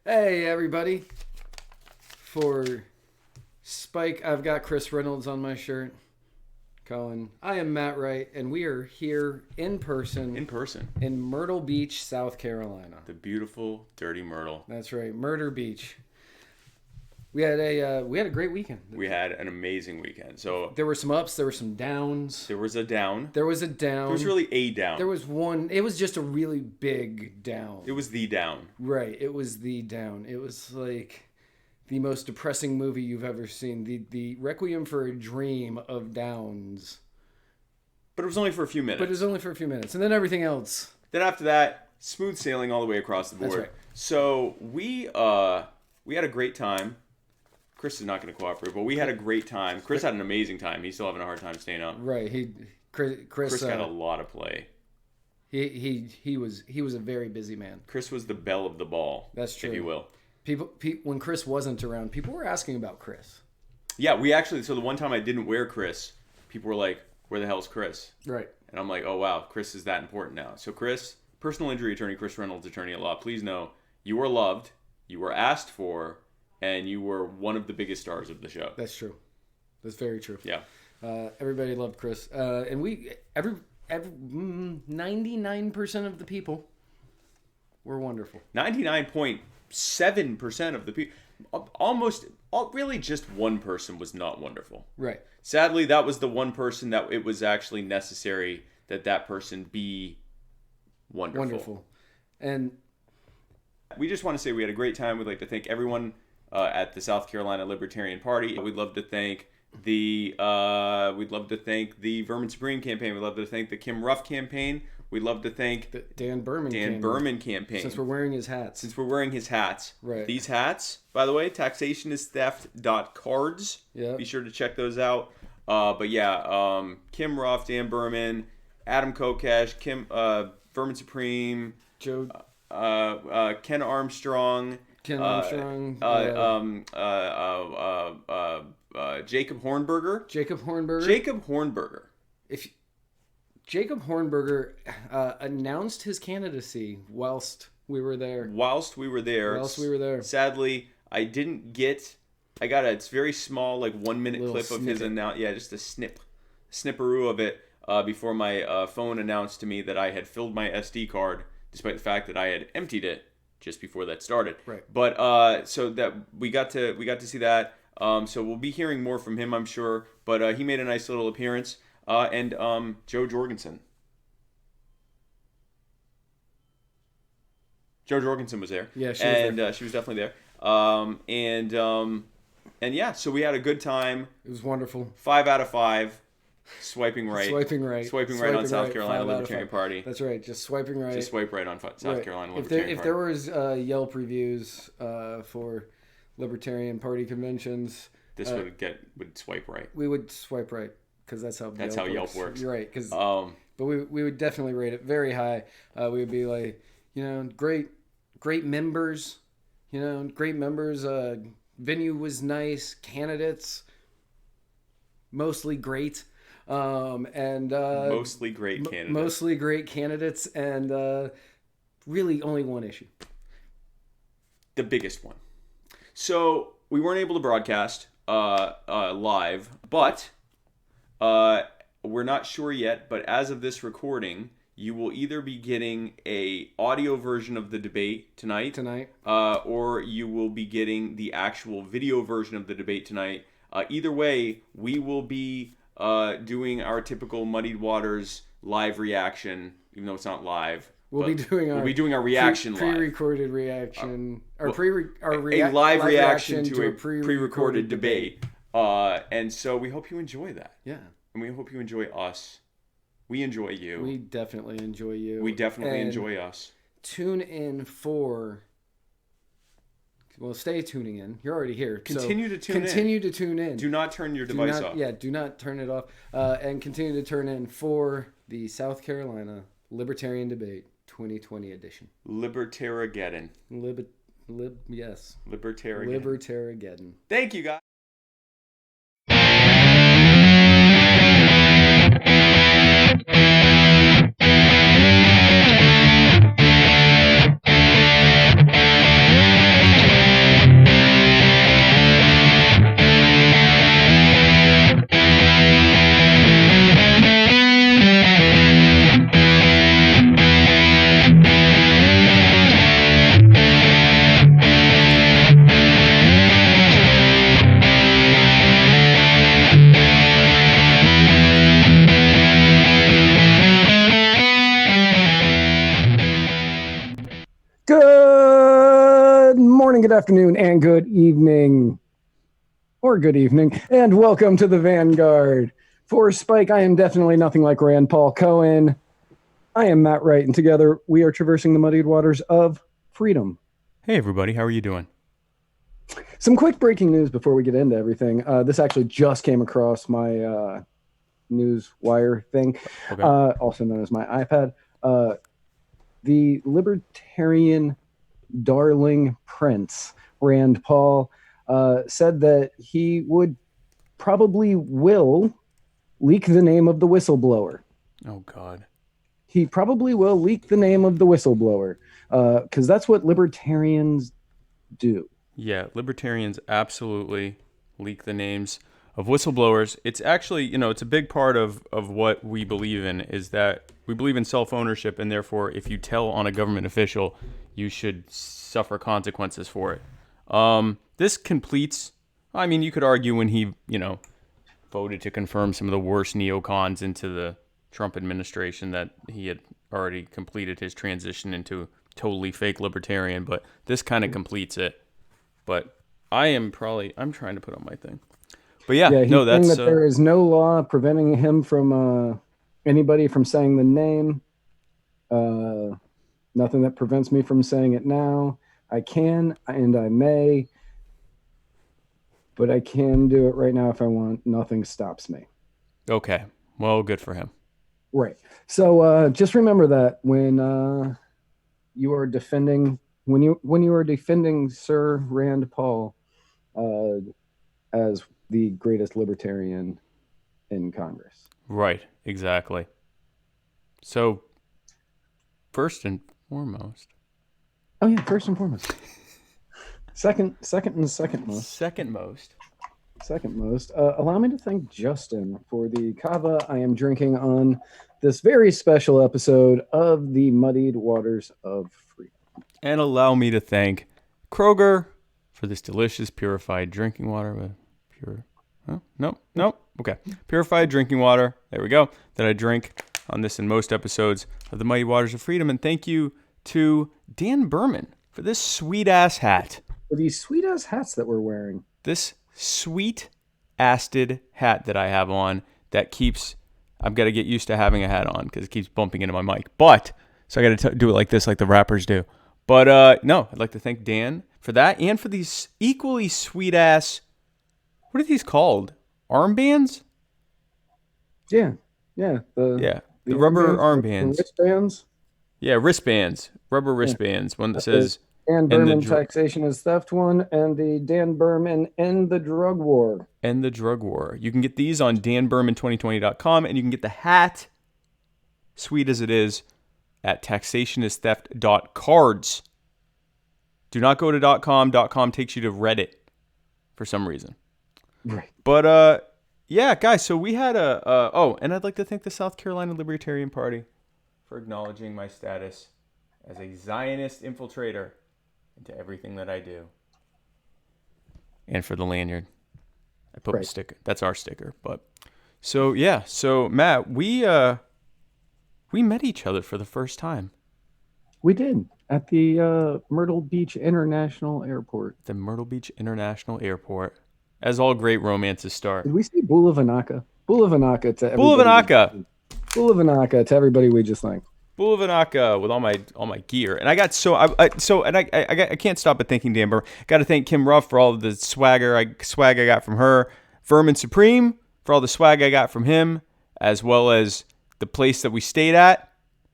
Hey, everybody. For Spike, I've got Chris Reynolds on my shirt. Colin, I am Matt Wright, and we are here in person. In Myrtle Beach, South Carolina. The beautiful, dirty Myrtle. That's right, Murder Beach. We had a great weekend. We had an amazing weekend. So there were some ups, there were some downs. There was a down. There was really a down. There was one. It was just a really big down. It was the down. Right. It was the down. It was like the most depressing movie you've ever seen. The Requiem for a Dream of downs. But it was only for a few minutes. And then everything else. Then after that, smooth sailing all the way across the board. That's right. So we had a great time. Chris is not going to cooperate, but we had a great time. Chris had an amazing time. He's still having a hard time staying up. Right. Chris got a lot of play. He was a very busy man. Chris was the belle of the ball. That's true. If you will. People when Chris wasn't around, people were asking about Chris. Yeah, so the one time I didn't wear Chris, people were like, "Where the hell's Chris?" Right. And I'm like, "Oh wow, Chris is that important now." So Chris, personal injury attorney, Chris Reynolds, attorney at law, please know you are loved, you were asked for, and you were one of the biggest stars of the show. That's true. That's very true. Yeah. Everybody loved Chris. And 99% of the people were wonderful. 99.7% of the people, really just one person was not wonderful. Right. Sadly, that was the one person that it was actually necessary that person be wonderful. And we just want to say we had a great time. We'd like to thank everyone at the South Carolina Libertarian Party. We'd love to thank the Vermin Supreme campaign. We'd love to thank the Kim Ruff campaign. We'd love to thank the Dan Berman campaign. Since we're wearing his hats. Right. These hats, by the way, taxationistheft.cards. Yeah. Be sure to check those out. Kim Ruff, Dan Berman, Adam Kokesh, Vermin Supreme, Joe, Ken Armstrong. Jacob Hornberger. If Jacob Hornberger announced his candidacy whilst we were there. Sadly, I didn't get. It's very small, like 1 minute clip of his announcement. Yeah, just a snipperoo of it before my phone announced to me that I had filled my SD card, despite the fact that I had emptied it just before that started. Right. But so that we got to see that. So we'll be hearing more from him, I'm sure. But he made a nice little appearance. And Jo Jorgensen. Jo Jorgensen was there. Yeah, she was there. She was definitely there. And yeah, so we had a good time. It was wonderful. 5 out of 5. Swiping right on South Carolina Libertarian Party. That's right. Just swiping right. Just swipe right on South Carolina Libertarian Party. If there was Yelp reviews for Libertarian Party conventions, this would swipe right. We would swipe right because that's how Yelp works. You're right. But we would definitely rate it very high. We would be like, great members. Great members. Venue was nice. Candidates, mostly great. Mostly great candidates, and really only one issue. The biggest one. So we weren't able to broadcast live, but we're not sure yet. But as of this recording, you will either be getting a audio version of the debate tonight, or you will be getting the actual video version of the debate tonight. Either way, we will be doing our typical Muddied Waters live reaction, even though it's not live. We'll be doing our reaction live. Pre-recorded reaction. A live reaction to a pre-recorded debate. And so we hope you enjoy that. Yeah. And we hope you enjoy us. We enjoy you. We definitely enjoy you. We definitely enjoy us. Tune in for... Well, stay tuning in. You're already here. Continue to tune in. Do not turn your device off. Yeah, do not turn it off. And continue to turn in for the South Carolina Libertarian Debate 2020 edition. Libertarigeddon. Yes. Libertarigeddon. Thank you, guys. good afternoon, and good evening. Or good evening, and welcome to the Vanguard. For Spike, I am definitely nothing like Rand Paul Cohen. I am Matt Wright, and together we are traversing the muddied waters of freedom. Hey, everybody. How are you doing? Some quick breaking news before we get into everything. This actually just came across my news wire thing, Okay. also known as my iPad. The Libertarian darling prince, Rand Paul, said that he will leak the name of the whistleblower. Oh, God. He probably will leak the name of the whistleblower because that's what libertarians do. Yeah, libertarians absolutely leak the names of whistleblowers. It's actually, it's a big part of what we believe in is that we believe in self-ownership, and therefore if you tell on a government official, you should suffer consequences for it. This completes, you could argue when he, voted to confirm some of the worst neocons into the Trump administration that he had already completed his transition into totally fake libertarian, but this kind of completes it. But I'm trying to put on my thing. But yeah, he's no, saying that's that there is no law preventing him from anybody from saying the name. Nothing that prevents me from saying it now. I can and I may, but I can do it right now if I want. Nothing stops me. okay. Well, good for him. Right. So just remember that when you are defending Sir Rand Paul as the greatest libertarian in Congress. Right, exactly. So, first and foremost. Oh yeah, first and foremost. Second most. Second most. Allow me to thank Justin for the kava I am drinking on this very special episode of the Muddied Waters of Freedom. And allow me to thank Kroger for this delicious purified drinking water with pure... Oh, nope. Okay. Purified drinking water. There we go. That I drink on this and most episodes of the Mighty Waters of Freedom. And thank you to Dan Berman for this sweet-ass hat. For these sweet-ass hats that we're wearing. This sweet-assed hat that I have on that keeps... I've got to get used to having a hat on because it keeps bumping into my mic. So I got to do it like this, like the rappers do. But no, I'd like to thank Dan for that and for these equally sweet-ass... What are these called? Armbands? Yeah. The rubber armbands. Wristbands? Yeah, wristbands. Rubber wristbands. One that says... Dan Berman Taxation is Theft one, and the Dan Berman End the Drug War. End the Drug War. You can get these on danberman2020.com, and you can get the hat, sweet as it is, at taxationistheft.cards. Do not go to .com. .com takes you to Reddit for some reason. Right. But, yeah, guys, so we had and I'd like to thank the South Carolina Libertarian Party for acknowledging my status as a Zionist infiltrator into everything that I do. And for the lanyard. I put my sticker. That's our sticker. But so yeah, so Matt, we met each other for the first time. We did at the Myrtle Beach International Airport. The Myrtle Beach International Airport. As all great romances start. Did we see Bula Vanaka? Bula Vanaka to everybody. Bula Vanaka to everybody we just like. Bula Vanaka with all my gear, and I got I can't stop but thanking Dan Burr. Got to thank Kim Ruff for all of the swag I got from her. Vermin Supreme for all the swag I got from him, as well as the place that we stayed at.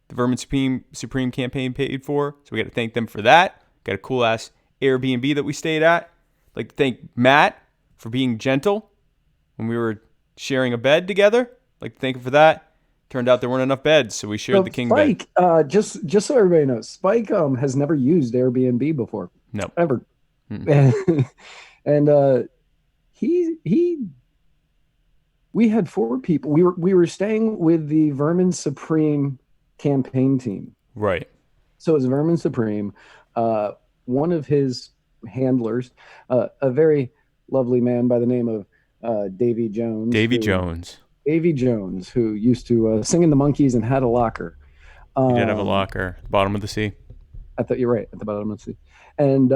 The Vermin Supreme campaign paid for, so we got to thank them for that. Got a cool ass Airbnb that we stayed at. I'd like to thank Matt for being gentle when we were sharing a bed together. I'd like to thank him for that. Turned out there weren't enough beds, so we shared the king bed. Spike, just so everybody knows, Spike has never used Airbnb before. No, ever. And we had 4 people. We were staying with the Vermin Supreme campaign team. Right. So it's Vermin Supreme. One of his handlers, a very lovely man by the name of Davy Jones. Davy Jones, who used to sing in the Monkees and had a locker. He did have a locker, bottom of the sea. I thought you're right, at the bottom of the sea. And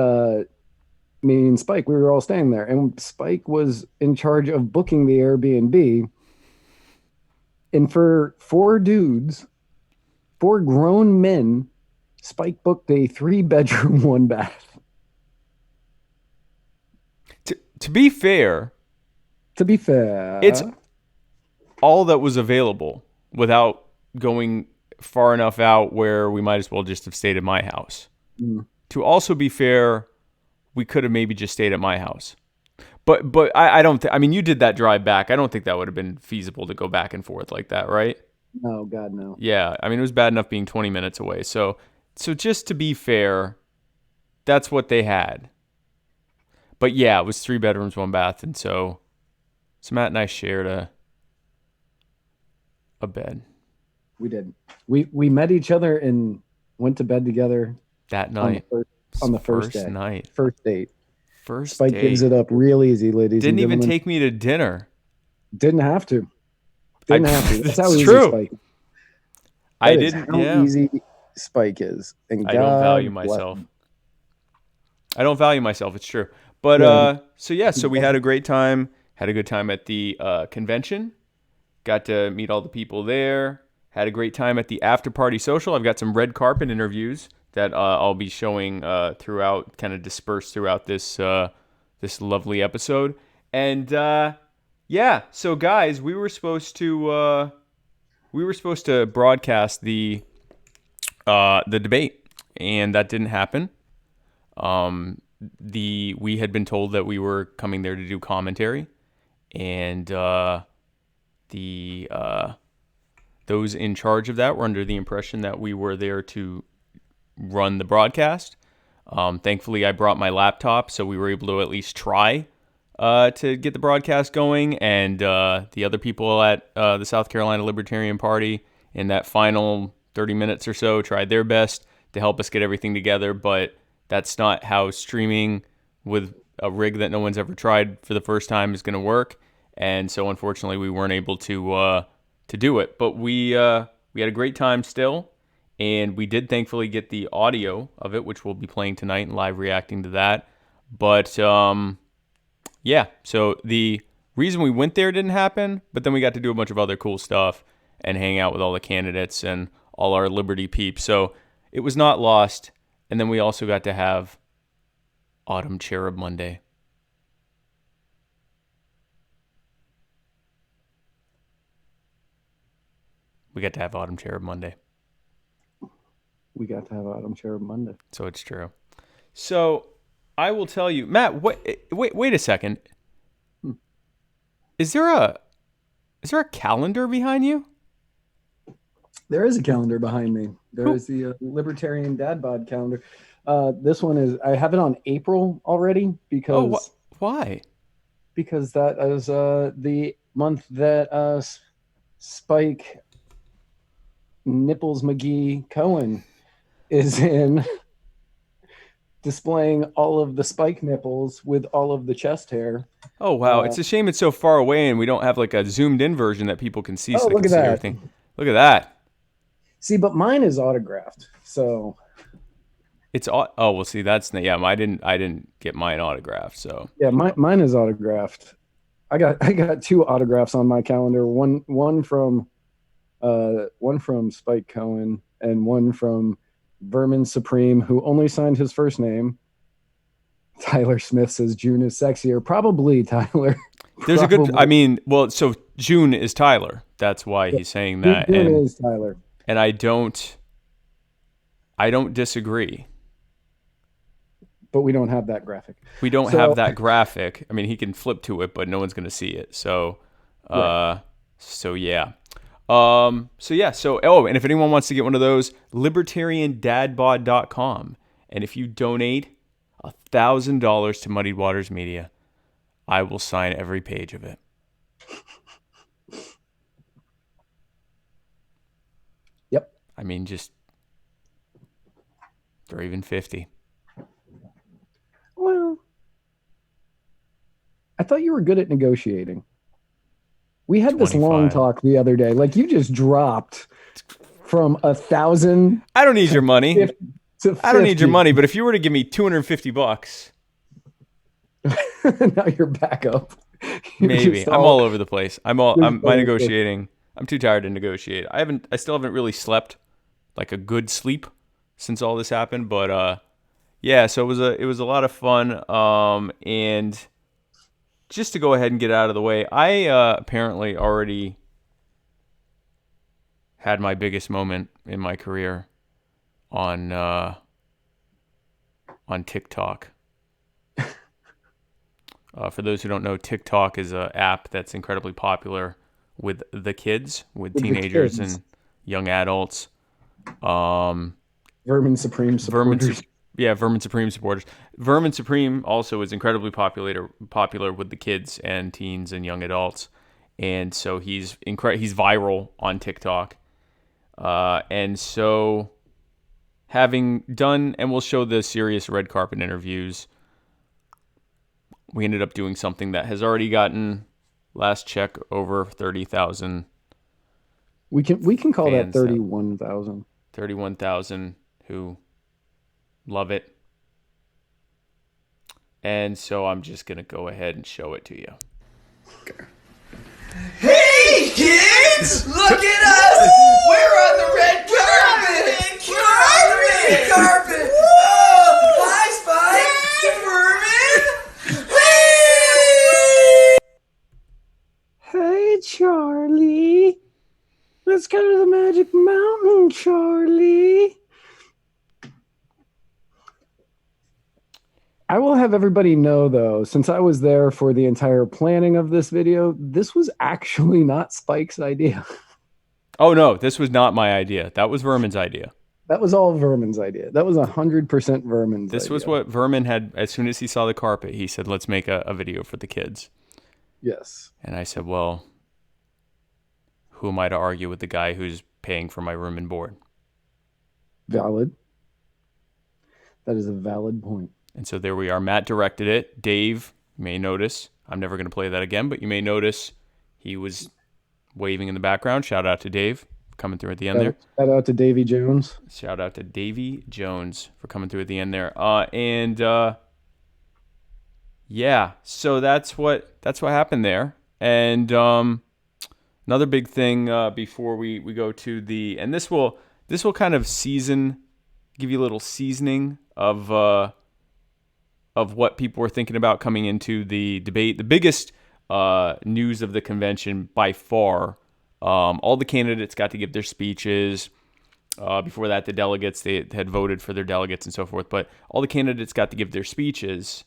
me and Spike, we were all staying there, and Spike was in charge of booking the Airbnb. And for 4 dudes, 4 grown men, Spike booked a 3-bedroom, 1 bath. To be fair, it's all that was available without going far enough out where we might as well just have stayed at my house. To also be fair, we could have maybe just stayed at my house. But I don't think, I mean, you did that drive back. I don't think that would have been feasible to go back and forth like that, right? No, God, no. Yeah, I mean, it was bad enough being 20 minutes away. So just to be fair, that's what they had. But yeah, it was 3 bedrooms, 1 bath. And so Matt and I shared a bed. We did. We met each other and went to bed together that night. On the first day. Night. First date. First Spike date. gives it up real easy, ladies. Didn't even take me to dinner. Didn't have to. That's how easy true. Spike. I didn't. How easy Spike is. And I don't value myself. I don't value myself. It's true. But so we had a great time. Had a good time at the convention. Got to meet all the people there. Had a great time at the after party social. I've got some red carpet interviews that I'll be showing throughout, kind of dispersed throughout this lovely episode. And so guys, we were supposed to broadcast the debate, and that didn't happen. We had been told that we were coming there to do commentary, and those in charge of that were under the impression that we were there to run the broadcast. Thankfully, I brought my laptop, so we were able to at least try to get the broadcast going. And the other people at the South Carolina Libertarian Party in that final 30 minutes or so tried their best to help us get everything together. But that's not how streaming with a rig that no one's ever tried for the first time is going to work. And so, unfortunately, we weren't able to do it. But we had a great time still. And we did thankfully get the audio of it, which we'll be playing tonight and live reacting to that. But so the reason we went there didn't happen, but then we got to do a bunch of other cool stuff and hang out with all the candidates and all our Liberty peeps. So it was not lost. And then we also got to have Autumn Cherub Monday. We got to have Autumn Cherub Monday. We got to have Autumn Cherub Monday. So it's true. So I will tell you, Matt. Wait a second. Is there a calendar behind you? There is a calendar behind me. There is the Libertarian Dad Bod calendar. This one is. I have it on April already because. Why? Because that is the month that Spike Nipples McGee Cohen is in, displaying all of the Spike nipples with all of the chest hair. Oh, wow. It's a shame it's so far away and we don't have like a zoomed in version that people can see so they can see everything. Look at that. See, but mine is autographed. So it's well, see, that's I didn't get mine autographed, so. Yeah, mine is autographed. I got 2 autographs on my calendar. One from Spike Cohen and one from Vermin Supreme, who only signed his first name. Tyler Smith says June is sexier. Probably, Tyler. There's a good. So June is Tyler. That's why he's saying that. June is Tyler. And I don't disagree. But we don't have that graphic. We don't have that graphic. I mean, he can flip to it, but no one's going to see it. So, right. Yeah. And if anyone wants to get one of those, libertariandadbod.com. And if you donate $1,000 to Muddied Waters Media, I will sign every page of it. Yep. I mean, or even 50. Well, I thought you were good at negotiating. We had 25. This long talk the other day. Like, you just dropped from 1,000. I don't need your money. I don't need your money, but if you were to give me $250, Now you're back up. Maybe I'm all over the place. I'm my negotiating. I'm too tired to negotiate. I still haven't really slept like a good sleep since all this happened, but yeah, so it was a lot of fun. And just to go ahead and get out of the way, I apparently already had my biggest moment in my career on TikTok. For those who don't know, TikTok is an app that's incredibly popular with the kids, with teenagers and young adults. Vermin Supreme supporters. Vermin Supreme supporters. Vermin Supreme also is incredibly popular with the kids and teens and young adults, and so he's viral on TikTok. And so, having done, and we'll show the serious red carpet interviews, we ended up doing something that has already gotten, last check, over 30,000. We can call that 31,000. 31,000 who love it. And so I'm just going to go ahead and show it to you. Okay. Hey kids! Look at us! We're on the red carpet! We're on the red carpet! Oh, hi, Spike! Vermin! Hey, Charlie. Let's go to the Magic Mountain, Charlie. I will have everybody know, though, since I was there for the entire planning of this video, this was actually not Spike's idea. Oh, no, this was not my idea. That was Vermin's idea. That was all Vermin's idea. That was 100% Vermin's idea. This was what Vermin had, as soon as he saw the carpet, he said, let's make a video for the kids. Yes. And I said, well, who am I to argue with the guy who's paying for my room and board? Valid. That is a valid point. And so there we are. Matt directed it. Dave, you may notice, I'm never going to play that again, but you may notice he was waving in the background. Shout out to Dave for coming through at the end there. Shout out to Davy Jones. Shout out to Davy Jones for coming through at the end there. Yeah, so that's what happened there. And another big thing before we go to the, and this will kind of give you a little seasoning of what people were thinking about coming into the debate. The biggest news of the convention by far, all the candidates got to give their speeches. Before that, the delegates, they had voted for their delegates and so forth, but all the candidates got to give their speeches.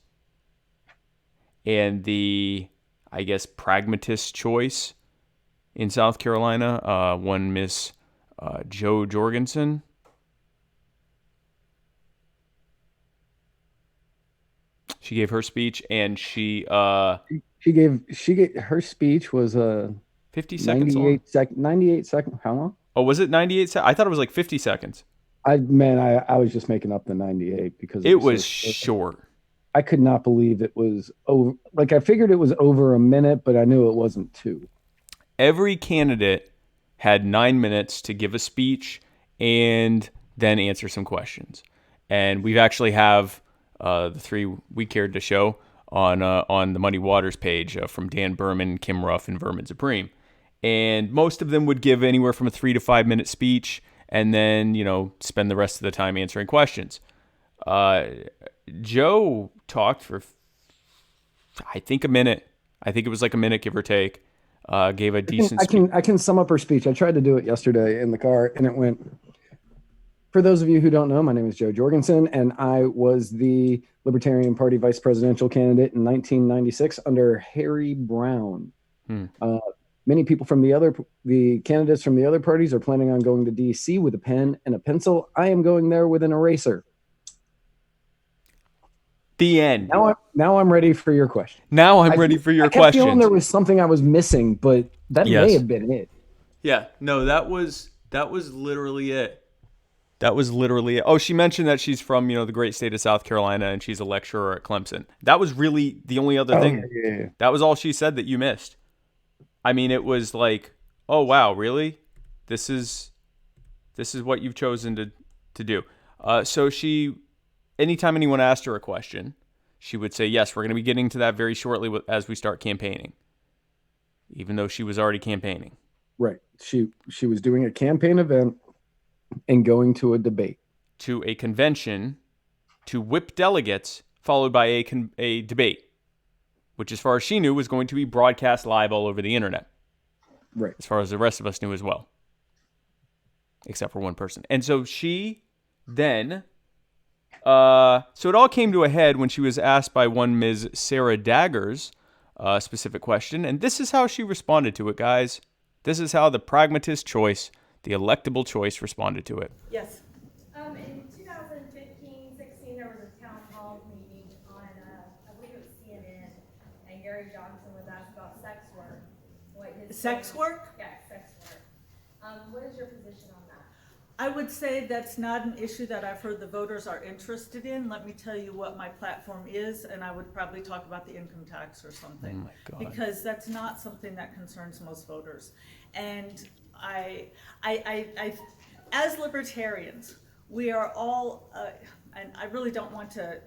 And the, I guess, pragmatist choice in South Carolina, one Miss Jo Jorgensen. She gave her speech, and she gave her speech was 50 seconds long. 98 seconds. How long? Oh, was it 98 seconds? I thought it was like 50 seconds. I was just making up the 98 because it was short. I could not believe it was over. Like, I figured it was over a minute, but I knew it wasn't 2. Every candidate had 9 minutes to give a speech and then answer some questions. And we've actually have the 3 we cared to show on the Muddy Waters page from Dan Berman, Kim Ruff, and Vermin Supreme. And most of them would give anywhere from a 3 to 5 minute speech and then, spend the rest of the time answering questions. Joe talked for, I think, a minute. I think it was like a minute, give or take. Gave a decent speech. I can sum up her speech. I tried to do it yesterday in the car, and it went, for those of you who don't know, my name is Jo Jorgensen, and I was the Libertarian Party vice presidential candidate in 1996 under Harry Brown. Many people from the candidates from the other parties are planning on going to D.C. with a pen and a pencil. I am going there with an eraser. The end. Now I'm ready for your question. Ready for your question. I kept feeling there was something I was missing, but that may have been it. Yeah, no, that was literally it. That was literally it. Oh, she mentioned that she's from, the great state of South Carolina, and she's a lecturer at Clemson. That was really the only other thing. Yeah. That was all she said that you missed. I mean, it was like, oh wow, really? This is what you've chosen to do. So she, anytime anyone asked her a question, she would say, yes, we're going to be getting to that very shortly as we start campaigning, even though she was already campaigning. Right. She was doing a campaign event and going to a debate. To a convention to whip delegates, followed by a debate, which, as far as she knew, was going to be broadcast live all over the internet. Right. As far as the rest of us knew as well. Except for one person. And so she then... so it all came to a head when she was asked by one Ms. Sarah Daggers a specific question. And this is how she responded to it, guys. This is how the pragmatist choice, the electable choice, responded to it. Yes. In 2015-16, there was a town hall meeting on, I believe it was CNN, and Gary Johnson was asked about sex work. Sex work? Yeah, sex work. What is your position on that? I would say that's not an issue that I've heard the voters are interested in. Let me tell you what my platform is, and I would probably talk about the income tax or something. Oh my God. Because that's not something that concerns most voters. And I as libertarians, we are all, and I really don't want to,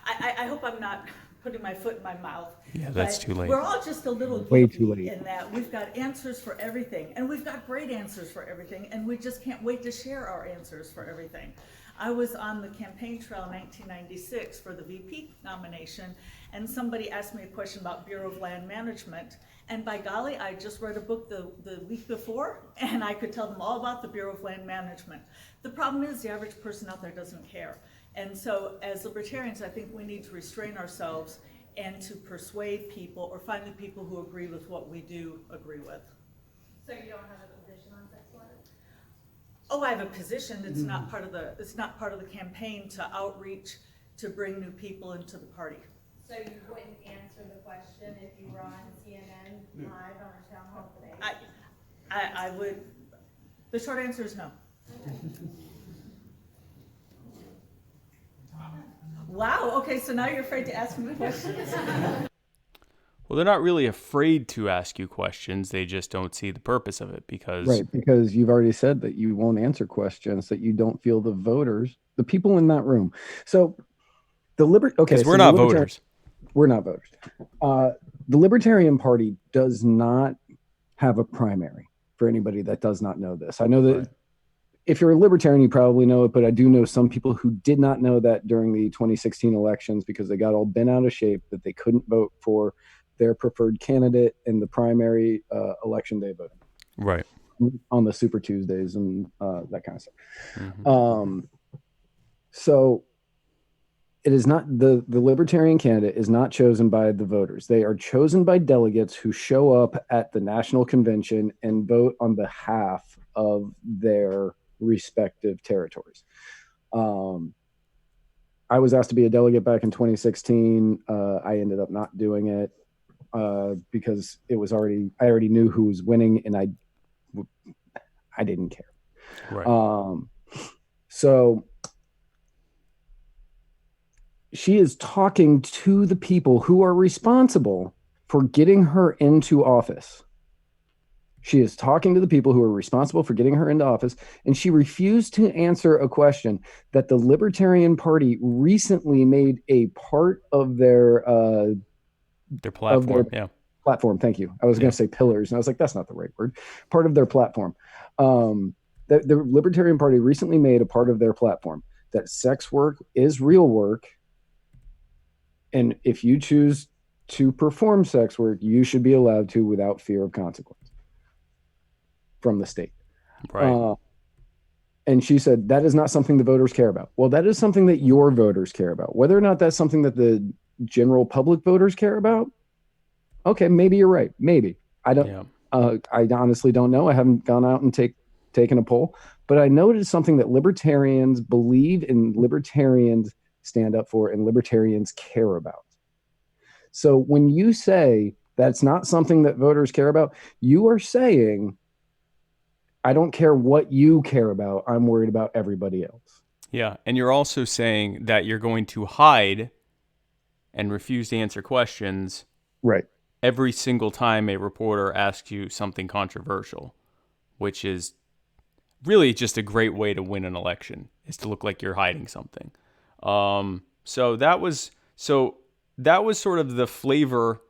I hope I'm not putting my foot in my mouth. Yeah, that's but too late. We're all just a little Way guilty too late. in that we've got answers for everything, and we've got great answers for everything, and we just can't wait to share our answers for everything. I was on the campaign trail in 1996 for the VP nomination, and somebody asked me a question about Bureau of Land Management, and by golly, I just read a book the week before, and I could tell them all about the Bureau of Land Management. The problem is the average person out there doesn't care. And so as libertarians, I think we need to restrain ourselves and to persuade people or find the people who agree with what we do agree with. So you don't have a position on sex work? Oh, I have a position. It's not part of the campaign to outreach to bring new people into the party. So you wouldn't answer the question if you were on CNN live on a town hall today? I would, the short answer is no. Wow, okay, so now you're afraid to ask me the questions? Well, they're not really afraid to ask you questions. They just don't see the purpose of it because... Right, because you've already said that you won't answer questions that you don't feel the voters, the people in that room. So the Because we're not voters. We're not voters. The Libertarian Party does not have a primary, for anybody that does not know this. I know that... Right. If you're a libertarian, you probably know it, but I do know some people who did not know that during the 2016 elections because they got all bent out of shape that they couldn't vote for their preferred candidate in the primary election day voting. Right. On the Super Tuesdays and that kind of stuff. Mm-hmm. So it is not, the Libertarian candidate is not chosen by the voters. They are chosen by delegates who show up at the national convention and vote on behalf of their respective territories. I was asked to be a delegate back in 2016. I ended up not doing it because it was I already knew who was winning, and I didn't care. Right. So she is talking to the people who are responsible for getting her into office. She is talking to the people who are responsible for getting her into office, and she refused to answer a question that the Libertarian Party recently made a part of their platform. Platform. Thank you. I was going to say pillars, and I was like, that's not the right word. Part of their platform. The Libertarian Party recently made a part of their platform that sex work is real work, and if you choose to perform sex work, you should be allowed to without fear of consequence from the state. Right. And she said, that is not something the voters care about. Well, that is something that your voters care about. Whether or not that's something that the general public voters care about, okay, maybe you're right. Maybe. I don't. Yeah. I honestly don't know. I haven't gone out and taken a poll, but I know it is something that libertarians believe in, libertarians stand up for, and libertarians care about. So when you say that's not something that voters care about, you are saying, I don't care what you care about. I'm worried about everybody else. Yeah. And you're also saying that you're going to hide and refuse to answer questions. Right. Every single time a reporter asks you something controversial, which is really just a great way to win an election, is to look like you're hiding something. So that was sort of the flavor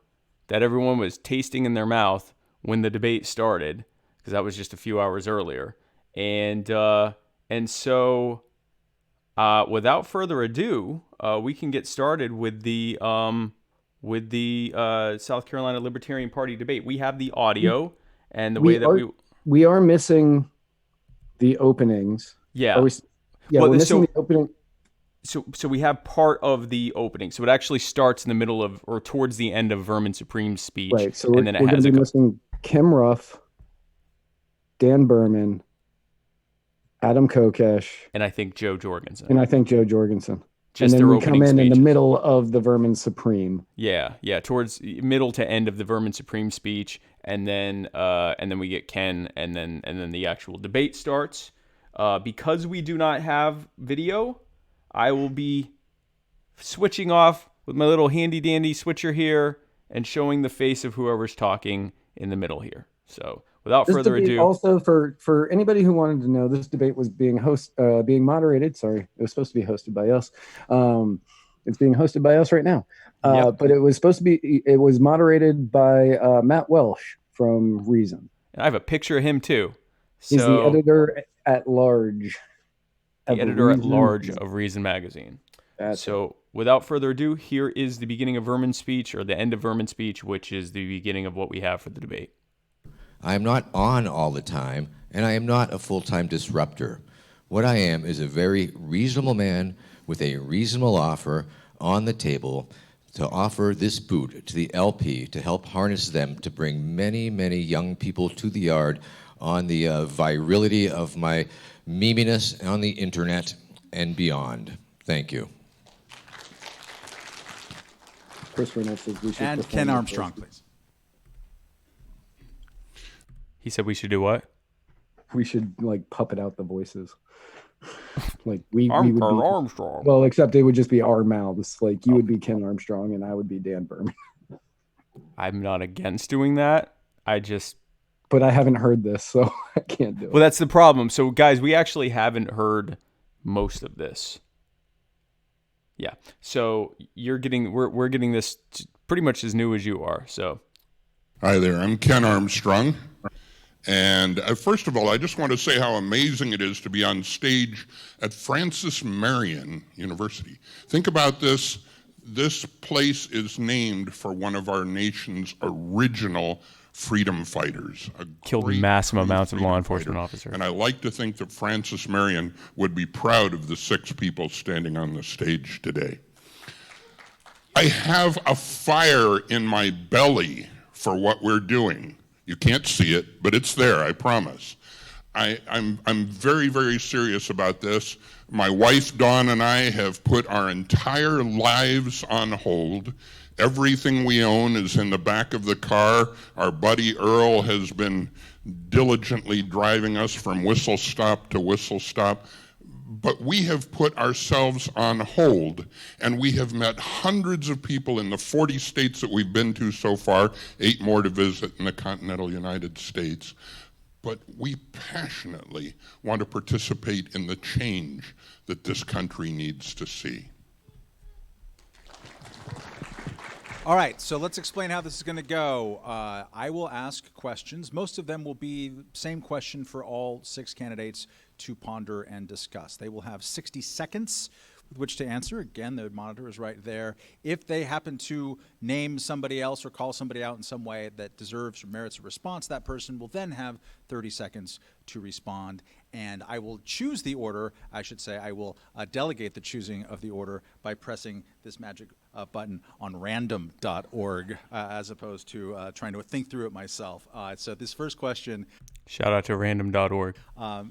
that everyone was tasting in their mouth when the debate started, because that was just a few hours earlier. And so without further ado, we can get started with the South Carolina Libertarian Party debate. We have the audio, and the way that we are missing the openings. Yeah. We're missing the opening. So we have part of the opening. So it actually starts in the middle of, or towards the end of Vermin Supreme's speech. Right. So we're going to be missing Kim Ruff, Dan Berman, Adam Kokesh, and I think Joe Jorgensen. Just and then we come in the middle of the Vermin Supreme. Yeah, towards middle to end of the Vermin Supreme speech, and then we get Ken, and then the actual debate starts. Because we do not have video, I will be switching off with my little handy dandy switcher here and showing the face of whoever's talking in the middle here. So without further ado, also for anybody who wanted to know, this debate was being moderated. Sorry, it was supposed to be hosted by us. It's being hosted by us right now. But it was moderated by Matt Welsh from Reason. And I have a picture of him too. He's the editor at large. The editor at large of Reason Magazine. So without further ado, here is the beginning of Vermin's speech, or the end of Vermin's speech, which is the beginning of what we have for the debate. I am not on all the time, and I am not a full-time disruptor. What I am is a very reasonable man with a reasonable offer on the table to offer this boot to the LP to help harness them to bring many, many young people to the yard on the virility of my meminess on the internet and beyond. Thank you. Chris Reynolds says we should. And Ken Armstrong, please. He said we should do what? We should puppet out the voices. we would be Armstrong. Well, except it would just be our mouths. You would be Ken Armstrong and I would be Dan Berman. I'm not against doing that. But I haven't heard this, so I can't do it. Well, that's the problem. So, guys, we actually haven't heard most of this. Yeah. So we're getting this pretty much as new as you are. So. Hi there. I'm Ken Armstrong. And first of all, I just want to say how amazing it is to be on stage at Francis Marion University. Think about this. This place is named for one of our nation's original freedom fighters. Killed massive amounts of law enforcement officers. And I like to think that Francis Marion would be proud of the 6 people standing on the stage today. I have a fire in my belly for what we're doing. You can't see it, but it's there, I promise. I'm very, very serious about this. My wife, Dawn, and I have put our entire lives on hold. Everything we own is in the back of the car. Our buddy Earl has been diligently driving us from whistle stop to whistle stop. But we have put ourselves on hold, and we have met hundreds of people in the 40 states that we've been to so far, 8 more to visit in the continental United States. But we passionately want to participate in the change that this country needs to see. All right, so let's explain how this is going to go. I will ask questions. Most of them will be the same question for all 6 candidates to ponder and discuss. They will have 60 seconds with which to answer. Again, the monitor is right there. If they happen to name somebody else or call somebody out in some way that deserves or merits a response, that person will then have 30 seconds to respond. And I will choose the order. I should say I will delegate the choosing of the order by pressing this magic button on random.org as opposed to trying to think through it myself. So this first question. Shout out to random.org.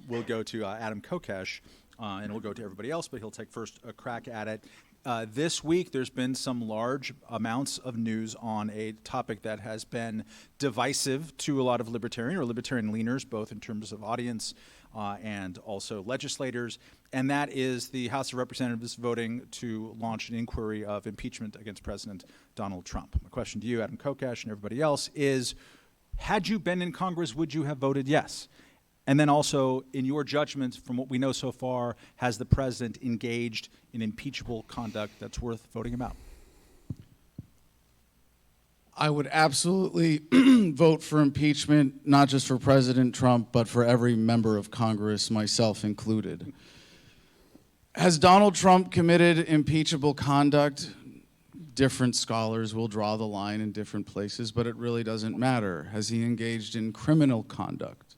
We'll go to Adam Kokesh, and we'll go to everybody else, but he'll take first a crack at it. This week, there's been some large amounts of news on a topic that has been divisive to a lot of libertarian or libertarian leaners, both in terms of audience and also legislators, and that is the House of Representatives voting to launch an inquiry of impeachment against President Donald Trump. My question to you, Adam Kokesh, and everybody else is, had you been in Congress, would you have voted yes? And then also, in your judgment, from what we know so far, has the president engaged in impeachable conduct that's worth voting about? I would absolutely vote for impeachment, not just for President Trump, but for every member of Congress, myself included. Has Donald Trump committed impeachable conduct? Different scholars will draw the line in different places, but it really doesn't matter. Has he engaged in criminal conduct?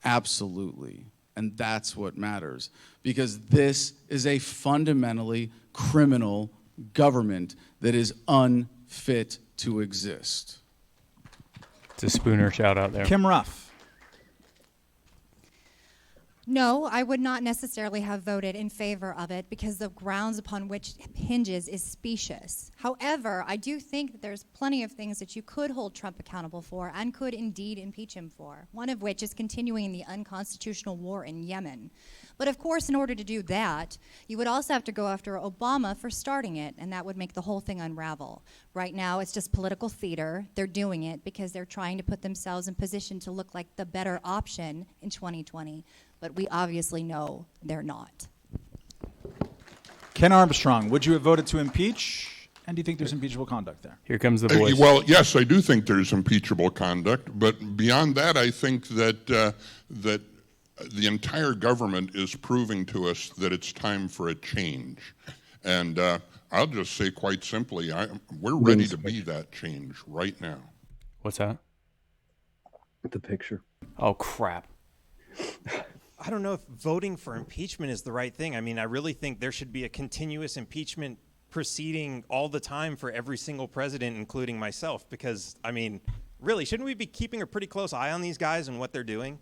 Absolutely. And that's what matters. Because this is a fundamentally criminal government that is unfit to exist. It's a Spooner shout out there. Kim Ruff. No, I would not necessarily have voted in favor of it because the grounds upon which it hinges is specious. However, I do think that there's plenty of things that you could hold Trump accountable for and could indeed impeach him for, one of which is continuing the unconstitutional war in Yemen. But of course, in order to do that, you would also have to go after Obama for starting it, and that would make the whole thing unravel. Right now, it's just political theater. They're doing it because they're trying to put themselves in position to look like the better option in 2020. But we obviously know they're not. Ken Armstrong, would you have voted to impeach? And do you think there's impeachable conduct there? Here comes the voice. Well, yes, I do think there's impeachable conduct, but beyond that, I think that that the entire government is proving to us that it's time for a change. And I'll just say quite simply, we're ready to be that change right now. What's that? The picture. Oh, crap. I don't know if voting for impeachment is the right thing. I mean, I really think there should be a continuous impeachment proceeding all the time for every single president, including myself, because, I mean, really, shouldn't we be keeping a pretty close eye on these guys and what they're doing?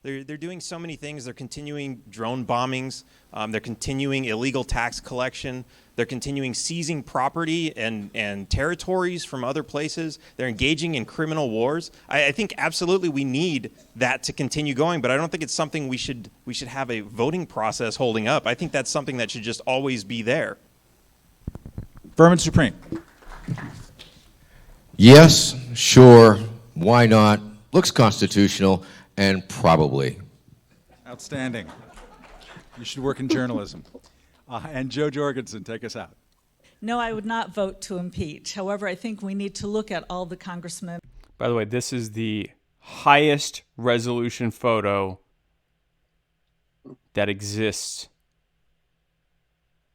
They're doing so many things. They're continuing drone bombings. They're continuing illegal tax collection. They're continuing seizing property and territories from other places. They're engaging in criminal wars. I think absolutely we need that to continue going, but I don't think it's something we should have a voting process holding up. I think that's something that should just always be there. Vermin Supreme. Yes, sure, why not? Looks constitutional, and probably. Outstanding. You should work in journalism. And Joe Jorgensen, take us out. No, I would not vote to impeach. However, I think we need to look at all the congressmen. By the way, this is the highest resolution photo that exists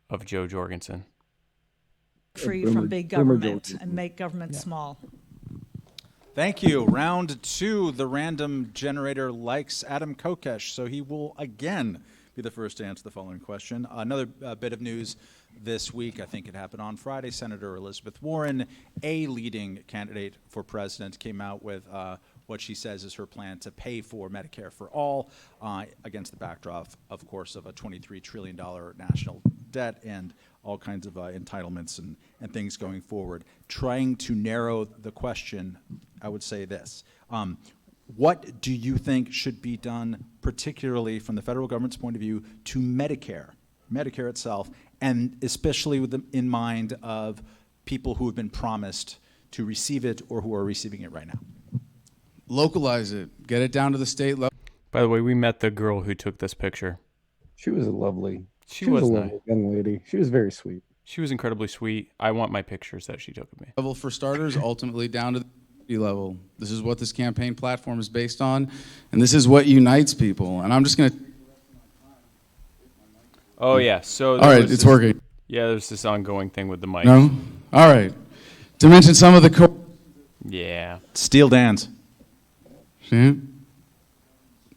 of Joe Jorgensen. Free from big government and make government small. Thank you. Round two, the random generator likes Adam Kokesh, so he will again be the first to answer the following question. Another bit of news this week, I think it happened on Friday. Senator Elizabeth Warren, a leading candidate for president, came out with what she says is her plan to pay for Medicare for all against the backdrop, of course, of a $23 trillion national debt and all kinds of entitlements and things going forward. Trying to narrow the question, I would say this. What do you think should be done, particularly from the federal government's point of view, to Medicare itself, and especially in mind of people who have been promised to receive it or who are receiving it right now? Localize it. Get it down to the state level. By the way, we met the girl who took this picture. She was a lovely. She was a nice. lovely young lady. She was very sweet. She was incredibly sweet. I want my pictures that she took of me. Level for starters, ultimately down to the community level. This is what this campaign platform is based on, and this is what unites people. And I'm just going to. Oh yeah. So all right, it's working. Yeah, there's this ongoing thing with the mic. No. All right. To mention some of the. Yeah. Steel Dan's. See?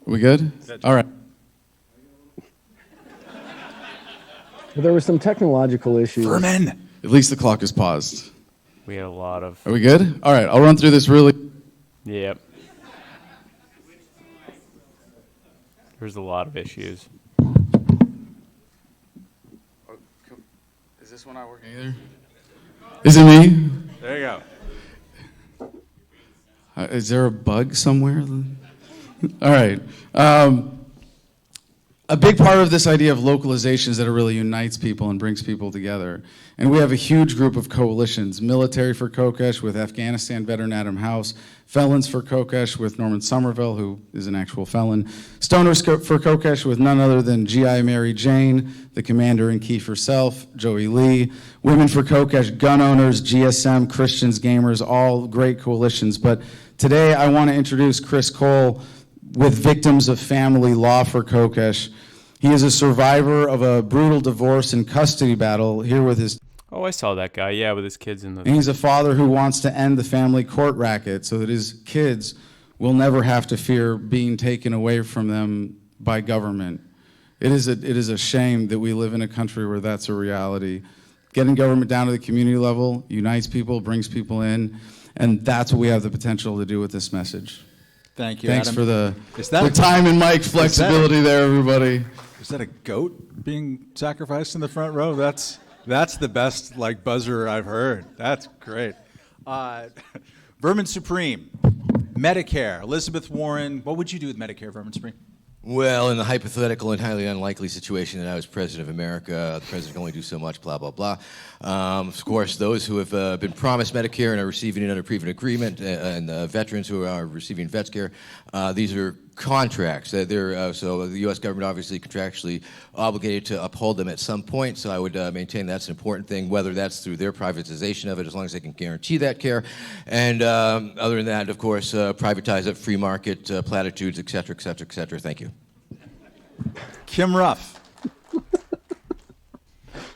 We good? All right. Well, there were some technological issues. Vermin. At least the clock is paused. We had a lot of. Are we good? All right. I'll run through this really. Yep. There's a lot of issues. Is this one not working either? Is it me? There you go. Is there a bug somewhere? All right. a big part of this idea of localization is that it really unites people and brings people together. And we have a huge group of coalitions: Military for Kokesh with Afghanistan veteran Adam House, Felons for Kokesh with Norman Somerville, who is an actual felon, Stoners for Kokesh with none other than G.I. Mary Jane, the commander-in-chief herself, Joey Lee, Women for Kokesh, gun owners, GSM, Christians, gamers, all great coalitions. But today I want to introduce Chris Cole with Victims of Family Law for Kokesh. He is a survivor of a brutal divorce and custody battle here with his... Oh, I saw that guy, yeah, with his kids in the... And he's a father who wants to end the family court racket so that his kids will never have to fear being taken away from them by government. It is a shame that we live in a country where that's a reality. Getting government down to the community level unites people, brings people in, and that's what we have the potential to do with this message. Thank you, Thanks Adam. for the a- time and mic flexibility there, everybody. Is that a goat being sacrificed in the front row? That's the best buzzer I've heard. That's great. Vermin Supreme, Medicare, Elizabeth Warren. What would you do with Medicare, Vermin Supreme? Well, in the hypothetical and highly unlikely situation that I was president of America, the president can only do so much, blah, blah, blah. Of course, those who have been promised Medicare and are receiving it under previous agreement, and veterans who are receiving vets care, these are contracts. So the U.S. government obviously contractually obligated to uphold them at some point, so I would maintain that's an important thing, whether that's through their privatization of it, as long as they can guarantee that care. And other than that, of course, privatize it, free market, platitudes, et cetera, et cetera, et cetera. Thank you. Kim Ruff.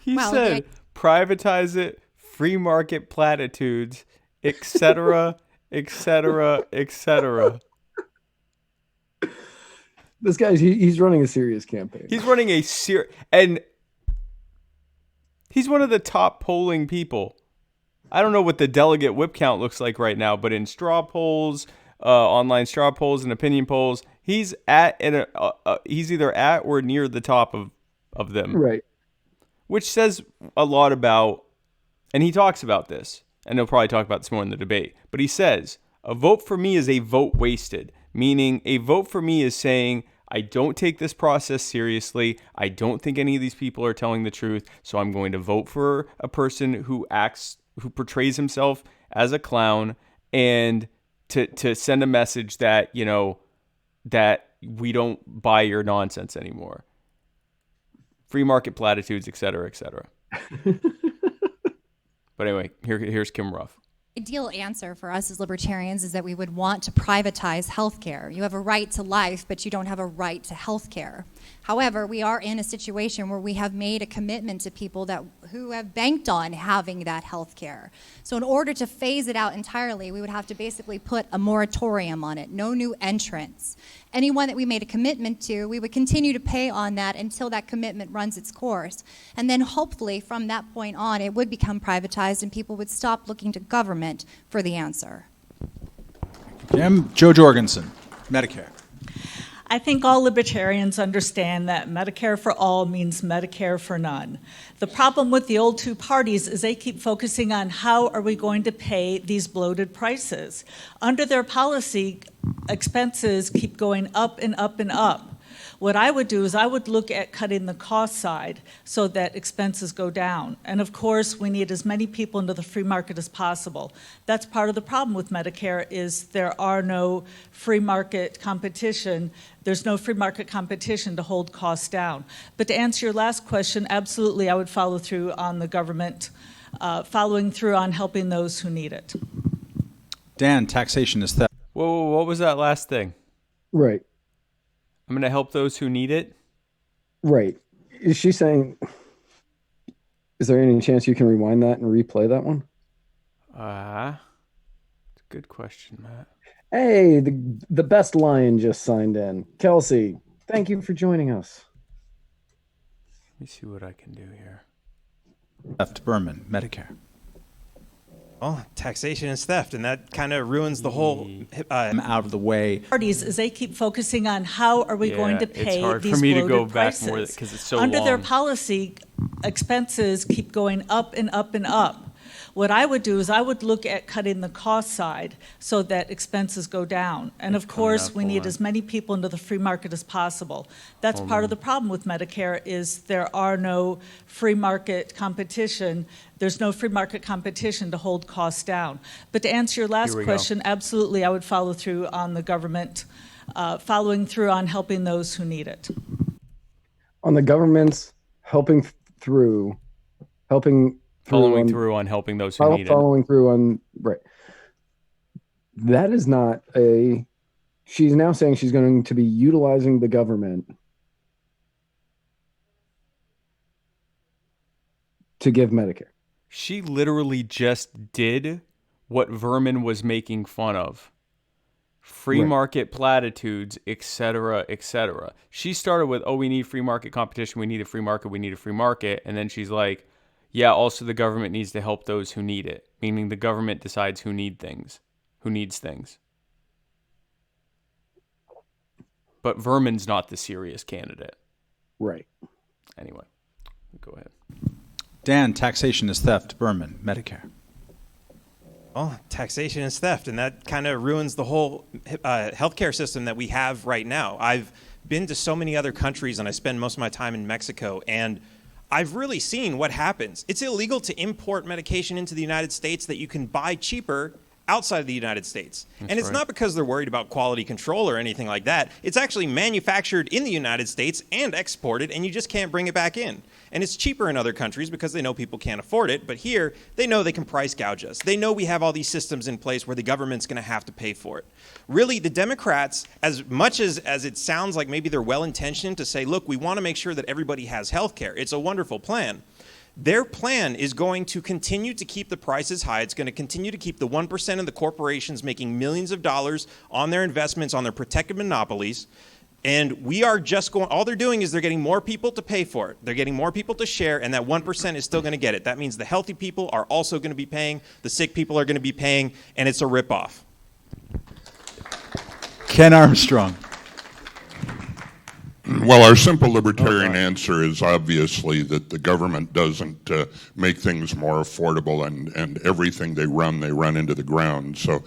He said, privatize it, free market platitudes, et cetera, et cetera, et cetera. This guy's he's running a serious campaign. He's running and he's one of the top polling people. I don't know what the delegate whip count looks like right now, but in straw polls, online straw polls and opinion polls, he's he's either at or near the top of them. Right. Which says a lot about, and he talks about this, and he'll probably talk about this more in the debate, but he says, a vote for me is a vote wasted, meaning a vote for me is saying, I don't take this process seriously. I don't think any of these people are telling the truth. So I'm going to vote for a person who portrays himself as a clown, and to send a message that, that we don't buy your nonsense anymore. Free market platitudes, et cetera, et cetera. But anyway, here's Kim Ruff. Ideal answer for us as libertarians is that we would want to privatize healthcare. You have a right to life, but you don't have a right to healthcare. However, we are in a situation where we have made a commitment to people who have banked on having that healthcare. So in order to phase it out entirely, we would have to basically put a moratorium on it, no new entrants. Anyone that we made a commitment to, we would continue to pay on that until that commitment runs its course. And then hopefully from that point on, it would become privatized and people would stop looking to government for the answer. Kim. Joe Jorgensen, Medicare. I think all libertarians understand that Medicare for all means Medicare for none. The problem with the old two parties is they keep focusing on how are we going to pay these bloated prices. Under their policy, expenses keep going up and up and up. What I would do is I would look at cutting the cost side so that expenses go down. And of course, we need as many people into the free market as possible. That's part of the problem with Medicare is there are no free market competition. There's no free market competition to hold costs down. But to answer your last question, absolutely, I would follow through on the government, following through on helping those who need it. Dan, taxation is theft. Whoa, what was that last thing? Right. I'm going to help those who need it? Right. Is she saying, is there any chance you can rewind that and replay that one? It's a good question, Matt. Hey, the best lion just signed in. Kelsey, thank you for joining us. Let me see what I can do here. Theft, Berman, Medicare. Well, taxation is theft, and that kind of ruins the whole. I'm out of the way. Parties is they keep focusing on how are we going to pay it's hard these for me to bloated go back prices. more because it's so Under their long. policy, expenses keep going up and up and up. What I would do is I would look at cutting the cost side so that expenses go down. And of course, we need as many people into the free market as possible. That's part of the problem with Medicare is there are no free market competition. There's no free market competition to hold costs down. But to answer your last question, absolutely, I would follow through on the government, following through on helping those who need it. On the government's following through on helping those who need it. Following through on, right. That is not she's now saying she's going to be utilizing the government to give Medicare. She literally just did what Vermin was making fun of. Free market platitudes, etc., etc. She started with, we need free market competition, we need a free market, we need a free market. And then she's like, yeah, also the government needs to help those who need it. Meaning the government decides who needs things. But Vermin's not the serious candidate. Right. Anyway, go ahead. Dan, taxation is theft. Vermin, Medicare. Well, taxation is theft, and that kind of ruins the whole healthcare system that we have right now. I've been to so many other countries, and I spend most of my time in Mexico, and I've really seen what happens. It's illegal to import medication into the United States that you can buy cheaper outside of the United States. And it's not because they're worried about quality control or anything like that. It's actually manufactured in the United States and exported, and you just can't bring it back in. And it's cheaper in other countries because they know people can't afford it. But here, they know they can price gouge us. They know we have all these systems in place where the government's going to have to pay for it. Really, the Democrats, as much as it sounds like maybe they're well-intentioned to say, look, we want to make sure that everybody has health care. It's a wonderful plan. Their plan is going to continue to keep the prices high. It's going to continue to keep the 1% of the corporations making millions of dollars on their investments, on their protected monopolies. And we are just going, all they're doing is they're getting more people to pay for it. They're getting more people to share, and that 1% is still going to get it. That means the healthy people are also going to be paying, the sick people are going to be paying, and it's a ripoff. Ken Armstrong. Well, our simple libertarian answer is obviously that the government doesn't make things more affordable, and everything they run into the ground. So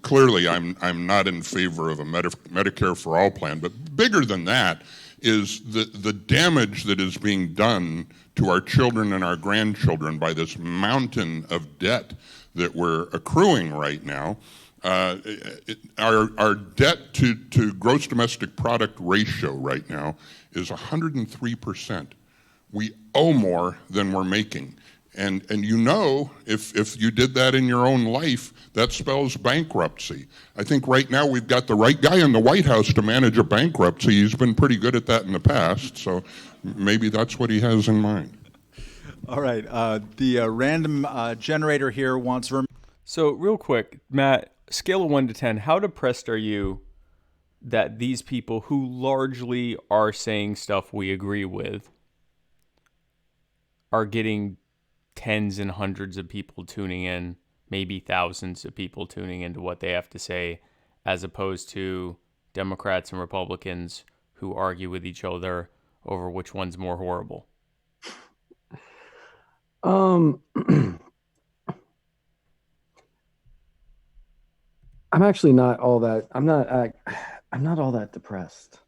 clearly, I'm not in favor of a Medicare for all plan. But bigger than that is the damage that is being done to our children and our grandchildren by this mountain of debt that we're accruing right now. Our debt to gross domestic product ratio right now is 103%. We owe more than we're making. And you know, if you did that in your own life, that spells bankruptcy. I think right now we've got the right guy in the White House to manage a bankruptcy. He's been pretty good at that in the past, so maybe that's what he has in mind. All right, the random generator here wants... So real quick, Matt, scale of 1 to 10, how depressed are you that these people who largely are saying stuff we agree with are getting tens and hundreds of people tuning in, maybe thousands of people tuning into what they have to say, as opposed to Democrats and Republicans who argue with each other over which one's more horrible? I'm actually not all that. I'm not all that depressed.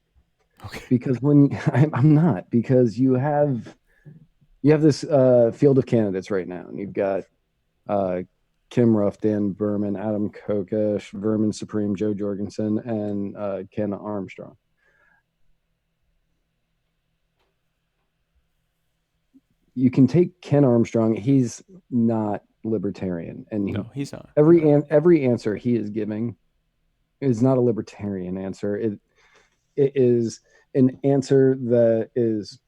Okay. Because I'm not, because you have this field of candidates right now, and you've got Kim Ruff, Dan Berman, Adam Kokesh, Vermin Supreme, Joe Jorgensen, and Ken Armstrong. You can take Ken Armstrong. He's not libertarian, and no, he's not. Every answer he is giving is not a libertarian answer. It is an answer that is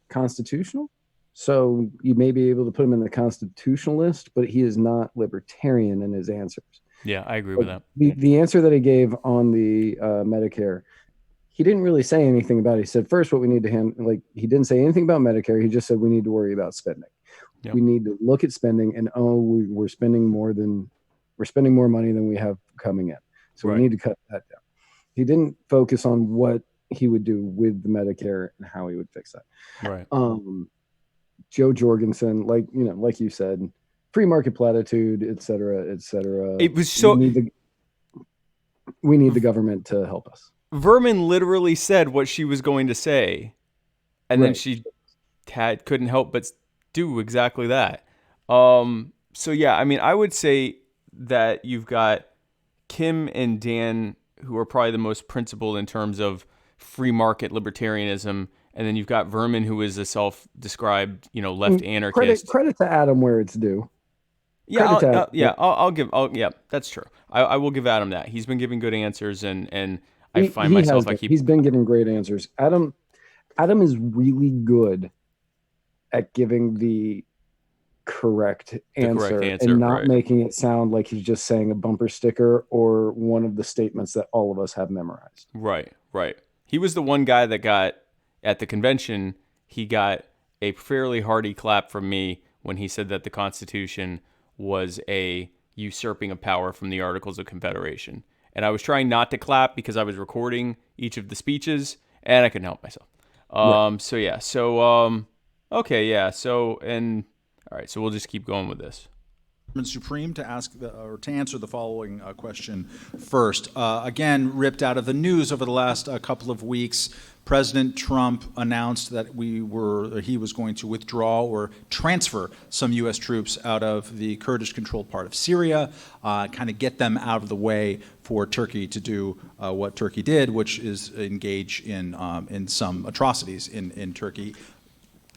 constitutional. So you may be able to put him in the constitutionalist, but he is not libertarian in his answers. Yeah, I agree with that. The answer that he gave on the Medicare, he didn't really say anything about it. He said, first, what we need to handle, he didn't say anything about Medicare. He just said we need to worry about spending. Yep. We need to look at spending, and we're spending more money than we have coming in. So we need to cut that down. He didn't focus on what he would do with the Medicare and how he would fix that. Right. Joe Jorgensen, like you said, free market platitude, et cetera, et cetera. It was so. We need the government to help us. Vermin literally said what she was going to say, and then she couldn't help but do exactly that. So yeah, I mean, I would say that you've got Kim and Dan, who are probably the most principled in terms of free market libertarianism, and then you've got Vermin, who is a self-described, left anarchist. Credit to Adam where it's due. Yeah, I'll give. Yeah, that's true. I will give Adam that. He's been giving good answers, and I find myself he's been giving great answers. Adam is really good at giving the correct answer and not making it sound like he's just saying a bumper sticker or one of the statements that all of us have memorized. Right. He was the one guy that got at the convention. He got a fairly hearty clap from me when he said that the Constitution was a usurping of power from the Articles of Confederation. And I was trying not to clap because I was recording each of the speeches and I couldn't help myself. All right, so we'll just keep going with this. Supreme to answer the following question first. Again, ripped out of the news over the last couple of weeks, President Trump announced that he was going to withdraw or transfer some U.S. troops out of the Kurdish-controlled part of Syria, kind of get them out of the way for Turkey to do what Turkey did, which is engage in some atrocities in Turkey.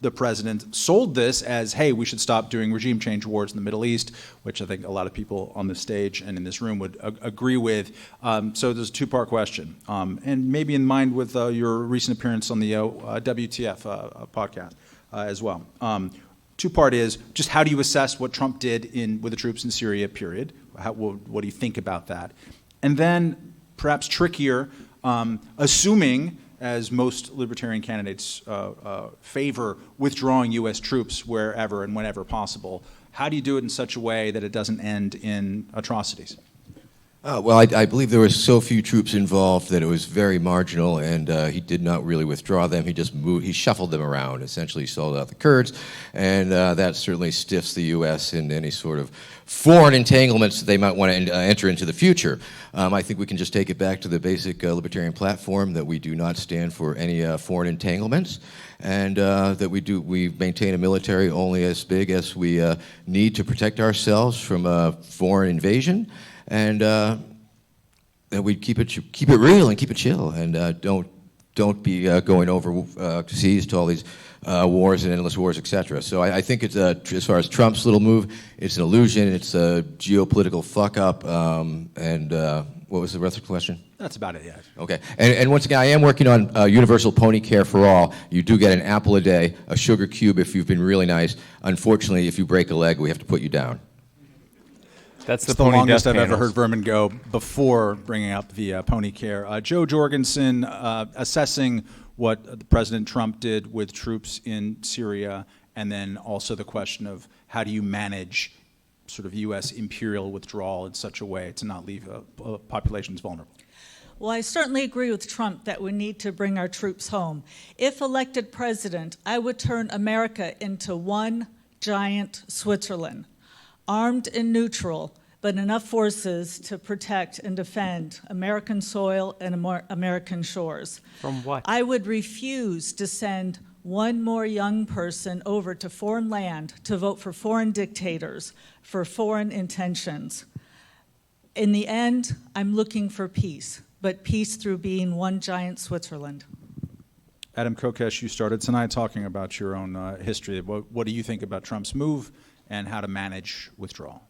The president sold this as, hey, we should stop doing regime change wars in the Middle East, which I think a lot of people on this stage and in this room would agree with. So there's a two-part question. And maybe in mind with your recent appearance on the WTF podcast as well. Two-part is just how do you assess what Trump did with the troops in Syria, period? What do you think about that? And then, perhaps trickier, assuming, as most libertarian candidates favor withdrawing U.S. troops wherever and whenever possible, how do you do it in such a way that it doesn't end in atrocities? Well, I believe there were so few troops involved that it was very marginal, and he did not really withdraw them. He just he shuffled them around, essentially sold out the Kurds, and that certainly stiffs the U.S. in any sort of foreign entanglements that they might want to enter into the future. I think we can just take it back to the basic libertarian platform that we do not stand for any foreign entanglements, and that we maintain a military only as big as we need to protect ourselves from foreign invasion. And that we keep it real and keep it chill, and don't be going overseas to all these wars and endless wars, etc. So I think it's as far as Trump's little move, it's an illusion. It's a geopolitical fuck up. And what was the rest of the question? That's about it. Yeah. Okay. And once again, I am working on universal pony care for all. You do get an apple a day, a sugar cube if you've been really nice. Unfortunately, if you break a leg, we have to put you down. That's the longest I've ever heard Vermin go before bringing up the pony care. Joe Jorgensen assessing what President Trump did with troops in Syria, and then also the question of how do you manage sort of U.S. imperial withdrawal in such a way to not leave populations vulnerable. Well, I certainly agree with Trump that we need to bring our troops home. If elected president, I would turn America into one giant Switzerland. Armed and neutral, but enough forces to protect and defend American soil and American shores. From what? I would refuse to send one more young person over to foreign land to vote for foreign dictators, for foreign intentions. In the end, I'm looking for peace, but peace through being one giant Switzerland. Adam Kokesh, you started tonight talking about your own history. What do you think about Trump's move and how to manage withdrawal?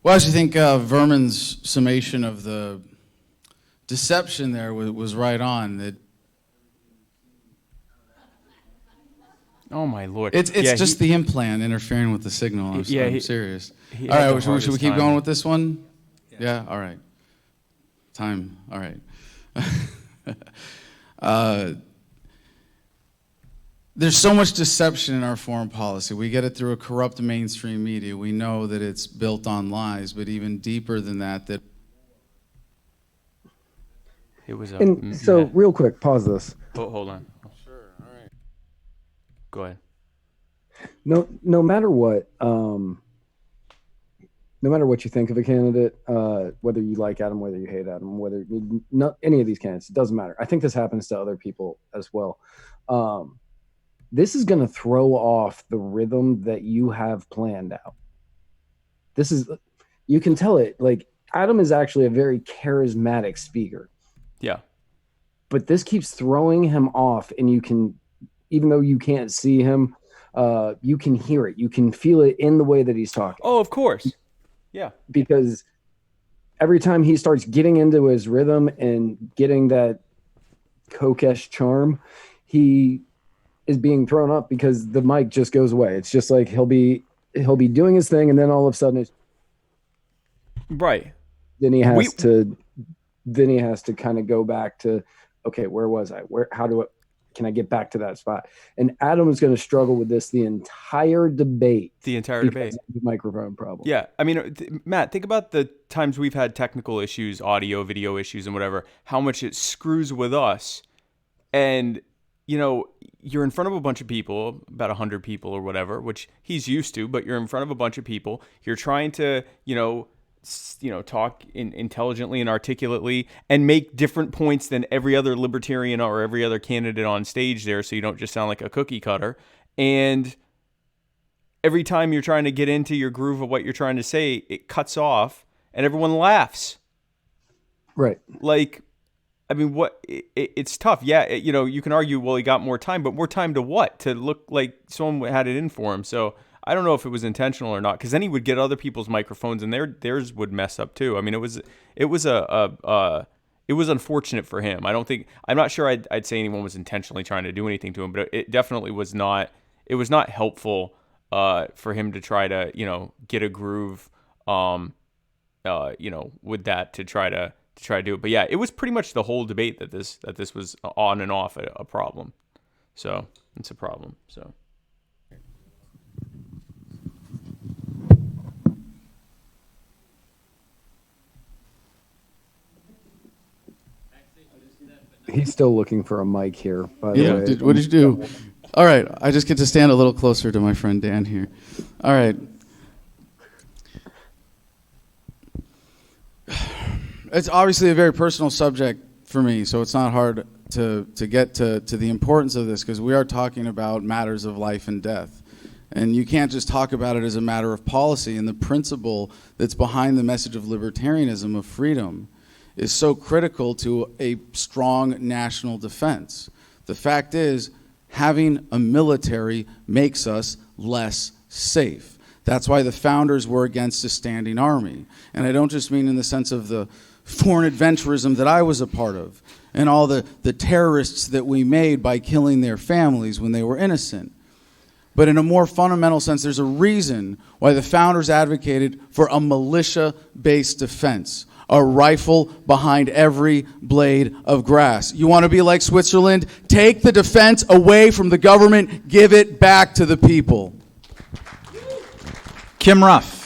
Well, I actually think Vermin's summation of the deception there was right on. That oh my Lord! It's just the implant interfering with the signal. I'm serious. All right, should we keep going with this one? Yeah. All right. Time. All right. There's so much deception in our foreign policy. We get it through a corrupt mainstream media. We know that it's built on lies, but even deeper than that, it was. So, real quick, pause this. Hold on. Sure. All right. Go ahead. No matter what, no matter what you think of a candidate, whether you like Adam, whether you hate Adam, whether not any of these candidates, it doesn't matter. I think this happens to other people as well. This is going to throw off the rhythm that you have planned out. You can tell it. Like, Adam is actually a very charismatic speaker. Yeah. But this keeps throwing him off, and you can, even though you can't see him, you can hear it. You can feel it in the way that he's talking. Oh, of course. Yeah. Because every time he starts getting into his rhythm and getting that coquettish charm, he is being thrown up because the mic just goes away. It's just like he'll be doing his thing, and then all of a sudden it's right. Then he has to kind of go back to, okay, where was I? Can I get back to that spot? And Adam is going to struggle with this the entire debate. The microphone problem. Yeah. I mean, Matt, think about the times we've had technical issues, audio, video issues, and whatever, how much it screws with us. And, you're in front of a bunch of people, about 100 people or whatever, which he's used to, but you're in front of a bunch of people. You're trying to, talk intelligently and articulately and make different points than every other libertarian or every other candidate on stage there, so you don't just sound like a cookie cutter. And every time you're trying to get into your groove of what you're trying to say, it cuts off and everyone laughs. Right. Like, I mean, it's tough. Yeah, you can argue, well, he got more time, but more time to what? To look like someone had it in for him. So I don't know if it was intentional or not, because then he would get other people's microphones and theirs would mess up too. I mean, it was unfortunate for him. I'm not sure I'd say anyone was intentionally trying to do anything to him, but it definitely was not. It was not helpful for him to try to get a groove, with that to try to do it. But yeah, it was pretty much the whole debate that this was on and off a problem. So it's a problem. So. He's still looking for a mic here, by the way. What did you do? All right, I just get to stand a little closer to my friend Dan here. All right. It's obviously a very personal subject for me, so it's not hard to get to the importance of this, because we are talking about matters of life and death. And you can't just talk about it as a matter of policy, and the principle that's behind the message of libertarianism, of freedom, is so critical to a strong national defense. The fact is, having a military makes us less safe. That's why the founders were against a standing army. And I don't just mean in the sense of the foreign adventurism that I was a part of, and all the terrorists that we made by killing their families when they were innocent. But in a more fundamental sense, there's a reason why the founders advocated for a militia-based defense. A rifle behind every blade of grass. You want to be like Switzerland? Take the defense away from the government, give it back to the people. Kim Ruff.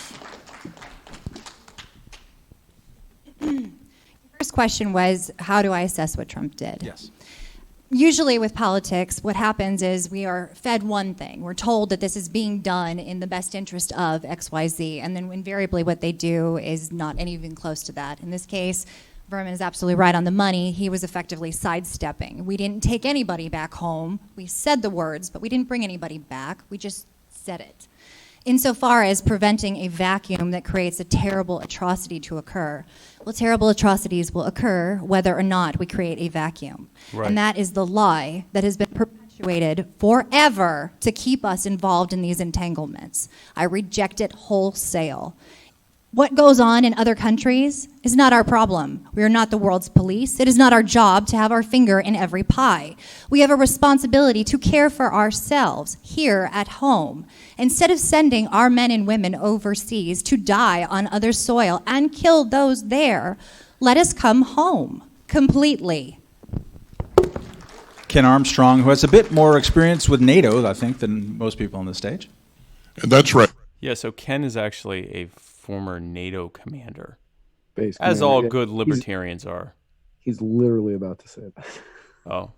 First question was, how do I assess what Trump did? Yes. Usually with politics, what happens is we are fed one thing. We're told that this is being done in the best interest of XYZ, and then invariably what they do is not even close to that. In this case, Vermin is absolutely right on the money. He was effectively sidestepping. We didn't take anybody back home. We said the words, but we didn't bring anybody back. We just said it. Insofar as preventing a vacuum that creates a terrible atrocity to occur. Well, terrible atrocities will occur whether or not we create a vacuum. Right. And that is the lie that has been perpetuated forever to keep us involved in these entanglements. I reject it wholesale. What goes on in other countries is not our problem. We are not the world's police. It is not our job to have our finger in every pie. We have a responsibility to care for ourselves here at home. Instead of sending our men and women overseas to die on other soil and kill those there, let us come home completely. Ken Armstrong, who has a bit more experience with NATO, I think, than most people on the stage. That's right. Yeah, so Ken is actually a former NATO commander, Base as commander. all Yeah, good libertarians are. He's literally about to say that. Oh,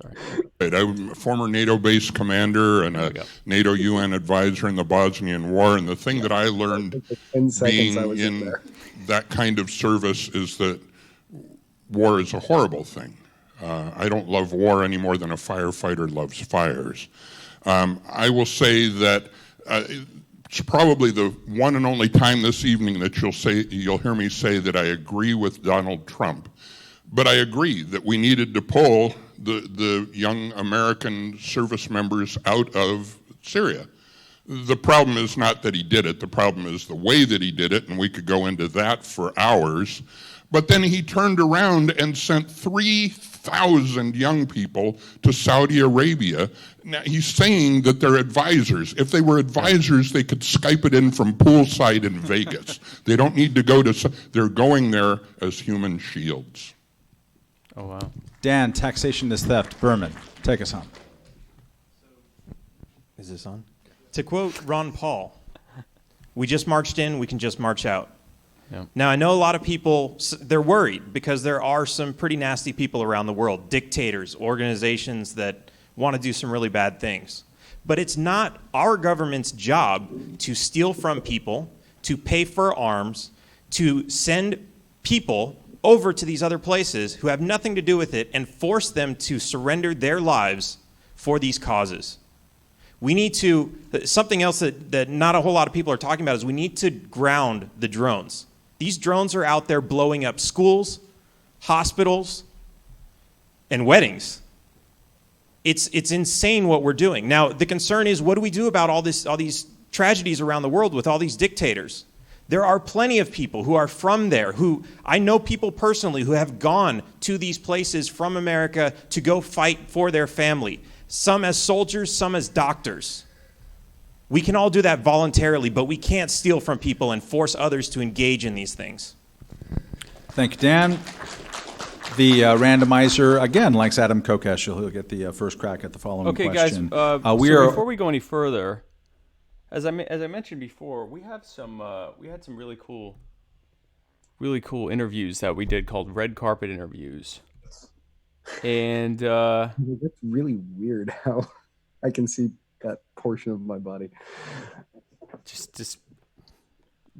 Sorry. Right, I'm a former NATO base commander and a NATO UN advisor in the Bosnian War, and the thing that I learned 10 seconds being I was in in there. that kind of service is that war is a horrible thing. I don't love war any more than a firefighter loves fires. I will say that it's probably the one and only time this evening that you'll hear me say that I agree with Donald Trump. But I agree that we needed to pull the young American service members out of Syria. The problem is not that he did it. The problem is the way that he did it, and we could go into that for hours. But then he turned around and sent 3,000 young people to Saudi Arabia. Now, he's saying that they're advisors. If they were advisors, they could Skype it in from poolside in Vegas. They don't need to go to, they're going there as human shields. Oh, wow. Dan, taxation is theft. Berman, take us home. Is this on? To quote Ron Paul, we just marched in, we can just march out. Yeah. Now, I know a lot of people, they're worried because there are some pretty nasty people around the world, dictators, organizations that want to do some really bad things. But it's not our government's job to steal from people, to pay for arms, to send people over to these other places who have nothing to do with it and force them to surrender their lives for these causes. We need to, something else that not a whole lot of people are talking about is we need to ground the drones. These drones are out there blowing up schools, hospitals, and weddings. It's insane what we're doing. Now, the concern is, what do we do about all these tragedies around the world with all these dictators? There are plenty of people who are from there, who I know people personally who have gone to these places from America to go fight for their family. Some as soldiers, some as doctors. We can all do that voluntarily, but we can't steal from people and force others to engage in these things. Thank you, Dan. The randomizer, again, likes Adam Kokesh. He'll get the first crack at the following question. Guys, before we go any further, as I mentioned before, we had some really cool interviews that we did called red carpet interviews, and it's really weird how I can see that portion of my body just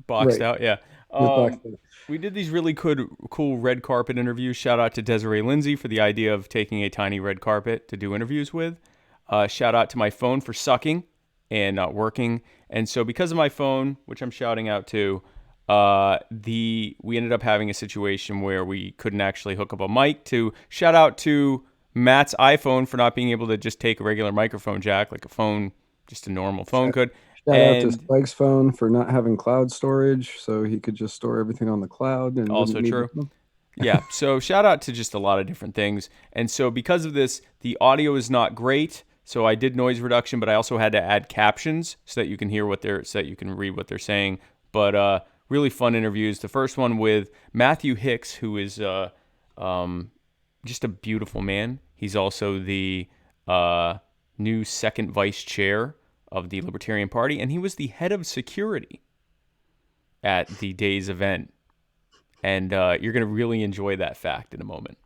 boxed out. Yeah, boxed out. We did these really cool red carpet interviews. Shout out to Desiree Lindsay for the idea of taking a tiny red carpet to do interviews with. Shout out to my phone for sucking and not working. And so because of my phone, which I'm shouting out to, we ended up having a situation where we couldn't actually hook up a mic. To shout out to Matt's iPhone for not being able to just take a regular microphone jack like a phone, just a normal phone could. Shout out to Spike's phone for not having cloud storage, so he could just store everything on the cloud. And also true. Yeah, so shout out to just a lot of different things. And so because of this, the audio is not great. So I did noise reduction, but I also had to add captions so that you can hear so that you can read what they're saying. But really fun interviews. The first one with Matthew Hicks, who is just a beautiful man. He's also the new second vice chair of the Libertarian Party, and he was the head of security at the day's event. And you're going to really enjoy that fact in a moment.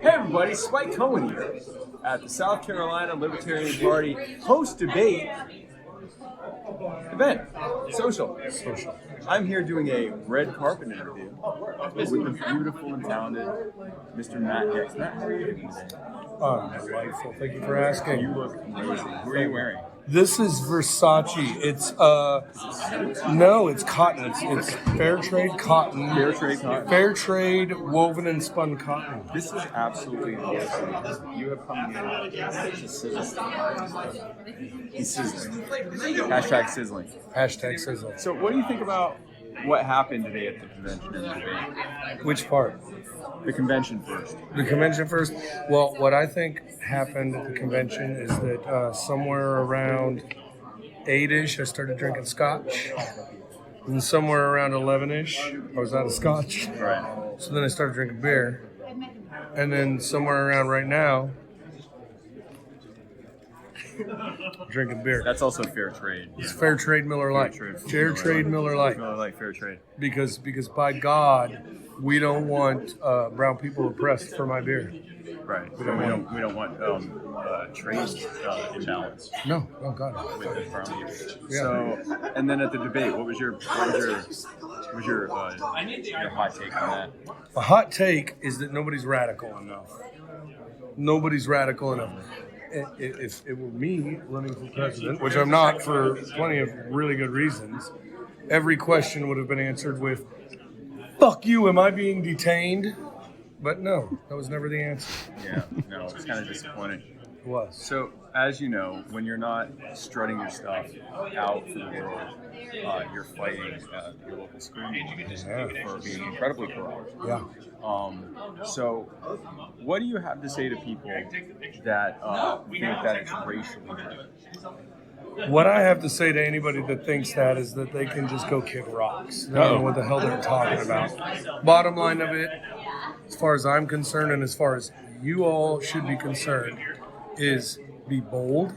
Hey everybody, Spike Cohen here at the South Carolina Libertarian Party post-debate event, social. I'm here doing a red carpet interview with the beautiful and talented Mr. Matt Hicks. Matt, how are you doing today? Delightful. Thank you for asking. You look amazing. Who are you wearing? This is Versace. It's no, it's cotton. It's fair trade cotton. Fair trade cotton. Fair trade woven and spun cotton. This is absolutely amazing. You have come in such a sizzling. He's sizzling. Hashtag sizzling. Hashtag sizzling. So what do you think about what happened today at the convention and debate? Which part? The convention first. The convention first? Well, what I think happened at the convention is that somewhere around 8-ish, I started drinking scotch. And somewhere around 11-ish, I was out of scotch. Right. So then I started drinking beer. And then somewhere around right now, Drinking beer. That's also fair trade. It's fair trade Miller Lite. Fair trade Miller Lite. Miller Lite, fair trade. Because by God, we don't want brown people oppressed for my beer. Right. We don't want trade imbalance. No, oh God. With the brown people. Yeah. So, and then at the debate, what was your hot take on that? A hot take is that nobody's radical enough. Nobody's radical enough. If it were me running for president, which I'm not for plenty of really good reasons, every question would have been answered with, "Fuck you, am I being detained?" But no, that was never the answer. Yeah, no, it's kind of disappointing. It was. So, as you know, when you're not strutting your stuff out for the world, you're fighting your local school for being incredibly corrupt. Yeah. So, what do you have to say to people that think that it's racially driven? What I have to say to anybody that thinks that is that they can just go kick rocks. They don't know what the hell they're talking about. Bottom line of it, as far as I'm concerned and as far as you all should be concerned, is be bold,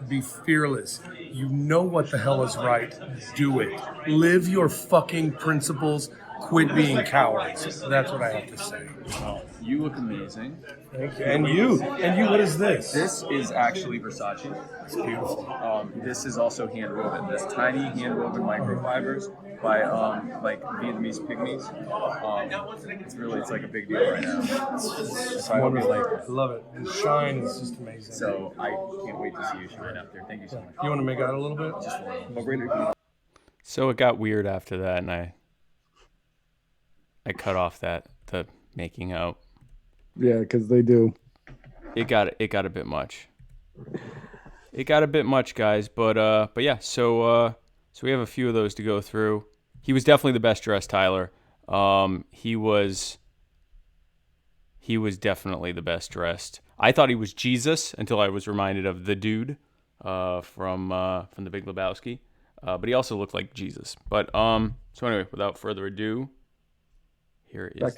be fearless. You know what the hell is right. Do it. Live your fucking principles. Quit being cowards. That's what I have to say. Well, you look amazing. Thank you. And you, what is this? This is actually Versace. It's beautiful. This is also hand woven. This tiny hand woven microfibers by like Vietnamese pygmies. It's like a big deal right now. It's So I hope you like it. I love it. The shine is just amazing. So I can't wait to see you shine out there. Thank you so much. You want to make out a little bit? Just a little. So it got weird after that, and I cut off the making out. Yeah, because they do. It got a bit much. It got a bit much, guys. But yeah. So we have a few of those to go through. He was definitely the best dressed, Tyler. He was definitely the best dressed. I thought he was Jesus until I was reminded of the dude from the Big Lebowski. But he also looked like Jesus. But so anyway, without further ado, here is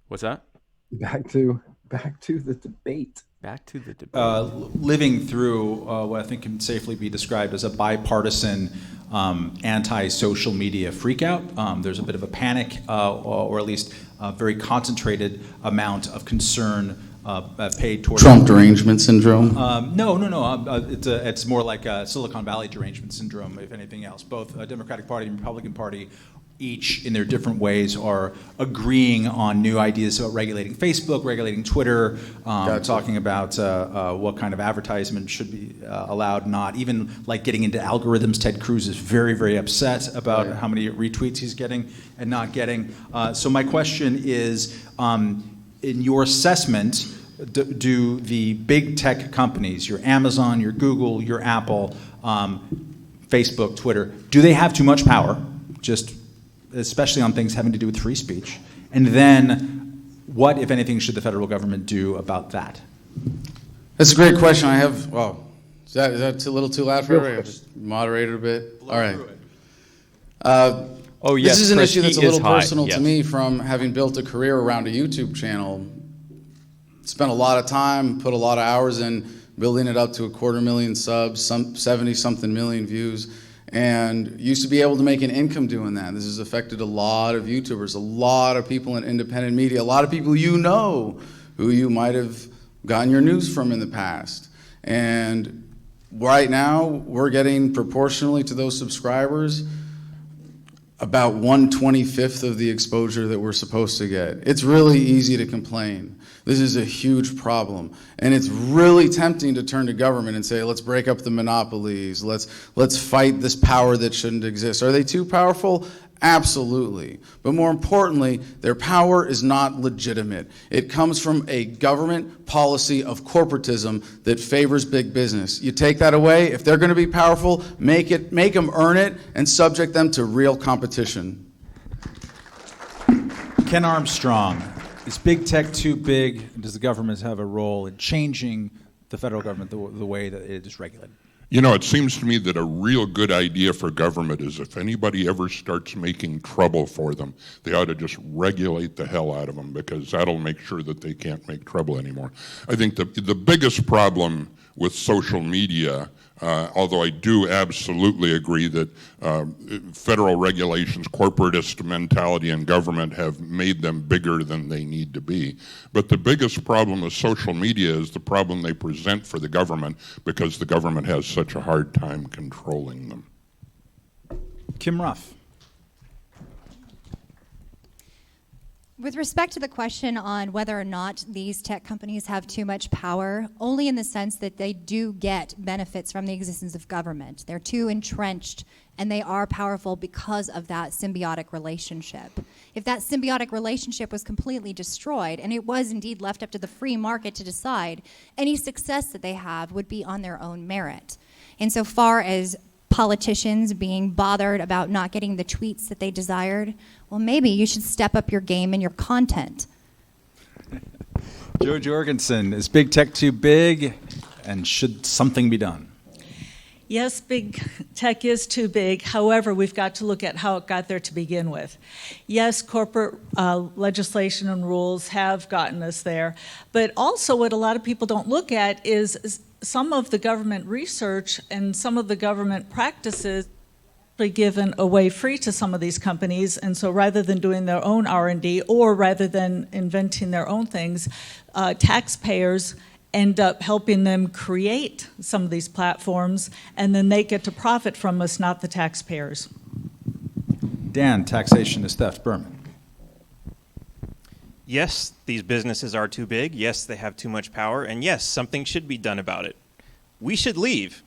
what's that? Back to the debate. Back to the debate. Living through what I think can safely be described as a bipartisan anti-social media freakout. There's a bit of a panic, or at least a very concentrated amount of concern paid towards Trump derangement syndrome. No. It's more like a Silicon Valley derangement syndrome, if anything else. Both Democratic Party and Republican Party, each in their different ways, are agreeing on new ideas about regulating Facebook, regulating Twitter, talking about what kind of advertisement should be allowed, not even like getting into algorithms. Ted Cruz is very, very upset about how many retweets he's getting and not getting. So my question is, in your assessment, do the big tech companies, your Amazon, your Google, your Apple, Facebook, Twitter, do they have too much power, just especially on things having to do with free speech? And then what, if anything, should the federal government do about that? That's a great question. I have, is that a little too loud for everybody? Just moderate it a bit. All right. Yes, this is an Chris, issue that's a he is little high, personal yes. to me from having built a career around a YouTube channel. Spent a lot of time, put a lot of hours in building it up to 250,000 subs, some 70-something million views, and used to be able to make an income doing that. This has affected a lot of YouTubers, a lot of people in independent media, a lot of people you know who you might have gotten your news from in the past. And right now, we're getting proportionally to those subscribers about 1/25 of the exposure that we're supposed to get. It's really easy to complain. This is a huge problem. And it's really tempting to turn to government and say, let's break up the monopolies, let's fight this power that shouldn't exist. Are they too powerful? Absolutely. But more importantly, their power is not legitimate. It comes from a government policy of corporatism that favors big business. You take that away, if they're going to be powerful, make them earn it and subject them to real competition. Ken Armstrong, is big tech too big? Does the government have a role in changing the federal government the way that it is regulated? You know, it seems to me that a real good idea for government is if anybody ever starts making trouble for them, they ought to just regulate the hell out of them, because that'll make sure that they can't make trouble anymore. I think the biggest problem with social media, although I do absolutely agree that federal regulations, corporatist mentality in government have made them bigger than they need to be. But the biggest problem with social media is the problem they present for the government, because the government has such a hard time controlling them. Kim Ruff. With respect to the question on whether or not these tech companies have too much power, only in the sense that they do get benefits from the existence of government. They're too entrenched, and they are powerful because of that symbiotic relationship. If that symbiotic relationship was completely destroyed, and it was indeed left up to the free market to decide, any success that they have would be on their own merit. Insofar as politicians being bothered about not getting the tweets that they desired, well, maybe you should step up your game and your content. Joe Jorgensen, is big tech too big, and should something be done? Yes, big tech is too big. However, we've got to look at how it got there to begin with. Yes, corporate legislation and rules have gotten us there, but also what a lot of people don't look at is some of the government research and some of the government practices are given away free to some of these companies, and so rather than doing their own R&D or rather than inventing their own things, taxpayers end up helping them create some of these platforms, and then they get to profit from us, not the taxpayers. Dan, taxation is theft. Berman. Yes, these businesses are too big. Yes, they have too much power. And yes, something should be done about it. We should leave.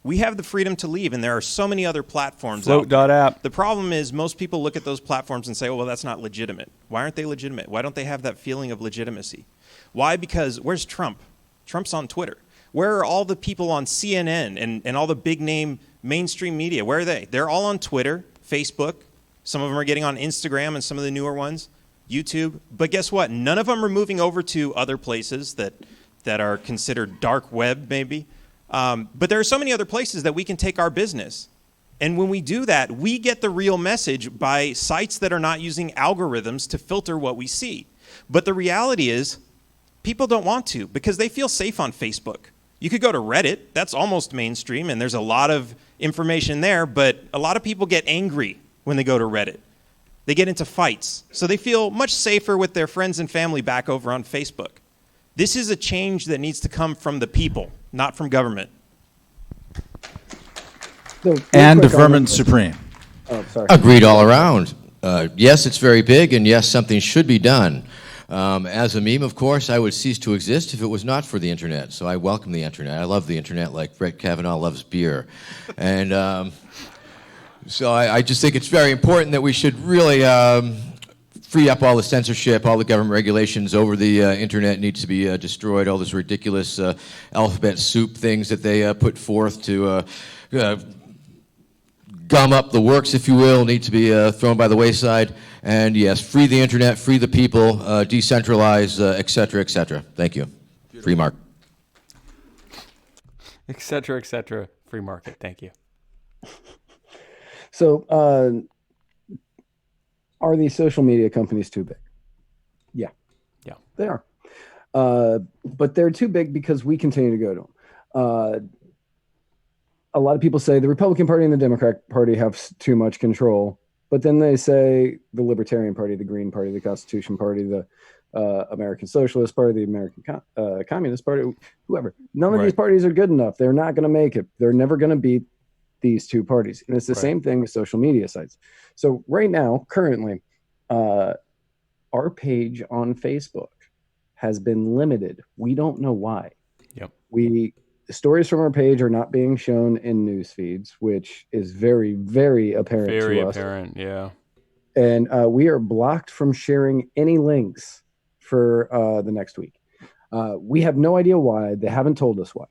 We have the freedom to leave, and there are so many other platforms out there. Float.app. The problem is most people look at those platforms and say, oh, well, that's not legitimate. Why aren't they legitimate? Why don't they have that feeling of legitimacy? Why? Because where's Trump? Trump's on Twitter. Where are all the people on CNN and all the big-name mainstream media? Where are they? They're all on Twitter, Facebook. Some of them are getting on Instagram and some of the newer ones, YouTube. But guess what? None of them are moving over to other places that are considered dark web, maybe. But there are so many other places that we can take our business. And when we do that, we get the real message by sites that are not using algorithms to filter what we see. But the reality is, people don't want to because they feel safe on Facebook. You could go to Reddit. That's almost mainstream, and there's a lot of information there, but a lot of people get angry when they go to Reddit. They get into fights. So they feel much safer with their friends and family back over on Facebook. This is a change that needs to come from the people, not from government. And Vermin Supreme. Oh, sorry. Agreed all around. Yes, it's very big, and yes, something should be done. As a meme, of course, I would cease to exist if it was not for the internet. So I welcome the internet. I love the internet like Brett Kavanaugh loves beer. And so I just think it's very important that we should really free up all the censorship, all the government regulations over the internet needs to be destroyed, all those ridiculous alphabet soup things that they put forth to gum up the works, if you will, need to be thrown by the wayside. And yes, free the internet, free the people, decentralize, et cetera, et cetera. Thank you. Beautiful. Free market. Et cetera, free market. Thank you. So, are these social media companies too big? Yeah. Yeah. They are. But they're too big because we continue to go to them. A lot of people say the Republican Party and the Democrat Party have too much control, but then they say the Libertarian Party, the Green Party, the Constitution Party, the American Socialist Party, the American Communist Party, whoever. None of these parties are good enough. They're not going to make it. They're never going to beat these two parties. And it's the same thing with social media sites. So right now, currently, our page on Facebook has been limited. We don't know why. Yep. Stories from our page are not being shown in news feeds, which is very, very apparent to us. Very apparent, yeah. And we are blocked from sharing any links for the next week. We have no idea why. They haven't told us why.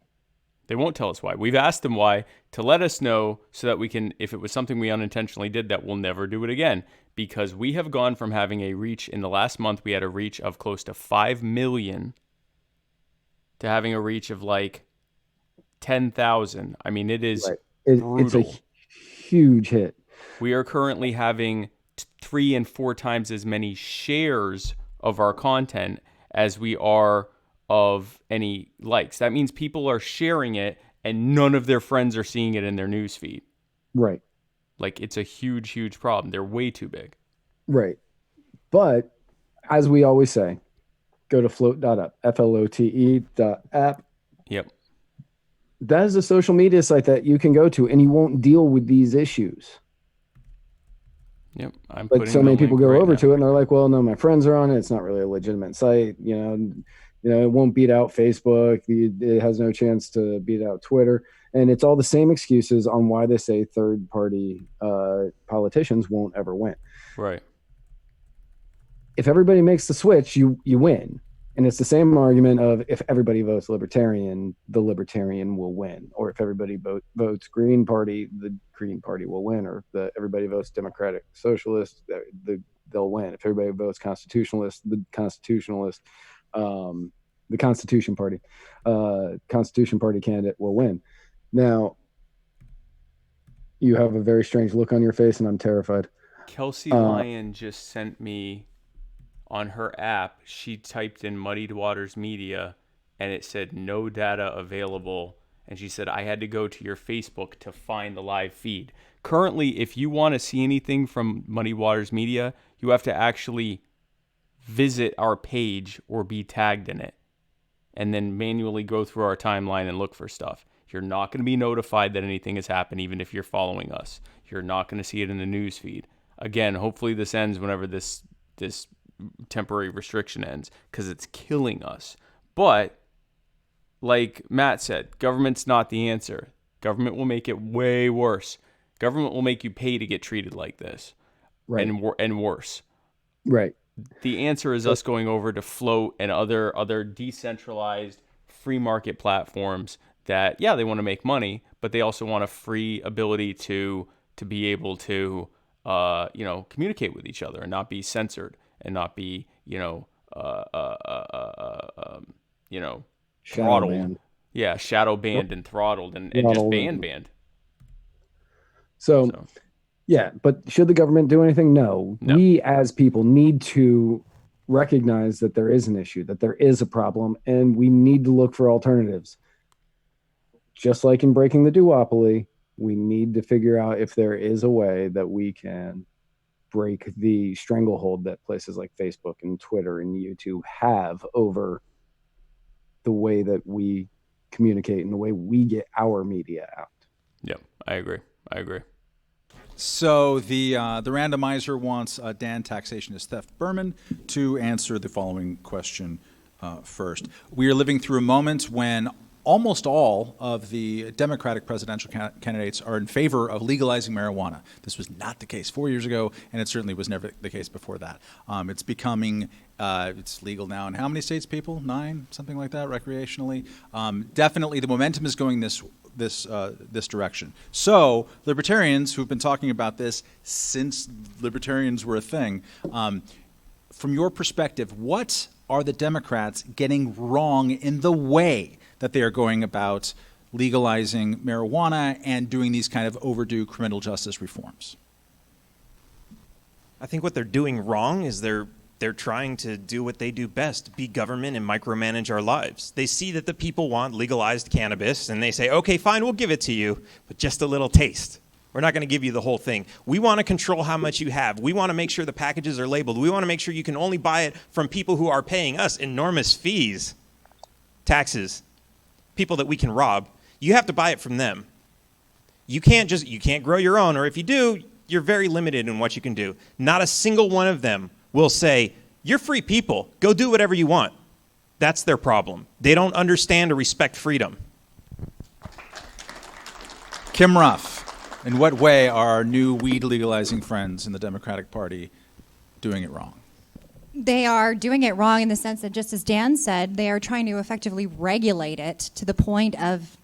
They won't tell us why. We've asked them why to let us know so that we can, if it was something we unintentionally did, that we'll never do it again. Because we have gone from having a reach, in the last month, we had a reach of close to 5 million to having a reach of like 10,000. I mean, it is Right. brutal. It's a huge hit. We are currently having 3 and 4 times as many shares of our content as we are of any likes. That means people are sharing it and none of their friends are seeing it in their news feed. Right. Like, it's a huge, huge problem. They're way too big. Right. But as we always say, go to float.app, flote.app. Yep. That is a social media site that you can go to and you won't deal with these issues. Yep. But so many people go over to it and they're like, well, no, my friends are on it. It's not really a legitimate site. It won't beat out Facebook. It has no chance to beat out Twitter. And it's all the same excuses on why they say third party politicians won't ever win. Right. If everybody makes the switch, you win. And it's the same argument of if everybody votes Libertarian, the Libertarian will win. Or if everybody votes Green Party, the Green Party will win. Or if everybody votes Democratic Socialist, they'll win. If everybody votes Constitutionalist, the Constitution Party candidate will win. Now, you have a very strange look on your face, and I'm terrified. Kelsey Lyon just sent me on her app. She typed in Muddied Waters Media, and it said no data available. And she said, I had to go to your Facebook to find the live feed. Currently, if you want to see anything from Muddied Waters Media, you have to actually visit our page or be tagged in it, and then manually go through our timeline and look for stuff. You're not going to be notified that anything has happened, even if you're following us. You're not going to see it in the news feed. Again, hopefully this ends whenever this temporary restriction ends, because it's killing us. But like Matt said, government's not the answer. Government will make it way worse. Government will make you pay to get treated like this, right, and worse. Right. The answer is us going over to Float and other decentralized free market platforms that, yeah, they want to make money, but they also want a free ability to be able to communicate with each other and not be censored and not be throttled. Banned. Yeah, shadow banned and throttled and just banned. So, yeah, but should the government do anything? No. We as people need to recognize that there is an issue, that there is a problem, and we need to look for alternatives. Just like in breaking the duopoly, we need to figure out if there is a way that we can break the stranglehold that places like Facebook and Twitter and YouTube have over the way that we communicate and the way we get our media out. Yep, I agree. So the randomizer wants Dan, taxation is theft, Berman, to answer the following question first. We are living through a moment when almost all of the Democratic presidential candidates are in favor of legalizing marijuana. This was not the case 4 years ago, and it certainly was never the case before that. It's becoming, it's legal now in how many states, people? 9, something like that, recreationally. Definitely the momentum is going this direction. So libertarians who've been talking about this since libertarians were a thing, from your perspective, what are the Democrats getting wrong in the way that they are going about legalizing marijuana and doing these kind of overdue criminal justice reforms? I think what they're doing wrong is they're trying to do what they do best, be government and micromanage our lives. They see that the people want legalized cannabis, and they say, okay, fine, we'll give it to you, but just a little taste. We're not going to give you the whole thing. We want to control how much you have. We want to make sure the packages are labeled. We want to make sure you can only buy it from people who are paying us enormous fees, taxes, people that we can rob. You have to buy it from them. You can't grow your own, or if you do, you're very limited in what you can do. Not a single one of them will say, you're free people, go do whatever you want. That's their problem. They don't understand or respect freedom. Kim Ruff, in what way are our new weed legalizing friends in the Democratic Party doing it wrong? They are doing it wrong in the sense that, just as Dan said, they are trying to effectively regulate it to the point of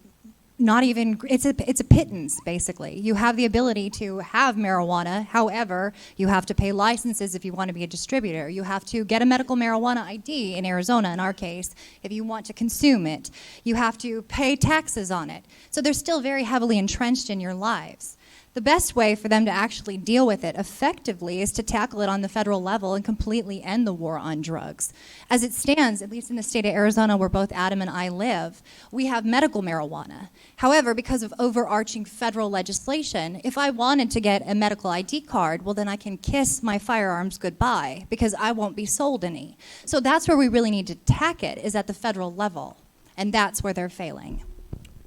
not even, it's a pittance, basically. You have the ability to have marijuana. However, you have to pay licenses if you want to be a distributor. You have to get a medical marijuana ID in Arizona, in our case, if you want to consume it. You have to pay taxes on it. So they're still very heavily entrenched in your lives. The best way for them to actually deal with it effectively is to tackle it on the federal level and completely end the war on drugs. As it stands, at least in the state of Arizona where both Adam and I live, we have medical marijuana. However, because of overarching federal legislation, if I wanted to get a medical ID card, well then I can kiss my firearms goodbye because I won't be sold any. So that's where we really need to tack it, is at the federal level. And that's where they're failing.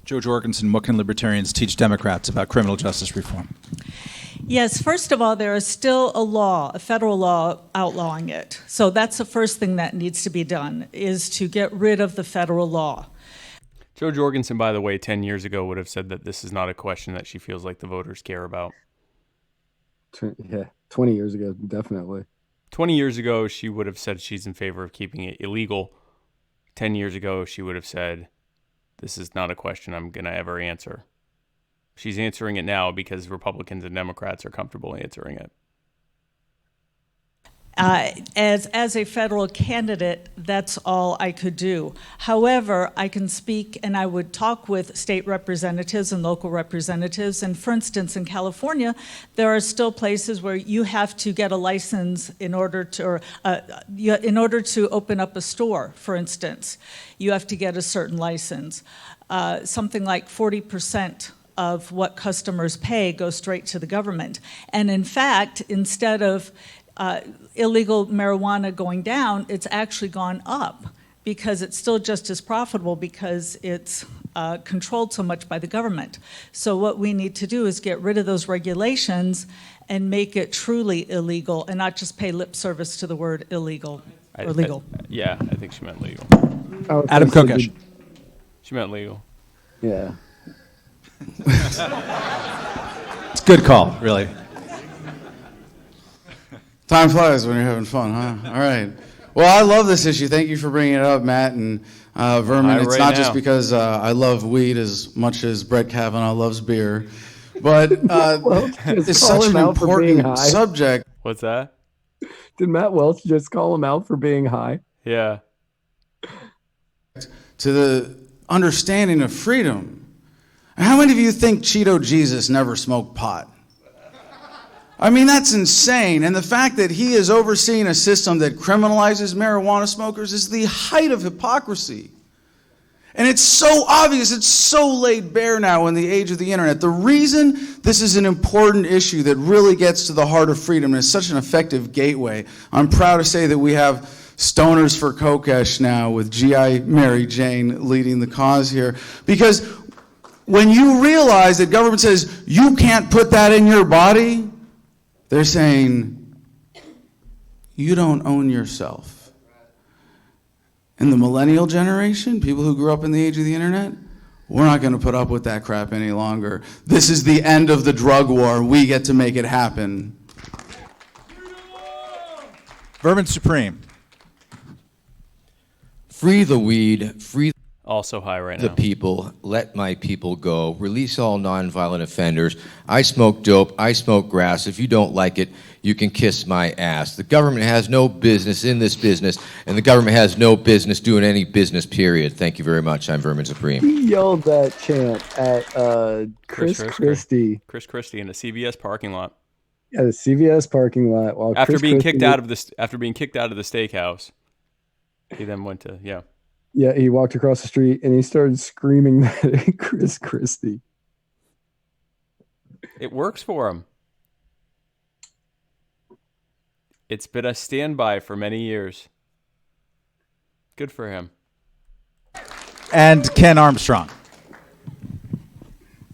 Joe Jorgensen, what can libertarians teach Democrats about criminal justice reform? Yes, first of all, there is still a law, a federal law outlawing it. So that's the first thing that needs to be done, is to get rid of the federal law. Joe Jorgensen, by the way, 10 years ago would have said that this is not a question that she feels like the voters care about. Yeah, 20 years ago, definitely. 20 years ago, she would have said she's in favor of keeping it illegal. 10 years ago, she would have said, this is not a question I'm going to ever answer. She's answering it now because Republicans and Democrats are comfortable answering it. As a federal candidate, that's all I could do. However, I can speak and I would talk with state representatives and local representatives. And for instance, in California, there are still places where you have to get a license in order to open up a store, for instance. You have to get a certain license. Something like 40% of what customers pay goes straight to the government. And in fact, instead of illegal marijuana going down, it's actually gone up because it's still just as profitable because it's controlled so much by the government. So what we need to do is get rid of those regulations and make it truly illegal and not just pay lip service to the word illegal or legal. Yeah, I think she meant legal. Adam Kokesh. She meant legal. Yeah. It's a good call, really. Time flies when you're having fun, huh? All right. Well, I love this issue. Thank you for bringing it up, Matt and Vermin. It's not just because I love weed as much as Brett Kavanaugh loves beer, but it's such an important subject. What's that? Did Matt Welch just call him out for being high? Yeah. To the understanding of freedom. How many of you think Cheeto Jesus never smoked pot? I mean, that's insane. And the fact that he is overseeing a system that criminalizes marijuana smokers is the height of hypocrisy. And it's so obvious, it's so laid bare now in the age of the internet. The reason this is an important issue that really gets to the heart of freedom and is such an effective gateway, I'm proud to say that we have Stoners for Kokesh now with G.I. Mary Jane leading the cause here. Because when you realize that government says, you can't put that in your body, they're saying, you don't own yourself. And the millennial generation, people who grew up in the age of the internet, we're not going to put up with that crap any longer. This is the end of the drug war. We get to make it happen. Vermin Supreme. Free the weed, free also high right the now. people, let my people go, release all nonviolent offenders. I smoke dope, I smoke grass. If you don't like it, you can kiss my ass. The government has no business in this business, and the government has no business doing any business, period. Thank you very much. I'm Vermin Supreme. He yelled that chant at Chris Christie. Chris Christie in a CVS parking lot. At a CVS parking lot. While After Chris being Christie kicked out of the steakhouse, he then went to Yeah, he walked across the street and he started screaming that at Chris Christie. It works for him. It's been a standby for many years. Good for him. And Ken Armstrong.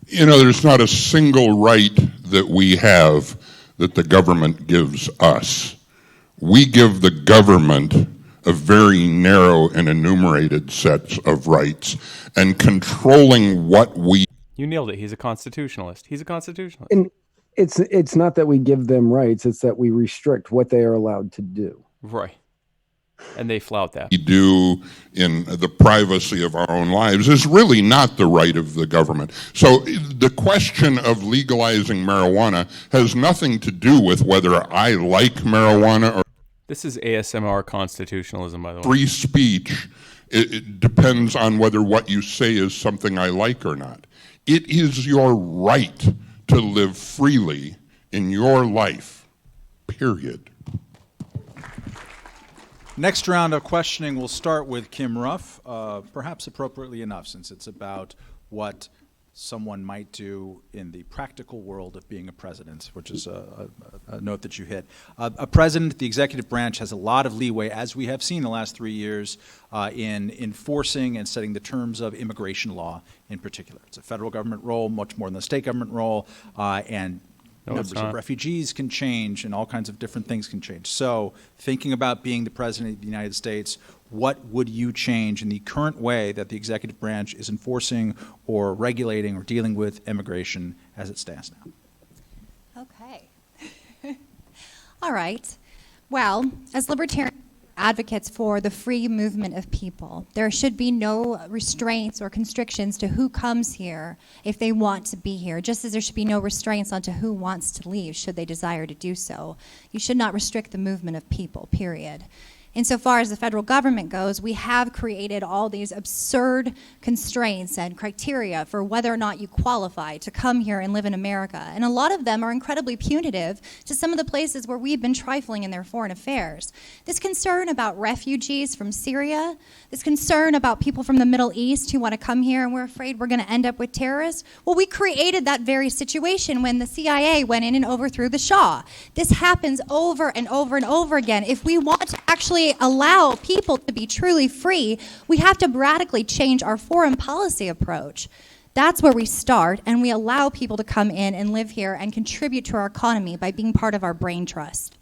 You know, there's not a single right that we have that the government gives us. We give the government a very narrow and enumerated sets of rights, and controlling what we... You nailed it. He's a constitutionalist. He's a constitutionalist. And it's not that we give them rights, it's that we restrict what they are allowed to do. Right. And they flout that. We do in the privacy of our own lives is really not the right of the government. So the question of legalizing marijuana has nothing to do with whether I like marijuana or This is ASMR constitutionalism, by the way. free speech. It depends on whether what you say is something I like or not. It is your right to live freely in your life, period. Next round of questioning will start with Kim Ruff, perhaps appropriately enough, since it's about what someone might do in the practical world of being a president, which is a note that you hit. A president, the executive branch, has a lot of leeway, as we have seen the last 3 years, in enforcing and setting the terms of immigration law in particular. It's a federal government role, much more than the state government role, and numbers of refugees can change and all kinds of different things can change. So thinking about being the president of the United States, what would you change in the current way that the executive branch is enforcing or regulating or dealing with immigration as it stands now? Okay. All right. Well, as libertarian advocates for the free movement of people, there should be no restraints or constrictions to who comes here if they want to be here, just as there should be no restraints onto who wants to leave should they desire to do so. You should not restrict the movement of people, period. Insofar as the federal government goes, we have created all these absurd constraints and criteria for whether or not you qualify to come here and live in America. And a lot of them are incredibly punitive to some of the places where we've been trifling in their foreign affairs. This concern about refugees from Syria, this concern about people from the Middle East who want to come here and we're afraid we're going to end up with terrorists, well, we created that very situation when the CIA went in and overthrew the Shah. This happens over and over and over again. If we want to actually allow people to be truly free, we have to radically change our foreign policy approach. That's where we start, and we allow people to come in and live here and contribute to our economy by being part of our brain trust.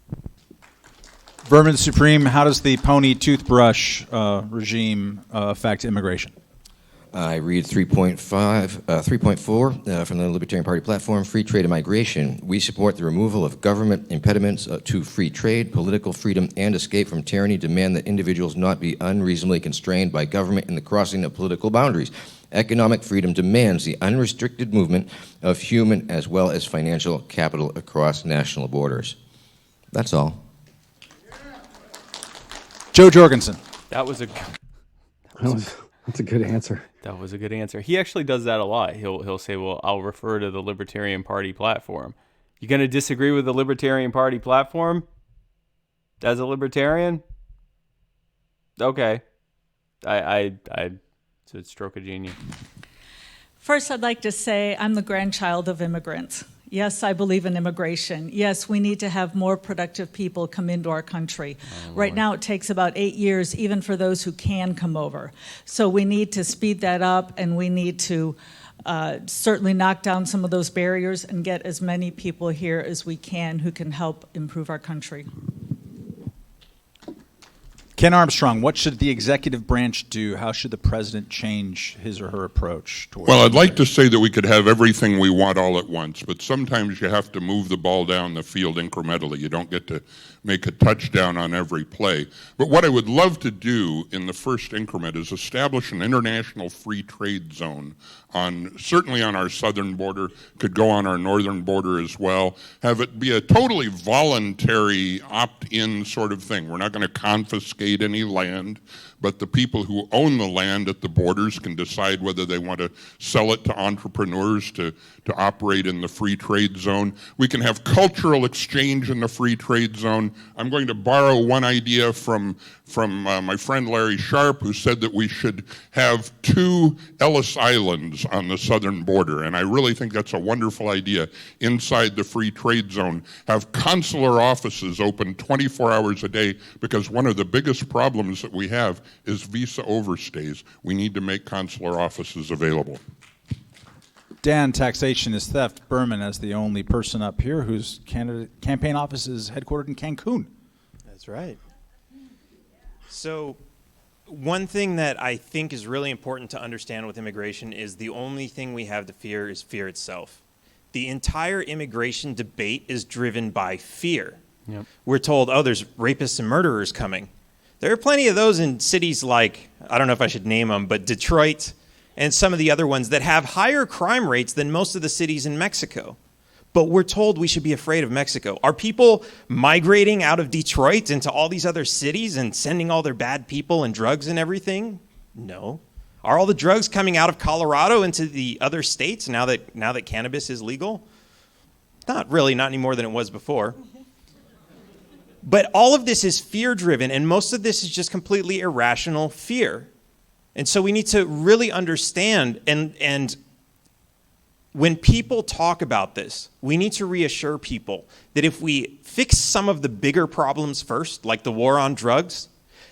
Vermin Supreme, how does the pony toothbrush regime affect immigration? I read 3.4 from the Libertarian Party platform, free trade and migration. We support the removal of government impediments to free trade, political freedom, and escape from tyranny, demand that individuals not be unreasonably constrained by government in the crossing of political boundaries. Economic freedom demands the unrestricted movement of human as well as financial capital across national borders. That's all. Joe Jorgensen. That was a... That's a good answer. That was a good answer. He actually does that a lot. He'll say, well, I'll refer to the Libertarian Party platform. You going to disagree with the Libertarian Party platform as a libertarian? Okay. It's a stroke of genius. First, I'd like to say I'm the grandchild of immigrants. Yes, I believe in immigration. Yes, we need to have more productive people come into our country. Right now, it takes about 8 years, even for those who can come over. So we need to speed that up, and we need to certainly knock down some of those barriers and get as many people here as we can who can help improve our country. Ken Armstrong, what should the executive branch do? How should the president change his or her approach towards Well, I'd like to say that we could have everything we want all at once, but sometimes you have to move the ball down the field incrementally. You don't get to make a touchdown on every play. But what I would love to do in the first increment is establish an international free trade zone certainly on our southern border, could go on our northern border as well, have it be a totally voluntary opt-in sort of thing. We're not going to confiscate any land, but the people who own the land at the borders can decide whether they want to sell it to entrepreneurs to operate in the free trade zone. We can have cultural exchange in the free trade zone. I'm going to borrow one idea from my friend Larry Sharp, who said that we should have 2 Ellis Islands on the southern border, and I really think that's a wonderful idea. Inside the free trade zone, have consular offices open 24 hours a day, because one of the biggest problems that we have is visa overstays. We need to make consular offices available. Dan, taxation is theft. Berman, as the only person up here whose campaign office is headquartered in Cancun. That's right. So one thing that I think is really important to understand with immigration is the only thing we have to fear is fear itself. The entire immigration debate is driven by fear. Yep. We're told, oh, there's rapists and murderers coming. There are plenty of those in cities like, I don't know if I should name them, but Detroit and some of the other ones that have higher crime rates than most of the cities in Mexico. But we're told we should be afraid of Mexico. Are people migrating out of Detroit into all these other cities and sending all their bad people and drugs and everything? No. Are all the drugs coming out of Colorado into the other states now that cannabis is legal? Not really, not any more than it was before. But all of this is fear-driven, and most of this is just completely irrational fear. And so we need to really understand, and when people talk about this, we need to reassure people that if we fix some of the bigger problems first, like the war on drugs,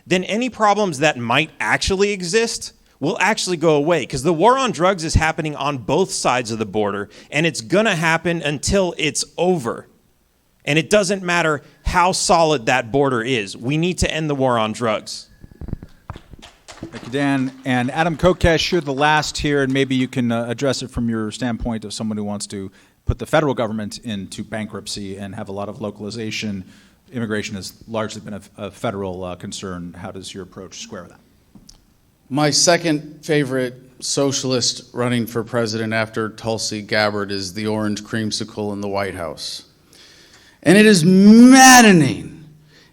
then any problems that might actually exist will actually go away. Because the war on drugs is happening on both sides of the border, and it's going to happen until it's over. And it doesn't matter how solid that border is. We need to end the war on drugs. Thank you, Dan. And Adam Kokesh, you're the last here, and maybe you can address it from your standpoint of someone who wants to put the federal government into bankruptcy and have a lot of localization. Immigration has largely been a federal concern. How does your approach square with that? My second favorite socialist running for president after Tulsi Gabbard is the orange creamsicle in the White House. And it is maddening.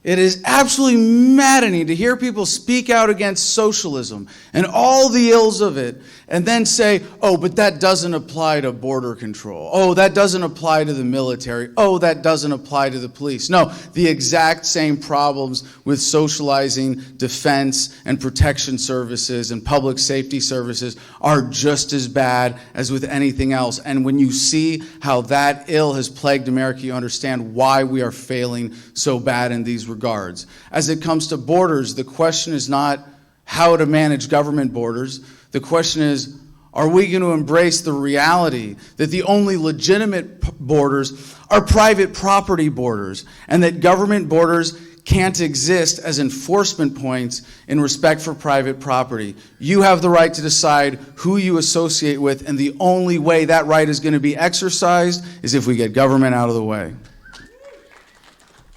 It is absolutely maddening to hear people speak out against socialism and all the ills of it and then say, oh, but that doesn't apply to border control. Oh, that doesn't apply to the military. Oh, that doesn't apply to the police. No, the exact same problems with socializing defense and protection services and public safety services are just as bad as with anything else. And when you see how that ill has plagued America, you understand why we are failing so bad in these regards. As it comes to borders, the question is not how to manage government borders. The question is, are we going to embrace the reality that the only legitimate borders are private property borders, and that government borders can't exist as enforcement points in respect for private property? You have the right to decide who you associate with, and the only way that right is going to be exercised is if we get government out of the way.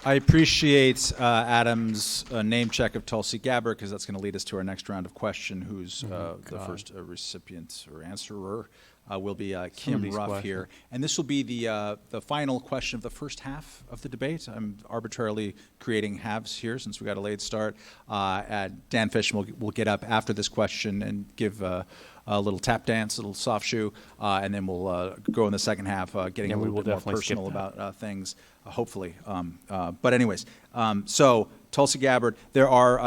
I appreciate Adam's name check of Tulsi Gabbard, because that's going to lead us to our next round of question, who's the first recipient or answerer will be Kim Somebody's Ruff question. here. And this will be the final question of the first half of the debate. I'm arbitrarily creating halves here since we got a late start. Dan Fish will get up after this question and give a little tap dance, a little soft shoe, and then we'll go in the second half, getting a little bit more personal about things, hopefully. But anyways, so Tulsi Gabbard,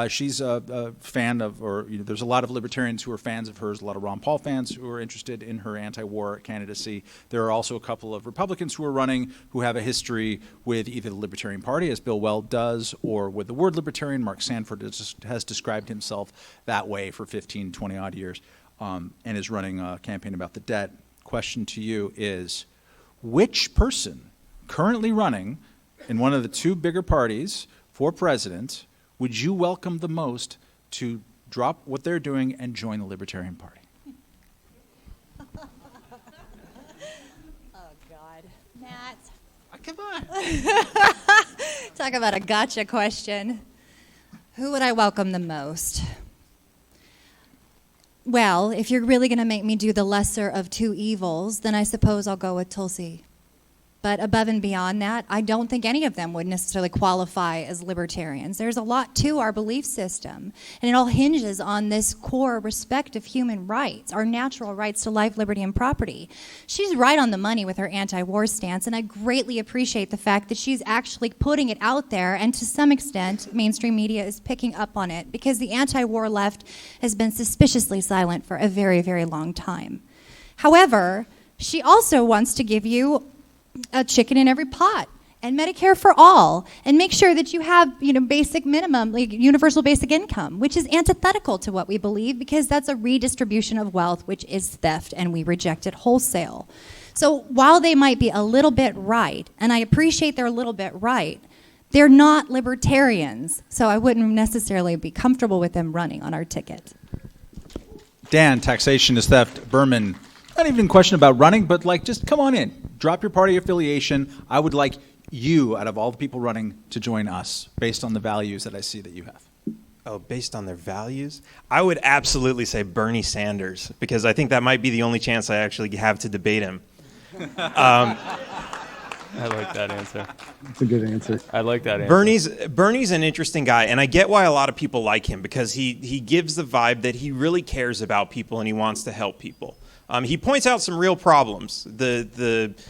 she's a fan of, there's a lot of libertarians who are fans of hers, a lot of Ron Paul fans who are interested in her anti-war candidacy. There are also a couple of Republicans who are running who have a history with either the Libertarian Party, as Bill Weld does, or with the word libertarian. Mark Sanford has described himself that way for 15, 20 odd years. And is running a campaign about the debt. Question to you is, which person currently running in one of the two bigger parties for president would you welcome the most to drop what they're doing and join the Libertarian Party? Oh, God. Matt. Come on. Talk about a gotcha question. Who would I welcome the most? Well, if you're really going to make me do the lesser of two evils, then I suppose I'll go with Tulsi. But above and beyond that, I don't think any of them would necessarily qualify as libertarians. There's a lot to our belief system, and it all hinges on this core respect of human rights, our natural rights to life, liberty, and property. She's right on the money with her anti-war stance, and I greatly appreciate the fact that she's actually putting it out there, and to some extent, mainstream media is picking up on it, because the anti-war left has been suspiciously silent for a very, very long time. However, she also wants to give you a chicken in every pot, and Medicare for all, and make sure that you have, basic minimum, like universal basic income, which is antithetical to what we believe, because that's a redistribution of wealth, which is theft, and we reject it wholesale. So while they might be a little bit right, and I appreciate they're a little bit right, they're not libertarians, so I wouldn't necessarily be comfortable with them running on our ticket. Dan, taxation is theft. Berman, not even a question about running, but just come on in. Drop your party affiliation. I would like you, out of all the people running, to join us based on the values that I see that you have. Oh, based on their values? I would absolutely say Bernie Sanders, because I think that might be the only chance I actually have to debate him. I like that answer. That's a good answer. I like that answer. Bernie's an interesting guy, and I get why a lot of people like him, because he gives the vibe that he really cares about people and he wants to help people. He points out some real problems, the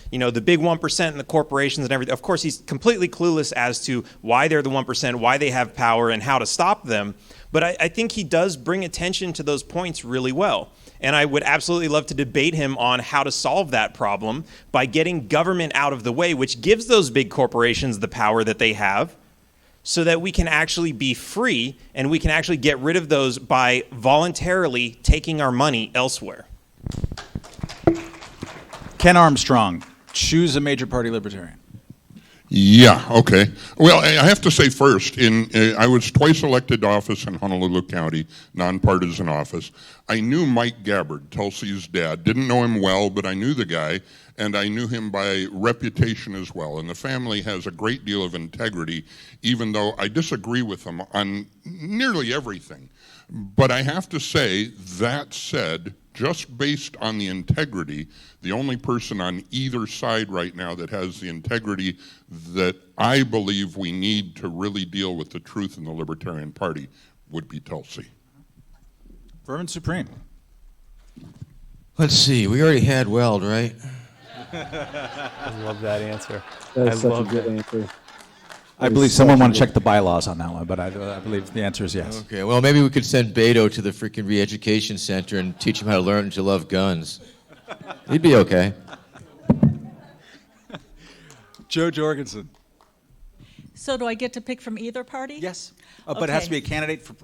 big 1% and the corporations and everything. Of course, he's completely clueless as to why they're the 1%, why they have power, and how to stop them. But I think he does bring attention to those points really well. And I would absolutely love to debate him on how to solve that problem by getting government out of the way, which gives those big corporations the power that they have, so that we can actually be free and we can actually get rid of those by voluntarily taking our money elsewhere. Ken Armstrong, choose a major party libertarian. Yeah, okay. Well, I have to say first, I was twice elected to office in Honolulu County, nonpartisan office. I knew Mike Gabbard, Tulsi's dad. Didn't know him well, but I knew the guy, and I knew him by reputation as well. And the family has a great deal of integrity, even though I disagree with them on nearly everything. But I have to say, that said, just based on the integrity, the only person on either side right now that has the integrity that I believe we need to really deal with the truth in the Libertarian Party would be Tulsi. Vermin Supreme. Let's see, we already had Weld, right? I love that answer. That's such a good answer. I believe someone want to check the bylaws on that one, but I believe the answer is yes. Okay, well, maybe we could send Beto to the freaking re-education center and teach him how to learn to love guns. He'd be okay. Joe Jorgensen. So do I get to pick from either party? Yes. But it has to be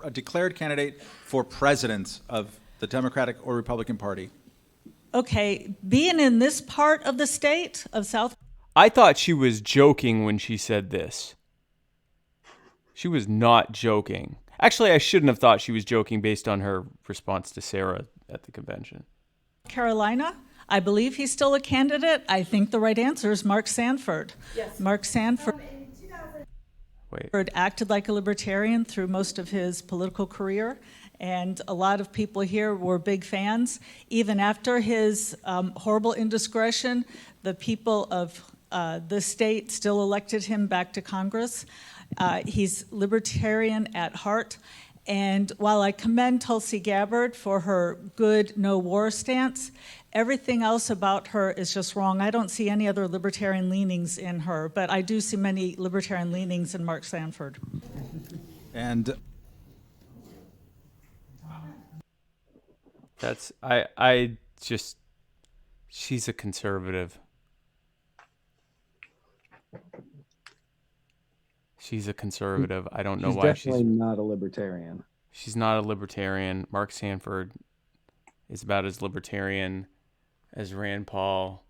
a declared candidate for president of the Democratic or Republican Party. Okay, being in this part of the state of South. I thought she was joking when she said this. She was not joking. Actually, I shouldn't have thought she was joking based on her response to Sarah at the convention. Carolina, I believe he's still a candidate. I think the right answer is Mark Sanford. Yes. Mark Sanford Wait. acted like a libertarian through most of his political career, and a lot of people here were big fans. Even after his horrible indiscretion, the people of the state still elected him back to Congress. He's libertarian at heart. And while I commend Tulsi Gabbard for her good no war stance, everything else about her is just wrong. I don't see any other libertarian leanings in her, but I do see many libertarian leanings in Mark Sanford. And that's, she's a conservative. She's a conservative. I don't know why she's definitely not a libertarian. She's not a libertarian. Mark Sanford is about as libertarian as Rand Paul,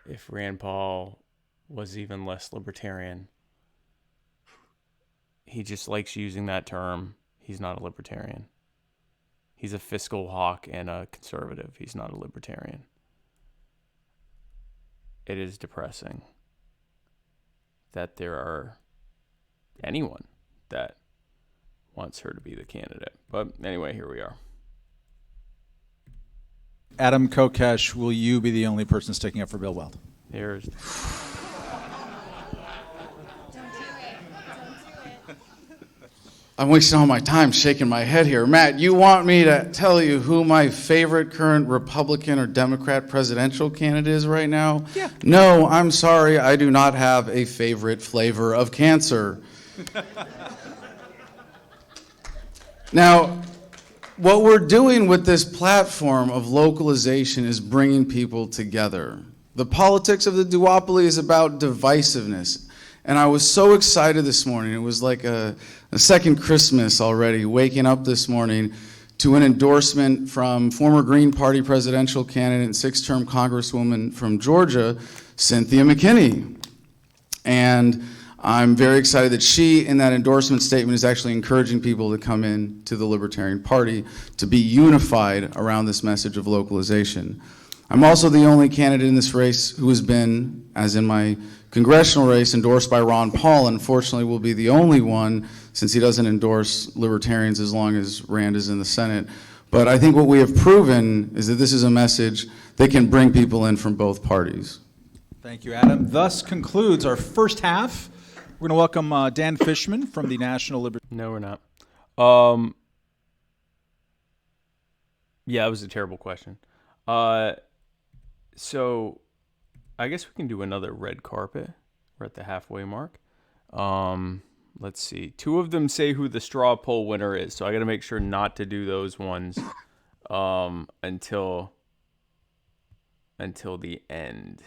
if Rand Paul was even less libertarian. He just likes using that term. He's not a libertarian. He's a fiscal hawk and a conservative. He's not a libertarian. It is depressing that there are anyone that wants her to be the candidate. But anyway, here we are. Adam Kokesh, will you be the only person sticking up for Bill Weld? There's... I'm wasting all my time shaking my head here. Matt, you want me to tell you who my favorite current Republican or Democrat presidential candidate is right now? Yeah. No, I'm sorry. I do not have a favorite flavor of cancer. Now, what we're doing with this platform of localization is bringing people together. The politics of the duopoly is about divisiveness. And I was so excited this morning. It was like a second Christmas already, waking up this morning to an endorsement from former Green Party presidential candidate and six-term Congresswoman from Georgia, Cynthia McKinney. And I'm very excited that she, in that endorsement statement, is actually encouraging people to come in to the Libertarian Party to be unified around this message of localization. I'm also the only candidate in this race who has been, as in my congressional race, endorsed by Ron Paul, and unfortunately will be the only one since he doesn't endorse libertarians as long as Rand is in the Senate. But I think what we have proven is that this is a message that can bring people in from both parties. Thank you, Adam. Thus concludes our first half. We're going to welcome Dan Fishman from the National Libertarian. No, we're not. Yeah, it was a terrible question. So I guess we can do another red carpet. We're at the halfway mark. Let's see. 2 of them say who the straw poll winner is, so I got to make sure not to do those ones until the end.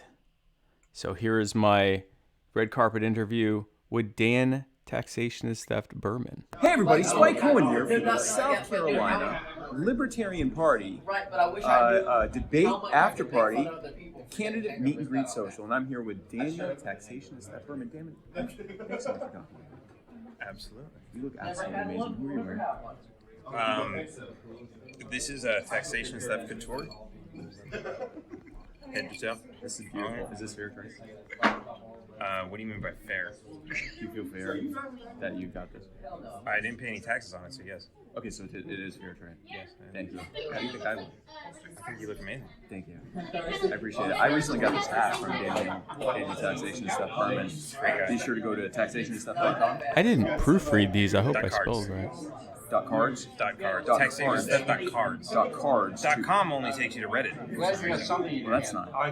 So here is my red carpet interview with Dan Taxationist Theft Berman. Hey everybody, Spike Cohen here from the South Carolina Libertarian Party debate after party candidate meet and greet social, and I'm here with Daniel Taxationist Theft Berman. Damn it, thanks so much for coming. Absolutely. You look absolutely amazing. Who are you wearing? This is a taxation theft couture. Head to toe. This is beautiful. Is this fair trade? What do you mean by fair? Do you feel fair that you got this? I didn't pay any taxes on it, so yes. Okay, so it is fair trade. Yes. Thank you. How do you think I look? I think you look amazing. Thank you. I appreciate it. I recently got this hat from Daniel Taxation Stuff Berman. Be sure to go to taxationstuff.com. I didn't proofread these. I hope I spelled right. .cards. .cards. Taxationstuff.cards. .cards. .com only takes you to Reddit. Well, that's not. I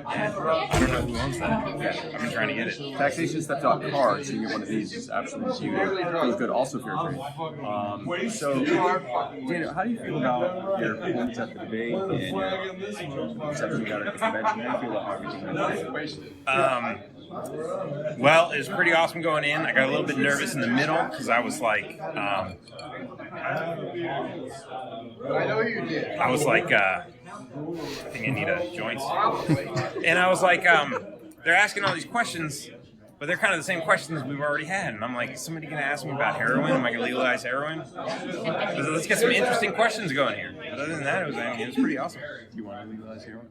don't know who owns that. Okay. I've been trying to get it. Taxationstuff.cards. So you get one of these. It's absolutely beautiful. Feels good. Also fair trade. So, Daniel, how do you feel about your performance at the debate and your reception you got at the convention? How do you feel about everything? Well, it was pretty awesome going in. I got a little bit nervous in the middle because I was like, I think I need a joint. And I was like, they're asking all these questions, but they're kind of the same questions we've already had. And I'm like, is somebody going to ask me about heroin? Am I going to legalize heroin? Let's get some interesting questions going here. But other than that, it was pretty awesome. Do you want to legalize heroin?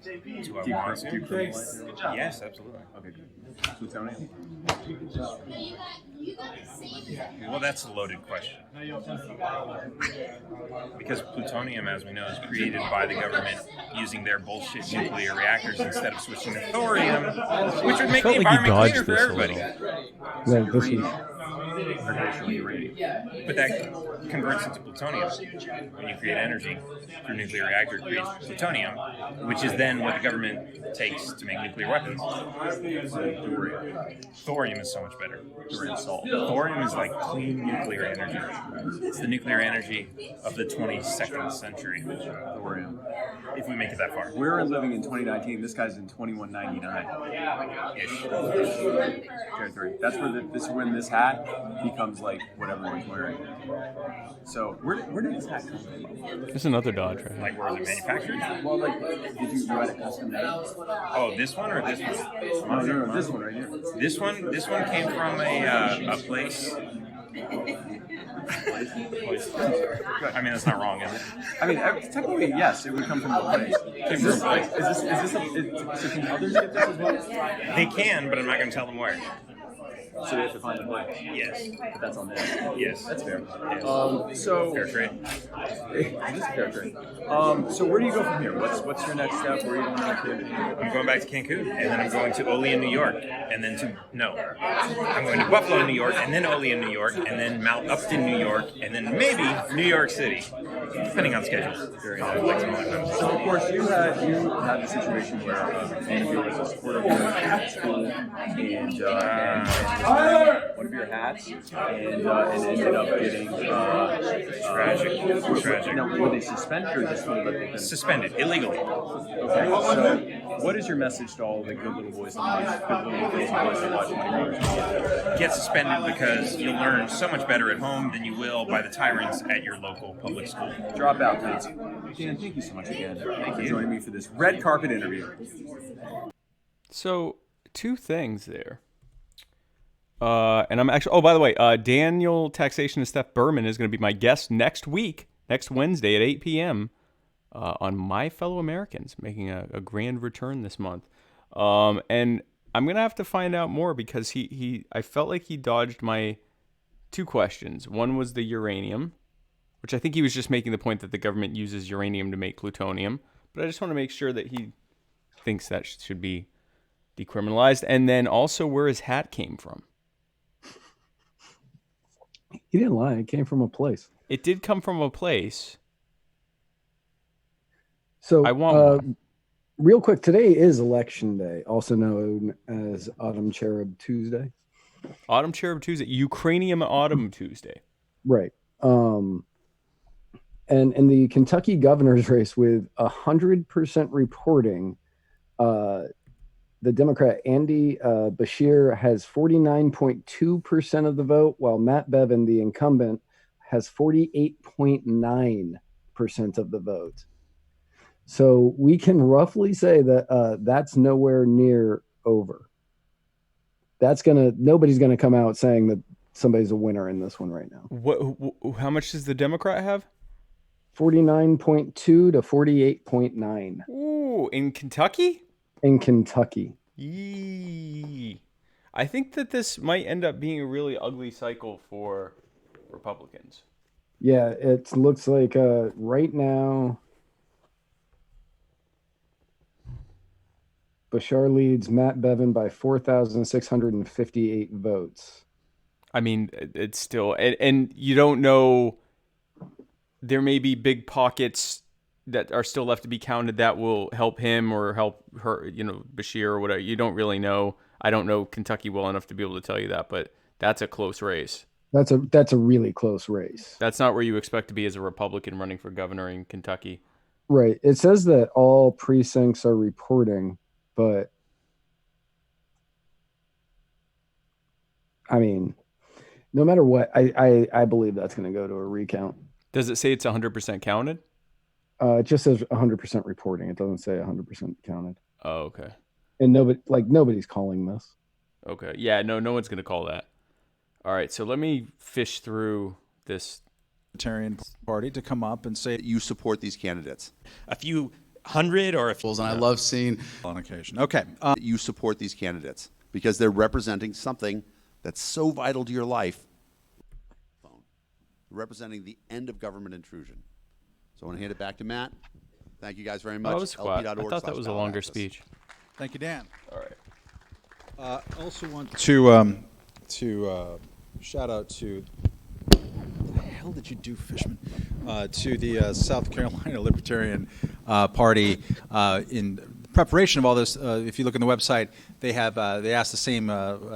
Do I want to? Yes, absolutely. Okay, good. Plutonium? Well, that's a loaded question. Because plutonium, as we know, is created by the government using their bullshit nuclear reactors instead of switching to thorium, which would make the environment cleaner for everybody. Well, this is But that converts into plutonium. When you create energy through nuclear reactor, it creates plutonium, which is then what the government takes to make nuclear weapons. Thorium is so much better. Thorium is like clean nuclear energy. It's the nuclear energy of the 22nd century. Thorium. If we make it that far. We're living in 2019. This guy's in 2199. That's where this is when this hat becomes like what everyone's wearing. So where did this hat come from? There's another Dodge right here. Like where was it manufactured? Well, like did you write a custom made? Oh, this one or this one? Oh, no, this one right here. This one came from a place. I mean, that's not wrong, is it? I mean, technically, yes, it would come from the place. Is this so can others get this as well? They can, but I'm not going to tell them where. So they have to find the place. Yes. But that's on them. Yes. That's fair. Yes. So fair trade. It is fair trade. So where do you go from here? What's your next step? Where are you going to? I'm going back to Cancun, and then I'm going to Olean, New York, and then I'm going to Buffalo, New York, and then Olean, New York, and then Mount Upton, New York, and then maybe New York City, depending on schedule. Very nice. So of course you had the situation where Andrew was a supporter of your school and one of your hats and ended up getting tragic. Now, were they suspended or just let them suspended illegally? Okay. So, what is your message to all the good little boys and girls that watch my Get suspended because you'll learn so much better at home than you will by the tyrants at your local public school. Drop out, please. Dan, thank you so much again for joining me for this red carpet interview. So, 2 things there. And I'm actually, by the way, Daniel Taxationist Theft Berman is going to be my guest next Wednesday at 8 p.m. On My Fellow Americans, making a grand return this month. And I'm going to have to find out more because I felt like he dodged my two questions. One was the uranium, which I think he was just making the point that the government uses uranium to make plutonium. But I just want to make sure that he thinks that should be decriminalized. And then also where his hat came from. He didn't lie. It came from a place. It did come from a place. So I want one. Real quick, today is Election Day, also known as Autumn Cherub Tuesday. Autumn Cherub Tuesday. Ukrainian Autumn Tuesday. Right. And in the Kentucky governor's race with 100% reporting, the Democrat Andy Beshear has 49.2% of the vote, while Matt Bevin, the incumbent, has 48.9% of the vote. So we can roughly say that that's nowhere near over. Nobody's gonna come out saying that somebody's a winner in this one right now. How much does the Democrat have? 49.2 to 48.9. Ooh, in Kentucky? In Kentucky. Yee. I think that this might end up being a really ugly cycle for Republicans. Yeah, it looks like right now Bashar leads Matt Bevin by 4,658 votes. I mean, it's still, and you don't know, there may be big pockets that are still left to be counted that will help him or help her, Beshear or whatever. You don't really know. I don't know Kentucky well enough to be able to tell you that, but that's a close race. That's a really close race. That's not where you expect to be as a Republican running for governor in Kentucky. Right. It says that all precincts are reporting, but I mean, no matter what, I believe that's going to go to a recount. Does it say it's 100% counted? It just says 100% reporting. It doesn't say 100% counted. Oh, okay. And nobody's calling this. Okay. Yeah, no one's going to call that. All right, so let me fish through this Libertarian Party to come up and say you support these candidates. A few hundred or a few. And I love seeing on occasion. Okay. You support these candidates because they're representing something that's so vital to your life. Representing the end of government intrusion. So I want to hand it back to Matt. Thank you guys very much. That was quiet. I thought that was a longer speech. Thank you, Dan. All right. I also want to shout out to what the hell did you do, Fishman? To the South Carolina Libertarian Party in preparation of all this. If you look on the website, they asked the same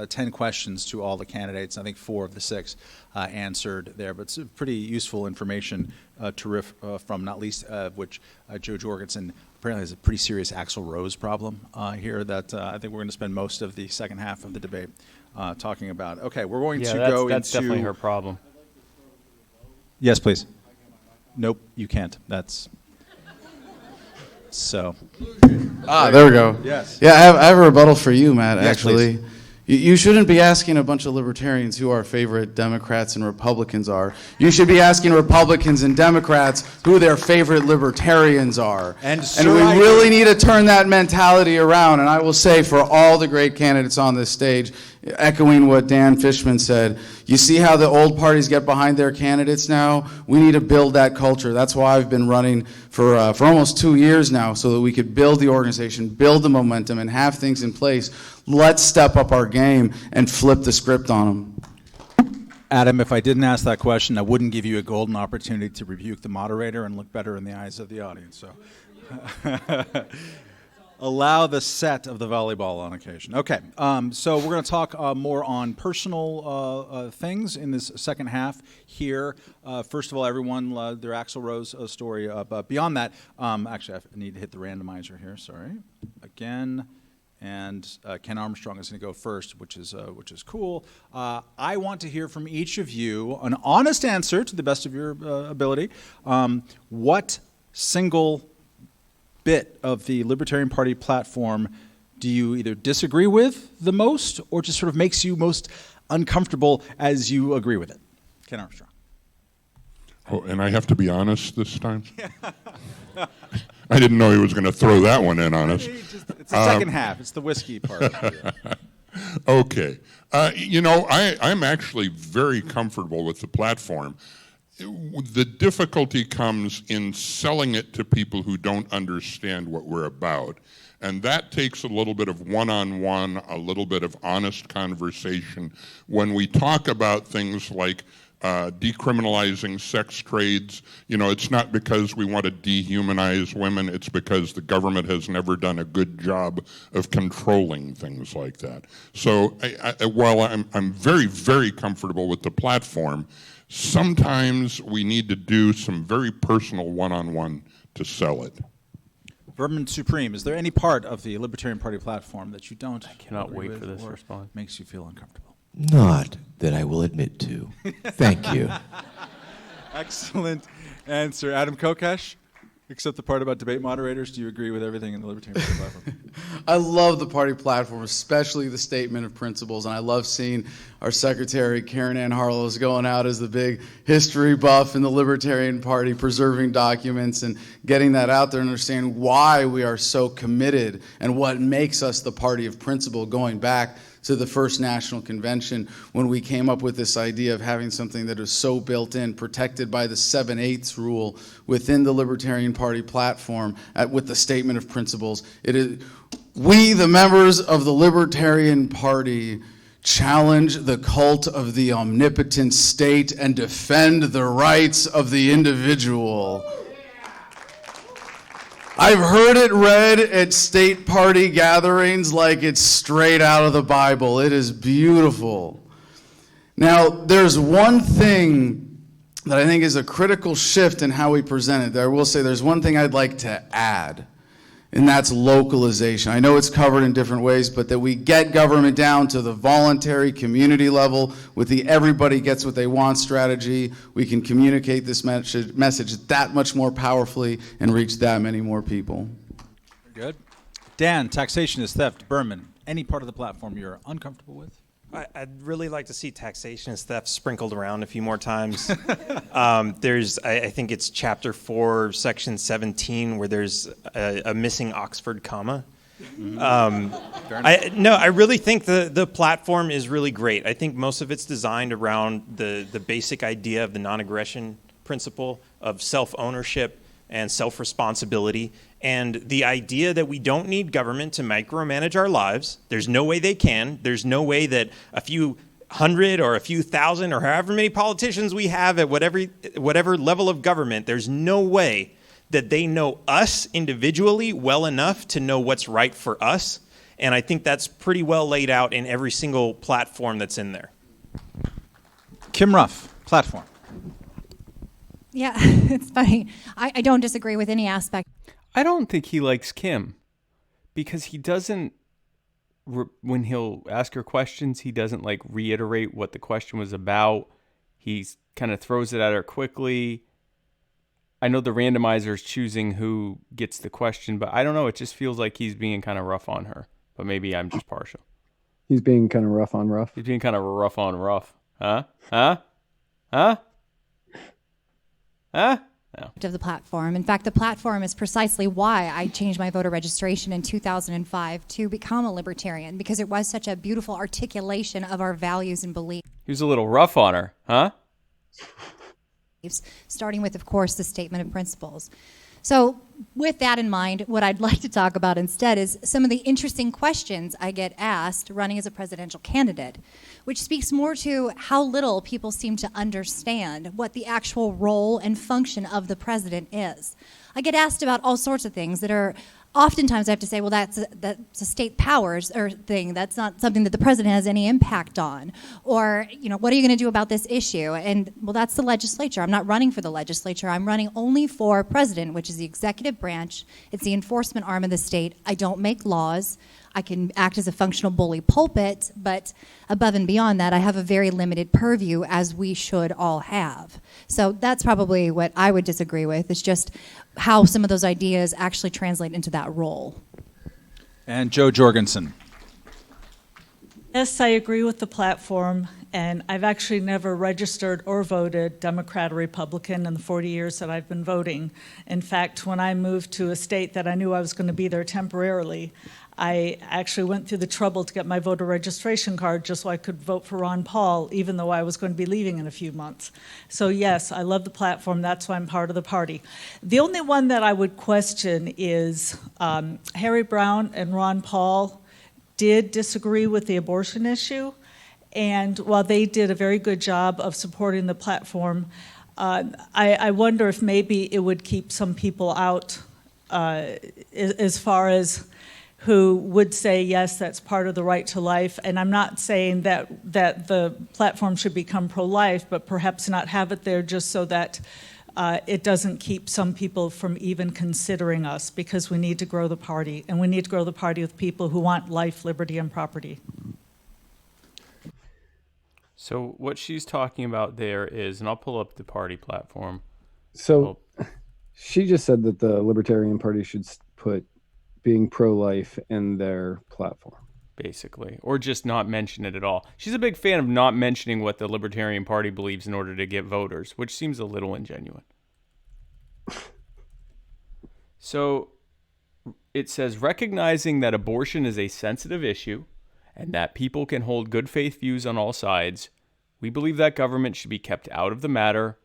10 questions to all the candidates. I think 4 of the 6 answered there, but it's pretty useful information to riff from, not least of which Joe Jorgensen apparently has a pretty serious Axl Rose problem here that I think we're going to spend most of the second half of the debate talking about. Okay, we're going to go into... that's definitely her problem. Yes, please. Nope, you can't. That's... So... there we go. Yes. Yeah, I have a rebuttal for you, Matt, yes, actually. Please. You shouldn't be asking a bunch of libertarians who our favorite Democrats and Republicans are. You should be asking Republicans and Democrats who their favorite libertarians are. And we really need to turn that mentality around. And I will say, for all the great candidates on this stage, echoing what Dan Fishman said, you see how the old parties get behind their candidates now? We need to build that culture. That's why I've been running for almost 2 years now, so that we could build the organization, build the momentum, and have things in place. Let's step up our game and flip the script on them. Adam, if I didn't ask that question, I wouldn't give you a golden opportunity to rebuke the moderator and look better in the eyes of the audience. So, allow the set of the volleyball on occasion. Okay, so we're going to talk more on personal things in this second half here. First of all, everyone, their Axl Rose story. But beyond that, actually, I need to hit the randomizer here. Sorry, again. And Ken Armstrong is going to go first, which is cool. I want to hear from each of you an honest answer to the best of your ability. What single bit of the Libertarian Party platform do you either disagree with the most, or just sort of makes you most uncomfortable as you agree with it? Ken Armstrong. Oh, and I have to be honest this time? I didn't know he was going to throw that one in on us. It's the second half. It's the whiskey part. Okay. I'm actually very comfortable with the platform. The difficulty comes in selling it to people who don't understand what we're about. And that takes a little bit of one-on-one, a little bit of honest conversation. When we talk about things like decriminalizing sex trades, it's not because we want to dehumanize women, it's because the government has never done a good job of controlling things like that. So while I'm very, very comfortable with the platform, sometimes we need to do some very personal one-on-one to sell it. Berman Supreme, is there any part of the Libertarian Party platform that you don't I cannot agree wait for with this or response. makes you feel uncomfortable? Not that I will admit to. Thank you. Excellent answer. Adam Kokesh, except the part about debate moderators, do you agree with everything in the Libertarian Party platform? I love the party platform, especially the statement of principles, and I love seeing our secretary, Karen Ann Harlow, going out as the big history buff in the Libertarian Party, preserving documents and getting that out there and understanding why we are so committed and what makes us the party of principle, going back to the first national convention when we came up with this idea of having something that is so built in, protected by the 7/8 rule within the Libertarian Party platform with the statement of principles. It is, we, the members of the Libertarian Party, challenge the cult of the omnipotent state and defend the rights of the individual. I've heard it read at state party gatherings like it's straight out of the Bible. It is beautiful. Now, there's one thing that I think is a critical shift in how we present it. I will say there's one thing I'd like to add, and that's localization. I know it's covered in different ways, but that we get government down to the voluntary community level with the everybody gets what they want strategy. We can communicate this message that much more powerfully and reach that many more people. Good. Dan, taxation is theft. Berman, any part of the platform you're uncomfortable with? I'd really like to see taxation as theft sprinkled around a few more times. I think it's chapter 4, section 17, where there's a missing Oxford comma. I really think the platform is really great. I think most of it's designed around the basic idea of the non-aggression principle of self-ownership and self-responsibility, and the idea that we don't need government to micromanage our lives. There's no way they can. There's no way that a few hundred or a few thousand or however many politicians we have at whatever level of government, there's no way that they know us individually well enough to know what's right for us. And I think that's pretty well laid out in every single platform that's in there. Kim Ruff, platform. Yeah, it's funny. I don't disagree with any aspect. I don't think he likes Kim because he doesn't, when he'll ask her questions, he doesn't like reiterate what the question was about. He kind of throws it at her quickly. I know the randomizer is choosing who gets the question, but I don't know. It just feels like he's being kind of rough on her, but maybe I'm just partial. He's being kind of rough on rough. He's being kind of rough on rough. Huh? Huh? Huh? Huh? No. Of the platform. In fact, the platform is precisely why I changed my voter registration in 2005 to become a libertarian, because it was such a beautiful articulation of our values and beliefs. He was a little rough on her, huh? Starting with, of course, the statement of principles. So with that in mind, what I'd like to talk about instead is some of the interesting questions I get asked running as a presidential candidate, which speaks more to how little people seem to understand what the actual role and function of the president is. I get asked about all sorts of things that are oftentimes I have to say, well, that's a state powers or thing. That's not something that the president has any impact on. Or, what are you going to do about this issue? And, well, that's the legislature. I'm not running for the legislature. I'm running only for president, which is the executive branch. It's the enforcement arm of the state. I don't make laws. I can act as a functional bully pulpit, but above and beyond that, I have a very limited purview, as we should all have. So that's probably what I would disagree with, is just how some of those ideas actually translate into that role. And Joe Jorgensen. Yes, I agree with the platform, and I've actually never registered or voted Democrat or Republican in the 40 years that I've been voting. In fact, when I moved to a state that I knew I was going to be there temporarily, I actually went through the trouble to get my voter registration card just so I could vote for Ron Paul, even though I was going to be leaving in a few months. So yes, I love the platform. That's why I'm part of the party. The only one that I would question is Harry Brown and Ron Paul did disagree with the abortion issue. And while they did a very good job of supporting the platform, I wonder if maybe it would keep some people out as far as who would say, yes, that's part of the right to life. And I'm not saying that the platform should become pro-life, but perhaps not have it there just so that it doesn't keep some people from even considering us, because we need to grow the party. And we need to grow the party with people who want life, liberty, and property. So what she's talking about there is, and I'll pull up the party platform. So she just said that the Libertarian Party should put being pro-life in their platform. Basically, or just not mention it at all. She's a big fan of not mentioning what the Libertarian Party believes in order to get voters, which seems a little ingenuine. So it says, recognizing that abortion is a sensitive issue and that people can hold good faith views on all sides, we believe that government should be kept out of the matter,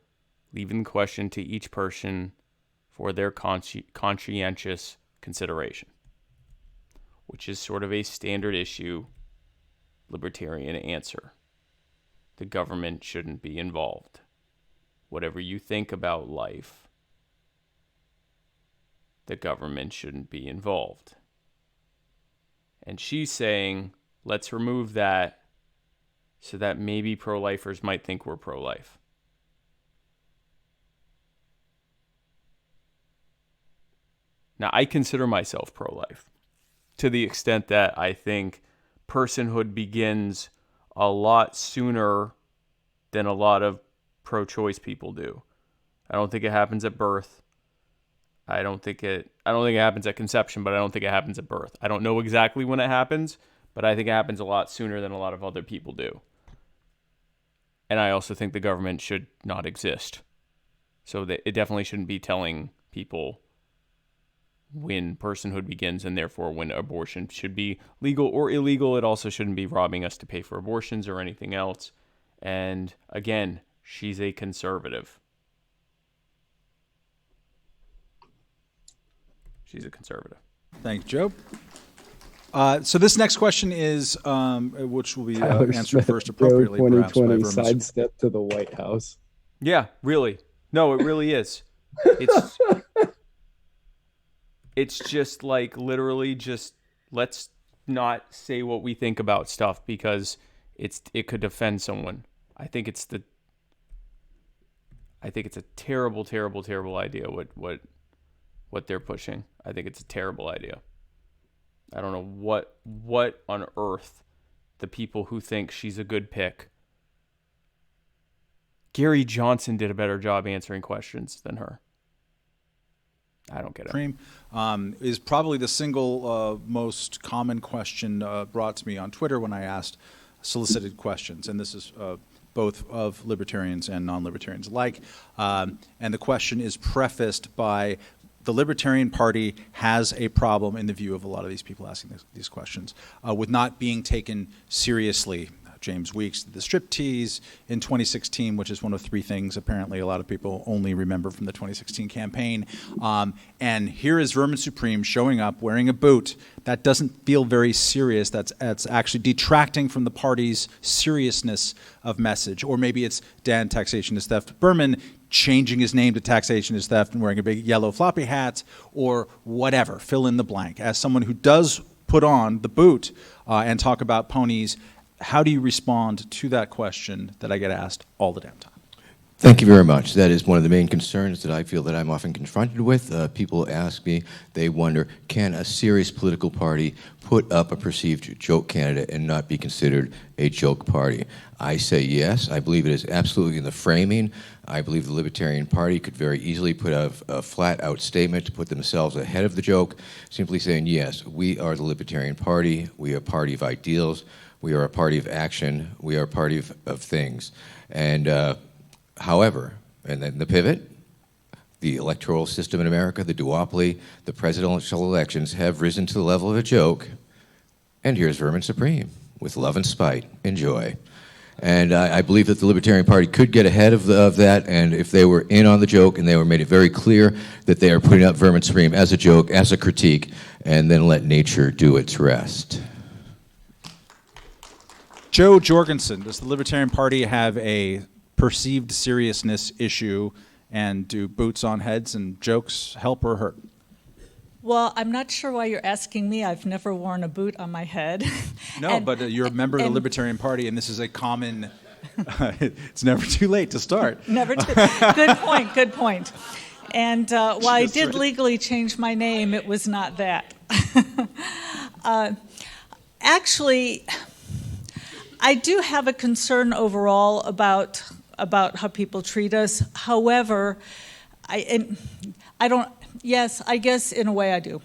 leaving the question to each person for their conscientious consideration, which is sort of a standard issue libertarian answer. The government shouldn't be involved. Whatever you think about life, the government shouldn't be involved. And she's saying, let's remove that so that maybe pro-lifers might think we're pro-life. Now, I consider myself pro-life to the extent that I think personhood begins a lot sooner than a lot of pro-choice people do. I don't think it happens at birth. I don't think it happens at conception, but I don't think it happens at birth. I don't know exactly when it happens, but I think it happens a lot sooner than a lot of other people do. And I also think the government should not exist. So that it definitely shouldn't be telling people when personhood begins and therefore when abortion should be legal or illegal. It also shouldn't be robbing us to pay for abortions or anything else. And again, she's a conservative. She's a conservative. Thank you, Joe. So this next question is, which will be Tyler answered Smith, first appropriately, Joe perhaps, by 2020 Vermis. sidestep to the White House. Yeah, really. No, it really is. It's just like literally just let's not say what we think about stuff because it could offend someone. I think it's a terrible, terrible, terrible idea what they're pushing. I think it's a terrible idea. I don't know what on earth the people who think she's a good pick. Gary Johnson did a better job answering questions than her. I don't get it. Cream is probably the single most common question brought to me on Twitter when I asked solicited questions, and this is both of libertarians and non-libertarians alike. And the question is prefaced by the Libertarian Party has a problem, in the view of a lot of these people asking these questions, with not being taken seriously. James Weeks did the striptease in 2016, which is one of three things apparently a lot of people only remember from the 2016 campaign. And here is Vermin Supreme showing up wearing a boot. That doesn't feel very serious. That's actually detracting from the party's seriousness of message. Or maybe it's Dan, taxation is theft. Berman changing his name to taxation is theft and wearing a big yellow floppy hat, or whatever. Fill in the blank. As someone who does put on the boot and talk about ponies, how do you respond to that question that I get asked all the damn time? Thank you very much. That is one of the main concerns that I feel that I'm often confronted with. People ask me, they wonder, can a serious political party put up a perceived joke candidate and not be considered a joke party? I say yes. I believe it is absolutely in the framing. I believe the Libertarian Party could very easily put a flat-out statement to put themselves ahead of the joke, simply saying, yes, we are the Libertarian Party. We are a party of ideals. We are a party of action. We are a party of things. And however, and then the pivot, the electoral system in America, the duopoly, the presidential elections have risen to the level of a joke, And here's Vermin Supreme with Love and Spite. Enjoy. And I believe that the Libertarian Party could get ahead of that, and if they were in on the joke and they were made it very clear that they are putting up Vermin Supreme as a joke, as a critique, and then let nature do its rest. Joe Jorgensen, does the Libertarian Party have a perceived seriousness issue, and do boots on heads and jokes help or hurt? Well, I'm not sure why you're asking me. I've never worn a boot on my head. No, but you're a member of the Libertarian Party, and this is a common, it's never too late to start. Never too, good point, good point. And while I did legally change my name, it was not that. Actually, I do have a concern overall about how people treat us. However, I don't. Yes, I guess in a way I do.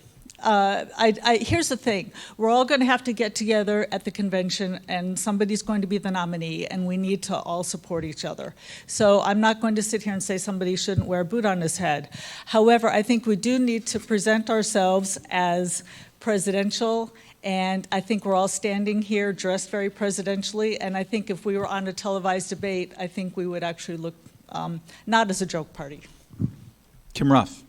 Here's the thing. We're all going to have to get together at the convention, and somebody's going to be the nominee, and we need to all support each other. So I'm not going to sit here and say somebody shouldn't wear a boot on his head. However, I think we do need to present ourselves as presidential, and I think we're all standing here dressed very presidentially, and I think if we were on a televised debate, I think we would actually look not as a joke party. Kim Ruff.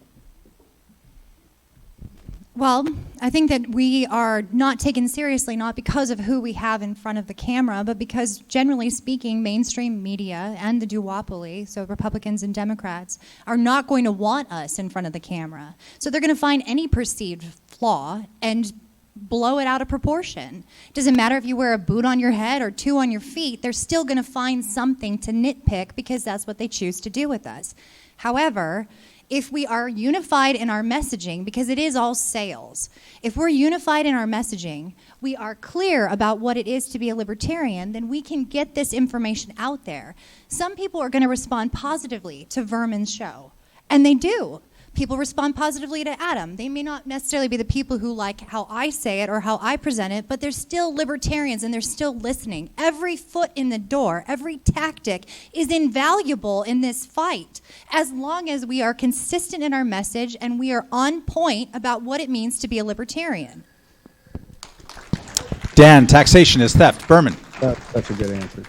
Well, I think that we are not taken seriously, not because of who we have in front of the camera, but because, generally speaking, mainstream media and the duopoly, so Republicans and Democrats, are not going to want us in front of the camera. So they're going to find any perceived flaw and blow it out of proportion. It doesn't matter if you wear a boot on your head or two on your feet, they're still going to find something to nitpick because that's what they choose to do with us. However, if we are unified in our messaging, because it is all sales, if we're unified in our messaging, we are clear about what it is to be a libertarian, then we can get this information out there. Some people are going to respond positively to Vermin's show, and they do. People respond positively to Adam. They may not necessarily be the people who like how I say it or how I present it, but they're still libertarians and they're still listening. Every foot in the door, every tactic is invaluable in this fight, as long as we are consistent in our message and we are on point about what it means to be a libertarian. Dan, taxation is theft. Berman. That's a good answer.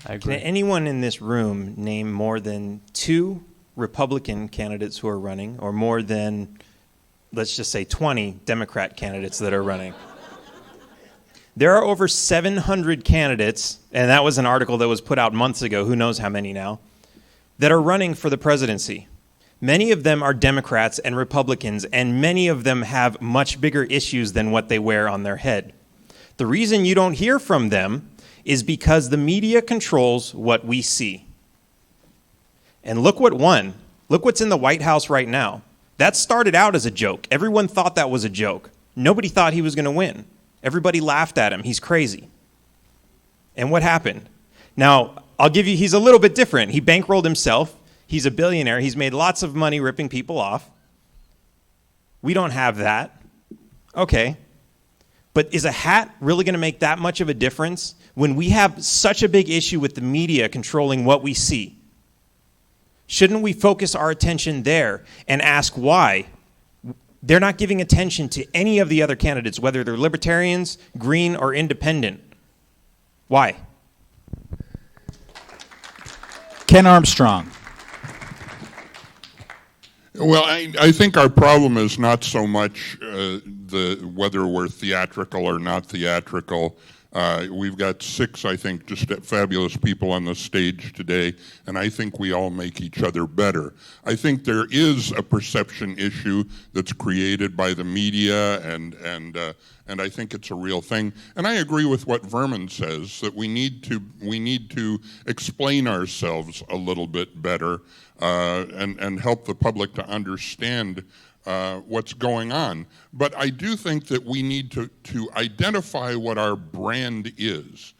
I agree. Can anyone in this room name more than 2 Republican candidates who are running, or more than, let's just say, 20 Democrat candidates that are running? There are over 700 candidates, and that was an article that was put out months ago, who knows how many now, that are running for the presidency. Many of them are Democrats and Republicans, and many of them have much bigger issues than what they wear on their head. The reason you don't hear from them is because the media controls what we see. And look what won. Look what's in the White House right now. That started out as a joke. Everyone thought that was a joke. Nobody thought he was going to win. Everybody laughed at him. He's crazy. And what happened? Now, I'll give you, he's a little bit different. He bankrolled himself. He's a billionaire. He's made lots of money ripping people off. We don't have that. Okay. But is a hat really going to make that much of a difference when we have such a big issue with the media controlling what we see? Shouldn't we focus our attention there and ask why they're not giving attention to any of the other candidates, whether they're libertarians, green, or independent? Why? Ken Armstrong. Well, I think our problem is not so much whether we're theatrical or not theatrical. We've got 6, I think, just fabulous people on the stage today, and I think we all make each other better. I think there is a perception issue that's created by the media, and I think it's a real thing. And I agree with what Vermin says, that we need to explain ourselves a little bit better and help the public to understand what's going on. But I do think that we need to identify what our brand is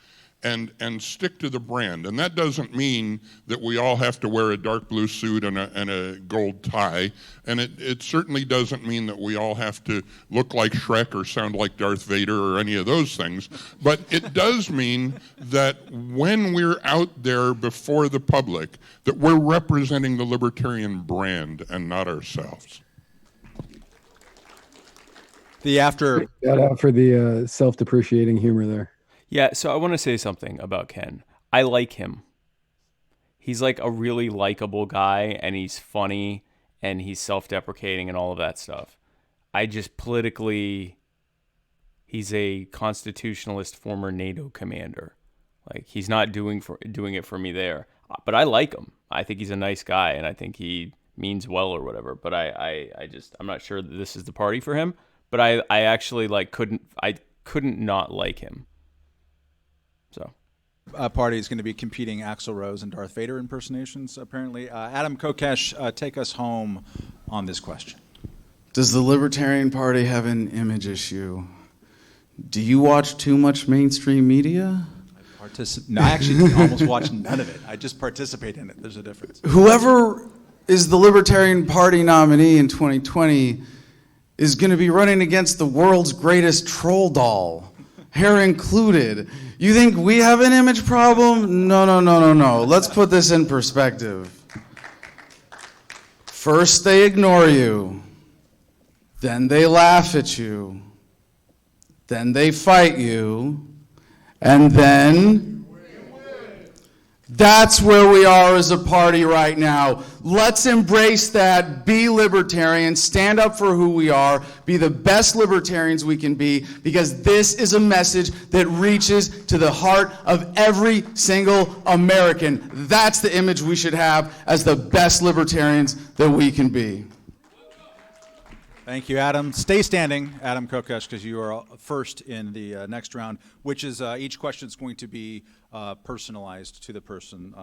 and stick to the brand. And that doesn't mean that we all have to wear a dark blue suit and a gold tie. And it certainly doesn't mean that we all have to look like Shrek or sound like Darth Vader or any of those things. But it does mean that when we're out there before the public, that we're representing the libertarian brand and not ourselves. The after. Shout out for the self-depreciating humor there. Yeah, so I want to say something about Ken. I like him. He's like a really likable guy, and he's funny, and he's self-deprecating and all of that stuff. I just politically, he's a constitutionalist former NATO commander. Like, he's not doing it for me there. But I like him. I think he's a nice guy, and I think he means well or whatever. But I'm not sure that this is the party for him. But I actually couldn't not like him. So. Party is going to be competing Axl Rose and Darth Vader impersonations, apparently. Adam Kokesh, take us home on this question. Does the Libertarian Party have an image issue? Do you watch too much mainstream media? No, I actually almost watched none of it. I just participate in it. There's a difference. Whoever is the Libertarian Party nominee in 2020 is going to be running against the world's greatest troll doll, hair included. You think we have an image problem? No. Let's put this in perspective. First they ignore you, then they laugh at you, then they fight you, and then that's where we are as a party right now. Let's embrace that, be libertarian, stand up for who we are, be the best libertarians we can be, because this is a message that reaches to the heart of every single American. That's the image we should have as the best libertarians that we can be. Thank you, Adam. Stay standing, Adam Kokesh, because you are first in the next round, which is each question is going to be personalized to the person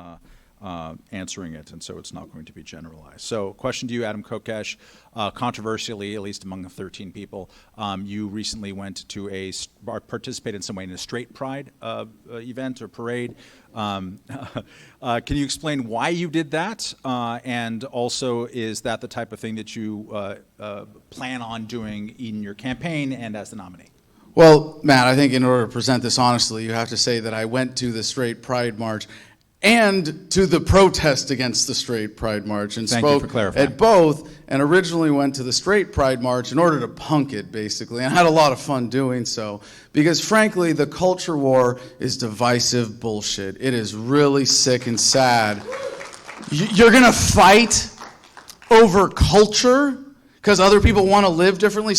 answering it, and so it's not going to be generalized. So, question to you, Adam Kokesh. Controversially, at least among the 13 people, you recently went to participated in some way in a straight pride event or parade. Can you explain why you did that? And also, is that the type of thing that you plan on doing in your campaign and as the nominee? Well, Matt, I think in order to present this honestly, you have to say that I went to the Straight Pride March and to the protest against the Straight Pride March and spoke at both, and originally went to the Straight Pride March in order to punk it, basically, and I had a lot of fun doing so, because frankly, the culture war is divisive bullshit. It is really sick and sad. You're gonna fight over culture because other people want to live differently.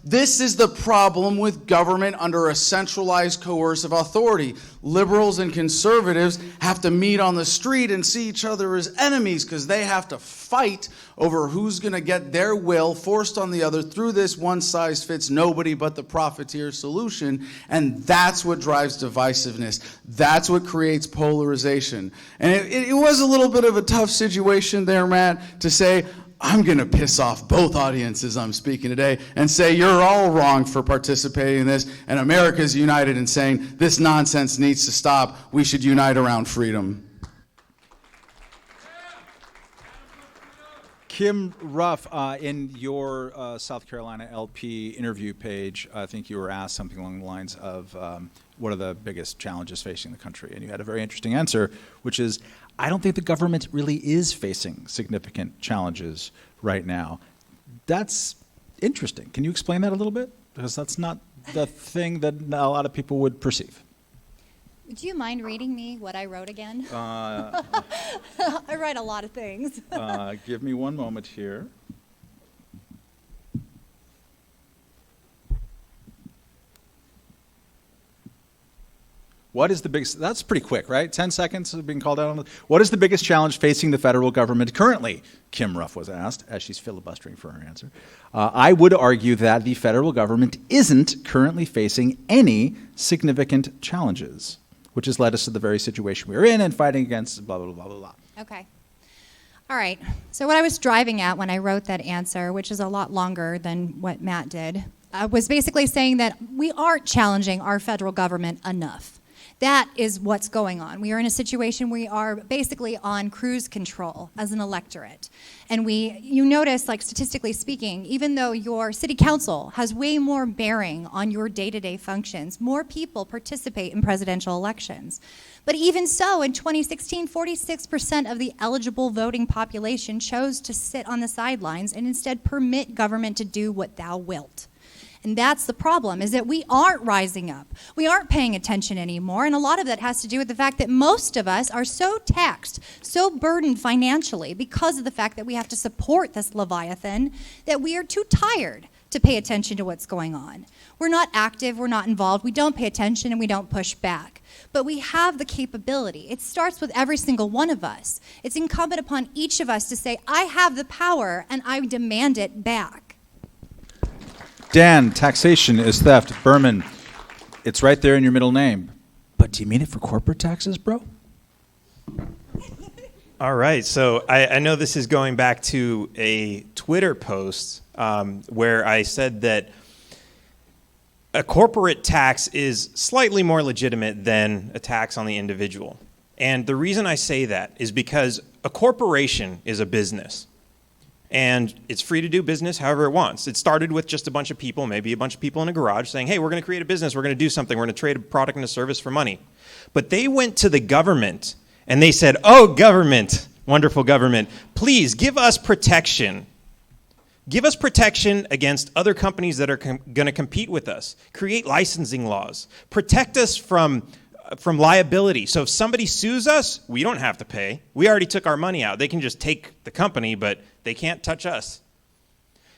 This is the problem with government under a centralized coercive authority. Liberals and conservatives have to meet on the street and see each other as enemies because they have to fight over who's going to get their will forced on the other through this one-size-fits-nobody but the profiteer solution. And that's what drives divisiveness. That's what creates polarization. And it was a little bit of a tough situation there, Matt, to say, I'm going to piss off both audiences I'm speaking today and say you're all wrong for participating in this, and America's united in saying this nonsense needs to stop. We should unite around freedom. Kim Ruff, in your South Carolina LP interview page, I think you were asked something along the lines of what are the biggest challenges facing the country? And you had a very interesting answer, which is, I don't think the government really is facing significant challenges right now. That's interesting. Can you explain that a little bit? Because that's not the thing that a lot of people would perceive. Do you mind reading me what I wrote again? I write a lot of things. Give me one moment here. What is the biggest, that's pretty quick, right? 10 seconds of being called out on the, what is the biggest challenge facing the federal government currently? Kim Ruff was asked as she's filibustering for her answer. I would argue that the federal government isn't currently facing any significant challenges, which has led us to the very situation we're in and fighting against blah, blah, blah, blah, blah. Okay. All right. So what I was driving at when I wrote that answer, which is a lot longer than what Matt did, was basically saying that we aren't challenging our federal government enough. That is what's going on. We are in a situation we are basically on cruise control as an electorate. And you notice, like statistically speaking, even though your city council has way more bearing on your day-to-day functions, more people participate in presidential elections. But even so, in 2016, 46% of the eligible voting population chose to sit on the sidelines and instead permit government to do what thou wilt. And that's the problem, is that we aren't rising up. We aren't paying attention anymore. And a lot of that has to do with the fact that most of us are so taxed, so burdened financially because of the fact that we have to support this Leviathan, that we are too tired to pay attention to what's going on. We're not active, we're not involved, we don't pay attention, and we don't push back. But we have the capability. It starts with every single one of us. It's incumbent upon each of us to say, I have the power and I demand it back. Dan, taxation is theft. Berman, it's right there in your middle name. But do you mean it for corporate taxes, bro? All right, so I know this is going back to a Twitter post where I said that a corporate tax is slightly more legitimate than a tax on the individual. And the reason I say that is because a corporation is a business. And it's free to do business however it wants. It started with just a bunch of people, maybe a bunch of people in a garage saying, hey, we're going to create a business, we're going to do something, we're going to trade a product and a service for money. But they went to the government and they said, oh, government, wonderful government, please give us protection. Give us protection against other companies that are going to compete with us. Create licensing laws. Protect us from liability. So if somebody sues us, we don't have to pay. We already took our money out. They can just take the company, but they can't touch us.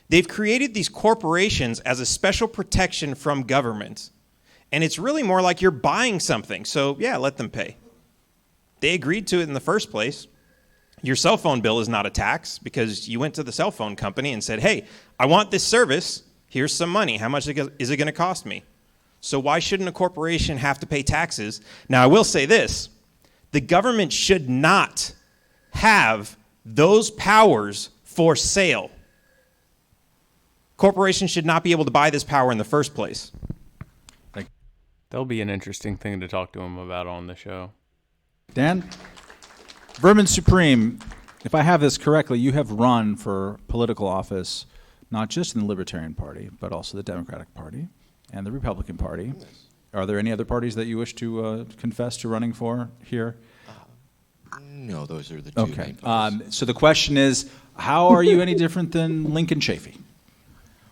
They've created these corporations as a special protection from government. And it's really more like you're buying something. So yeah, let them pay. They agreed to it in the first place. Your cell phone bill is not a tax because you went to the cell phone company and said, hey, I want this service. Here's some money. How much is it going to cost me? So why shouldn't a corporation have to pay taxes? Now, I will say this. The government should not have those powers for sale. Corporations should not be able to buy this power in the first place. That'll be an interesting thing to talk to him about on the show. Dan? Vermin Supreme, if I have this correctly, you have run for political office, not just in the Libertarian Party, but also the Democratic Party and the Republican Party. Yes. Are there any other parties that you wish to confess to running for here? No, those are the two main parties. So the question is, how are you any different than Lincoln Chafee?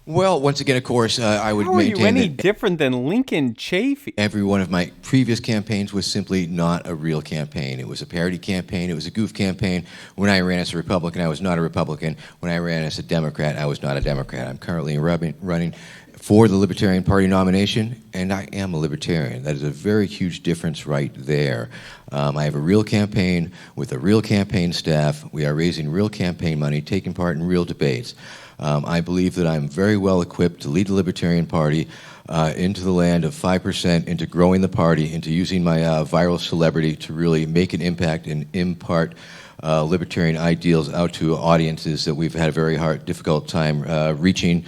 Well, once again, of course, I would maintain How are you any different than Lincoln Chafee? Every one of my previous campaigns was simply not a real campaign. It was a parody campaign. It was a goof campaign. When I ran as a Republican, I was not a Republican. When I ran as a Democrat, I was not a Democrat. I'm currently running for the Libertarian Party nomination, and I am a Libertarian. That is a very huge difference right there. I have a real campaign with a real campaign staff. We are raising real campaign money, taking part in real debates. I believe that I'm very well equipped to lead the Libertarian Party into the land of 5%, into growing the party, into using my viral celebrity to really make an impact and impart libertarian ideals out to audiences that we've had a very difficult time reaching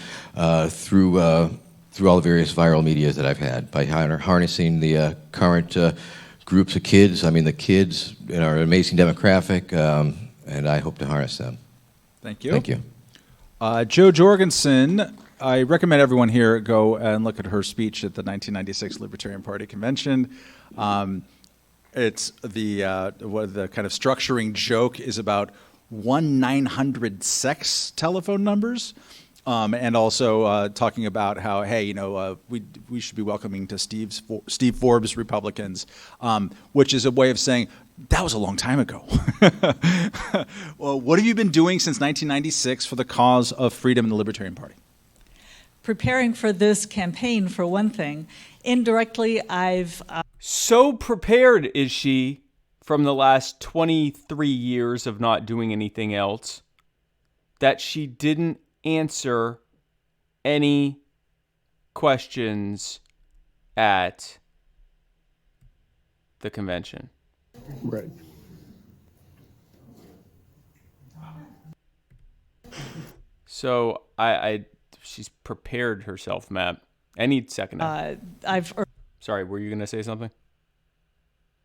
through all the various viral media that I've had, by harnessing the current groups of kids. I mean, the kids in our amazing demographic, and I hope to harness them. Thank you. Thank you. Jo Jorgensen, I recommend everyone here go and look at her speech at the 1996 Libertarian Party Convention. It's the kind of structuring joke is about 1-900 sex telephone numbers, and also talking about how, hey, we should be welcoming to Steve Forbes Republicans, which is a way of saying, that was a long time ago. Well, what have you been doing since 1996 for the cause of freedom in the Libertarian Party? Preparing for this campaign, for one thing. Indirectly, I've... So prepared is she from the last 23 years of not doing anything else that she didn't answer any questions at the convention. Right. So she's prepared herself, Matt. Any second now. Sorry, were you going to say something?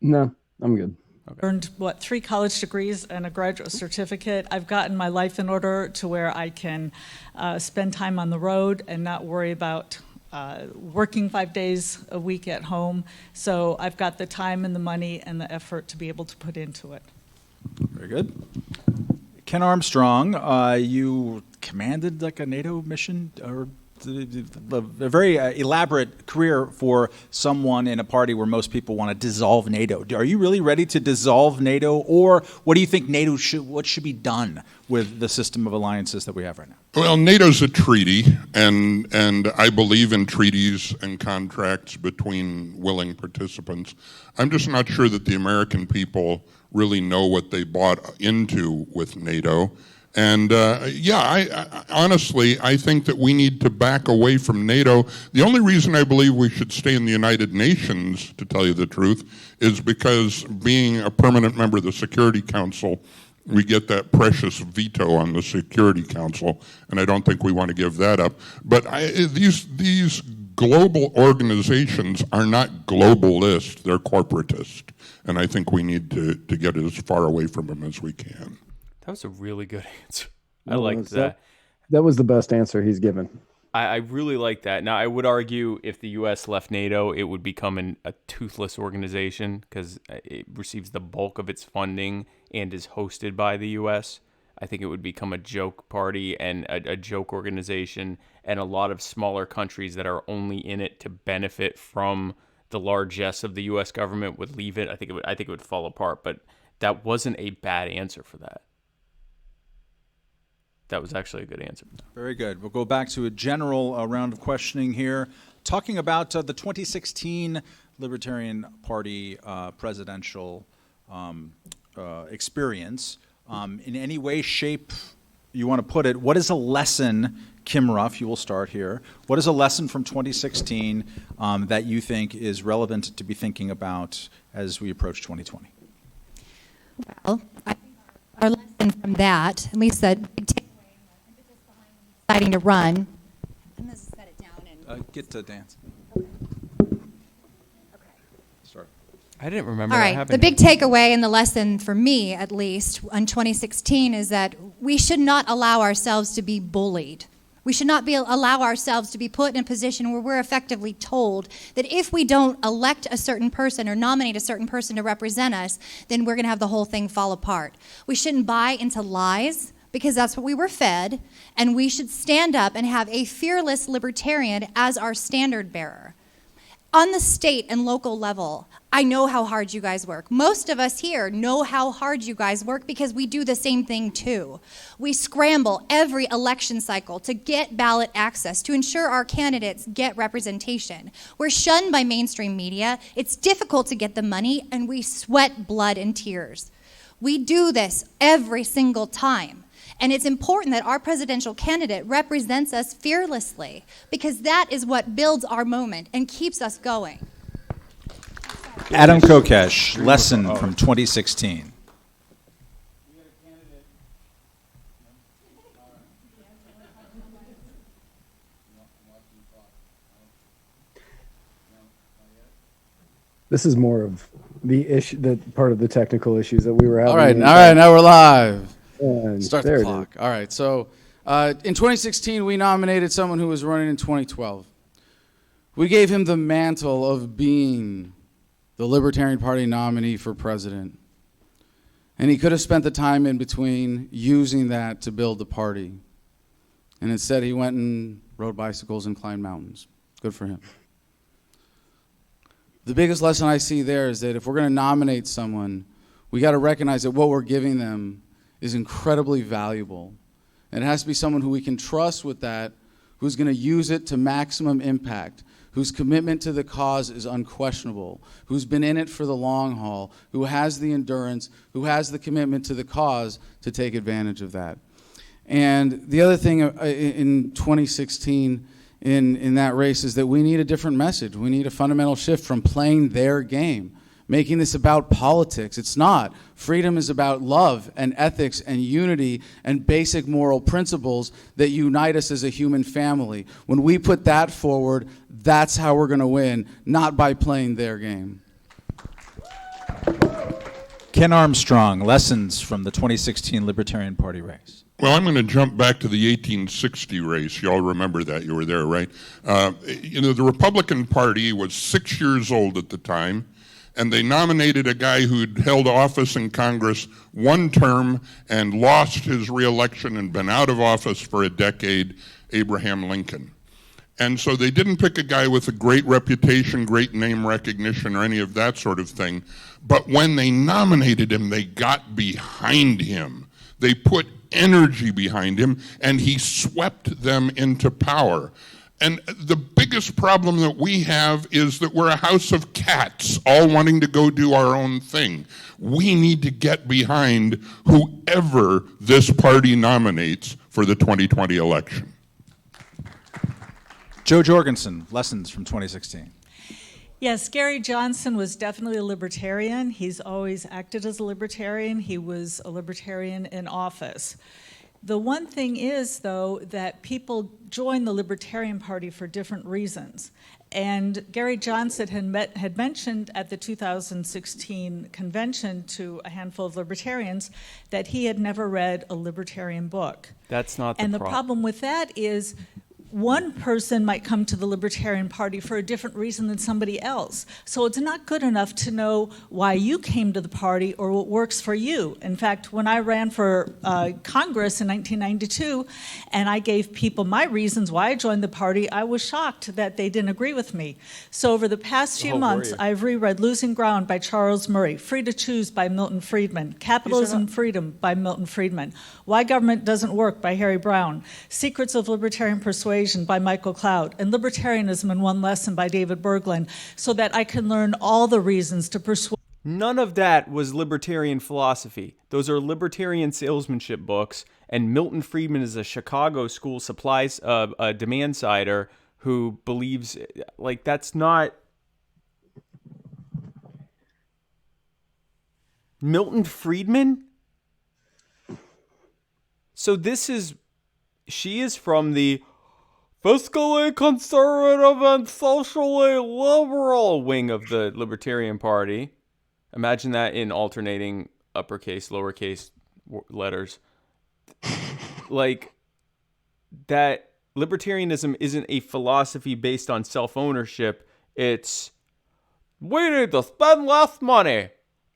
No, I'm good. Okay. Earned, 3 college degrees and a graduate certificate. I've gotten my life in order to where I can spend time on the road and not worry about working 5 days a week at home. So I've got the time and the money and the effort to be able to put into it. Very good. Ken Armstrong, you commanded like a NATO mission or a very elaborate career for someone in a party where most people want to dissolve NATO. Are you really ready to dissolve NATO, or what do you think what should be done with the system of alliances that we have right now? Well, NATO's a treaty, and I believe in treaties and contracts between willing participants. I'm just not sure that the American people really know what they bought into with NATO. And I honestly, I think that we need to back away from NATO. The only reason I believe we should stay in the United Nations, to tell you the truth, is because being a permanent member of the Security Council, we get that precious veto on the Security Council, and I don't think we want to give that up. But these global organizations are not globalist, they're corporatist. And I think we need to get as far away from them as we can. That was a really good answer. I liked that. That was the best answer he's given. I really like that. Now, I would argue if the U.S. left NATO, it would become a toothless organization because it receives the bulk of its funding and is hosted by the U.S. I think it would become a joke party and a joke organization, and a lot of smaller countries that are only in it to benefit from the largesse of the U.S. government would leave it. I think it would fall apart, but that wasn't a bad answer for that. That was actually a good answer. Very good. We'll go back to a general round of questioning here, talking about the 2016 Libertarian Party presidential experience. In any way, shape you want to put it, what is a lesson, Kim Ruff, you will start here. What is a lesson from 2016 that you think is relevant to be thinking about as we approach 2020? Well, I think our lesson from that, at least that big takeaway, deciding to run. I'm going to set it down and get to dance. Start. I didn't remember. All that right. happening. The big takeaway and the lesson for me, at least, in 2016 is that we should not allow ourselves to be bullied. We should not allow ourselves to be put in a position where we're effectively told that if we don't elect a certain person or nominate a certain person to represent us, then we're going to have the whole thing fall apart. We shouldn't buy into lies, because that's what we were fed, and we should stand up and have a fearless libertarian as our standard bearer. On the state and local level, I know how hard you guys work. Most of us here know how hard you guys work because we do the same thing too. We scramble every election cycle to get ballot access, to ensure our candidates get representation. We're shunned by mainstream media, it's difficult to get the money, and we sweat blood and tears. We do this every single time. And it's important that our presidential candidate represents us fearlessly, because that is what builds our moment and keeps us going. Adam Kokesh, lesson from 2016. This is more of the issue, the part of the technical issues that we were having. All right, now we're live. And Start the clock. All right, so in 2016, we nominated someone who was running in 2012. We gave him the mantle of being the Libertarian Party nominee for president. And he could have spent the time in between using that to build the party. And instead, he went and rode bicycles and climbed mountains. Good for him. The biggest lesson I see there is that if we're going to nominate someone, we got to recognize that what we're giving them is incredibly valuable. And it has to be someone who we can trust with that, who's going to use it to maximum impact, whose commitment to the cause is unquestionable, who's been in it for the long haul, who has the endurance, who has the commitment to the cause to take advantage of that. And the other thing in 2016 in that race is that we need a different message. We need a fundamental shift from playing their game, making this about politics. It's not. Freedom is about love and ethics and unity and basic moral principles that unite us as a human family. When we put that forward, that's how we're going to win, not by playing their game. Ken Armstrong, lessons from the 2016 Libertarian Party race. Well, I'm going to jump back to the 1860 race. You all remember that. You were there, right? The Republican Party was 6 years old at the time, and they nominated a guy who'd held office in Congress one term and lost his reelection and been out of office for a decade, Abraham Lincoln. And so they didn't pick a guy with a great reputation, great name recognition, or any of that sort of thing. But when they nominated him, they got behind him. They put energy behind him, and he swept them into power. And the biggest problem that we have is that we're a house of cats, all wanting to go do our own thing. We need to get behind whoever this party nominates for the 2020 election. Joe Jorgensen, lessons from 2016. Yes, Gary Johnson was definitely a libertarian. He's always acted as a libertarian. He was a libertarian in office. The one thing is, though, that people join the Libertarian Party for different reasons. And Gary Johnson had mentioned at the 2016 convention to a handful of libertarians that he had never read a libertarian book. That's not the And problem. the problem with that is one person might come to the Libertarian Party for a different reason than somebody else. So it's not good enough to know why you came to the party or what works for you. In fact, when I ran for Congress in 1992 and I gave people my reasons why I joined the party, I was shocked that they didn't agree with me. So over the past few months, I've reread Losing Ground by Charles Murray, Free to Choose by Milton Friedman, Capitalism and Freedom by Milton Friedman, Why Government Doesn't Work by Harry Brown, Secrets of Libertarian Persuasion by Michael Cloud, and Libertarianism in One Lesson by David Berglund, so that I can learn all the reasons to persuade. None of that was libertarian philosophy. Those are libertarian salesmanship books, and Milton Friedman is a Chicago school supplies demand sider who believes, like, that's not... Milton Friedman? So she is from the fiscally conservative and socially liberal wing of the Libertarian Party. Imagine that in alternating uppercase, lowercase letters. Like, that libertarianism isn't a philosophy based on self-ownership. It's, we need to spend less money.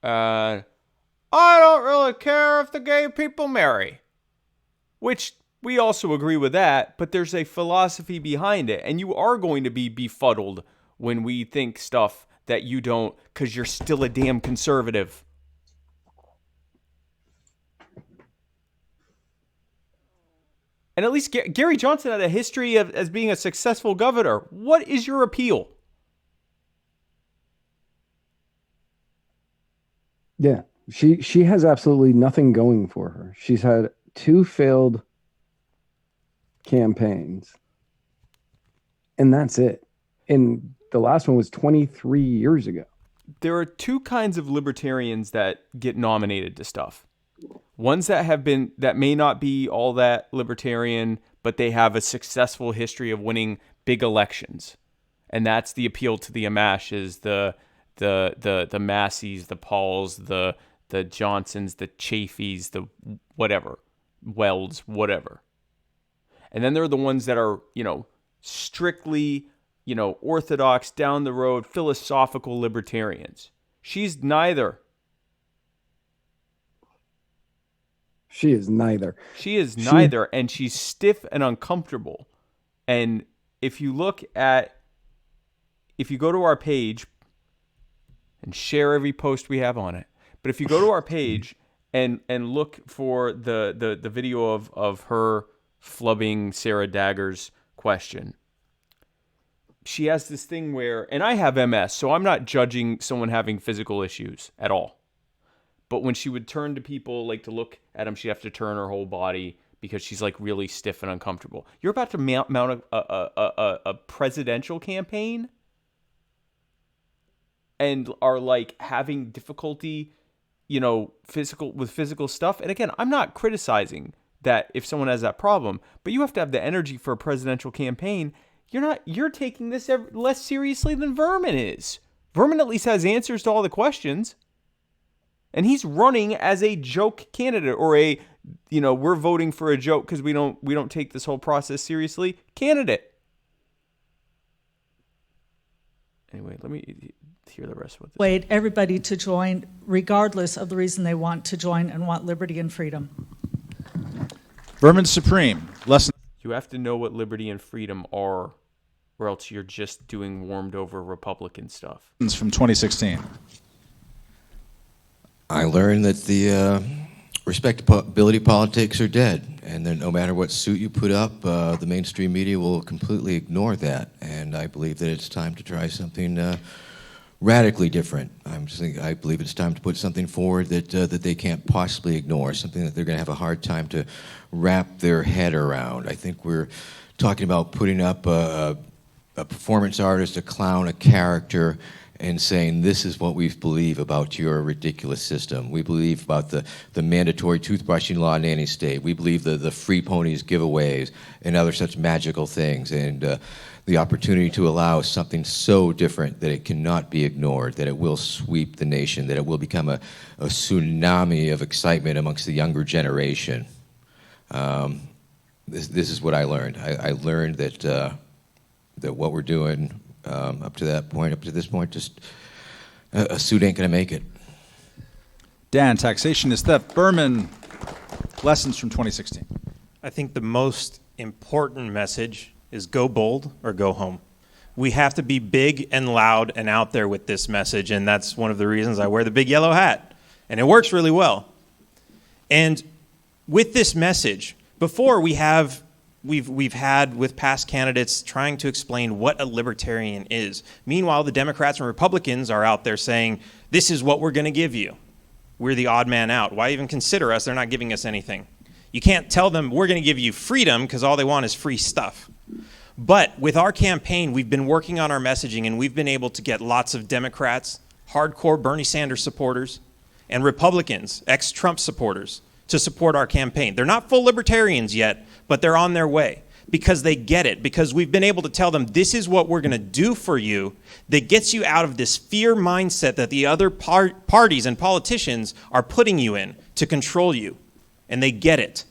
And I don't really care if the gay people marry. Which... we also agree with that, but there's a philosophy behind it, and you are going to be befuddled when we think stuff that you don't, because you're still a damn conservative. And at least Gary Johnson had a history of as being a successful governor. What is your appeal? Yeah, she has absolutely nothing going for her. She's had 2 failed campaigns, and that's it. And the last one was 23 years ago. There are 2 kinds of libertarians that get nominated to stuff. Ones that may not be all that libertarian, but they have a successful history of winning big elections. And that's the appeal to the Amashes, the Masseys, the Pauls, the Johnsons, the Chaffees, the whatever, Welds, whatever. And then there are the ones that are, strictly, orthodox, down the road, philosophical libertarians. She's neither. She is neither. She is neither, and she's stiff and uncomfortable. And if you go to our page and share every post we have on it, but if you go to our page and look for the video of her flubbing Sarah Dagger's question, she has this thing where, and I have MS, so I'm not judging someone having physical issues at all. But when she would turn to people, like to look at them, she'd have to turn her whole body because she's like really stiff and uncomfortable. You're about to mount a presidential campaign and are like having difficulty, physical stuff. And again, I'm not criticizing that if someone has that problem, but you have to have the energy for a presidential campaign. You're taking this less seriously than Vermin is. Vermin at least has answers to all the questions. And he's running as a joke candidate, or we're voting for a joke because we don't take this whole process seriously candidate. Anyway, let me hear the rest of this. Wait, everybody to join, regardless of the reason they want to join and want liberty and freedom. Vermin Supreme, lesson. You have to know what liberty and freedom are or else you're just doing warmed over Republican stuff. It's from 2016. I learned that the respectability politics are dead, and that no matter what suit you put up, the mainstream media will completely ignore that. And I believe that it's time to try something radically different. I believe it's time to put something forward that that they can't possibly ignore, something that they're going to have a hard time to wrap their head around. I think we're talking about putting up a performance artist, a clown, a character, and saying this is what we believe about your ridiculous system. We believe about the mandatory toothbrushing law in any state. We believe the free ponies giveaways and other such magical things. And the opportunity to allow something so different that it cannot be ignored, that it will sweep the nation, that it will become a tsunami of excitement amongst the younger generation. This is what I learned. I learned that what we're doing up to this point, just a suit ain't going to make it. Dan, taxation is theft. Berman, lessons from 2016. I think the most important message is go bold or go home. We have to be big and loud and out there with this message, and that's one of the reasons I wear the big yellow hat. And it works really well. And with this message, before we've had with past candidates trying to explain what a libertarian is. Meanwhile, the Democrats and Republicans are out there saying, this is what we're going to give you. We're the odd man out. Why even consider us? They're not giving us anything. You can't tell them we're going to give you freedom because all they want is free stuff. But with our campaign, we've been working on our messaging, and we've been able to get lots of Democrats, hardcore Bernie Sanders supporters, and Republicans, ex-Trump supporters, to support our campaign. They're not full libertarians yet, but they're on their way because they get it, because we've been able to tell them this is what we're going to do for you that gets you out of this fear mindset that the other parties and politicians are putting you in to control you, and they get it.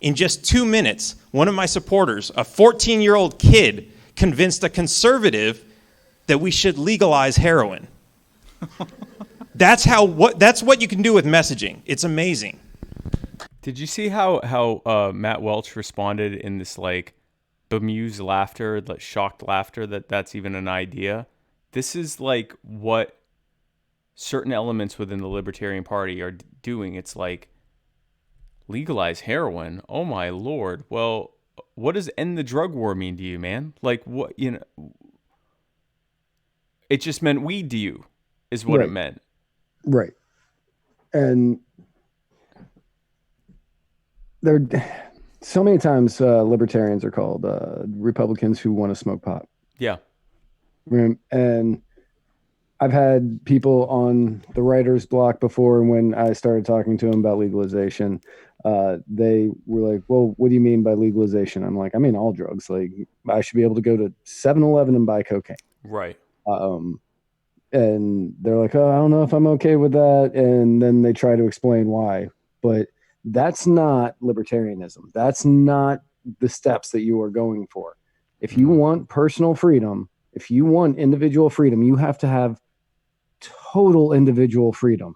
In just 2 minutes, one of my supporters, a 14-year-old kid, convinced a conservative that we should legalize heroin. That's what you can do with messaging. It's amazing. Did you see how Matt Welch responded in this like bemused laughter, like shocked laughter that's even an idea? This is like what certain elements within the Libertarian Party are doing. It's like, legalize heroin? Oh my Lord. Well, what does end the drug war mean to you, man? Like what, it just meant weed to you is what it meant. Right. And there so many times libertarians are called Republicans who want to smoke pot. Yeah. And I've had people on the writer's block before, and when I started talking to them about legalization, they were like, well, what do you mean by legalization? I'm like, I mean all drugs. Like, I should be able to go to 7-Eleven and buy cocaine. Right. And they're like, oh, I don't know if I'm okay with that. And then they try to explain why. But that's not libertarianism. That's not the steps that you are going for. If you want personal freedom, if you want individual freedom, you have to have total individual freedom.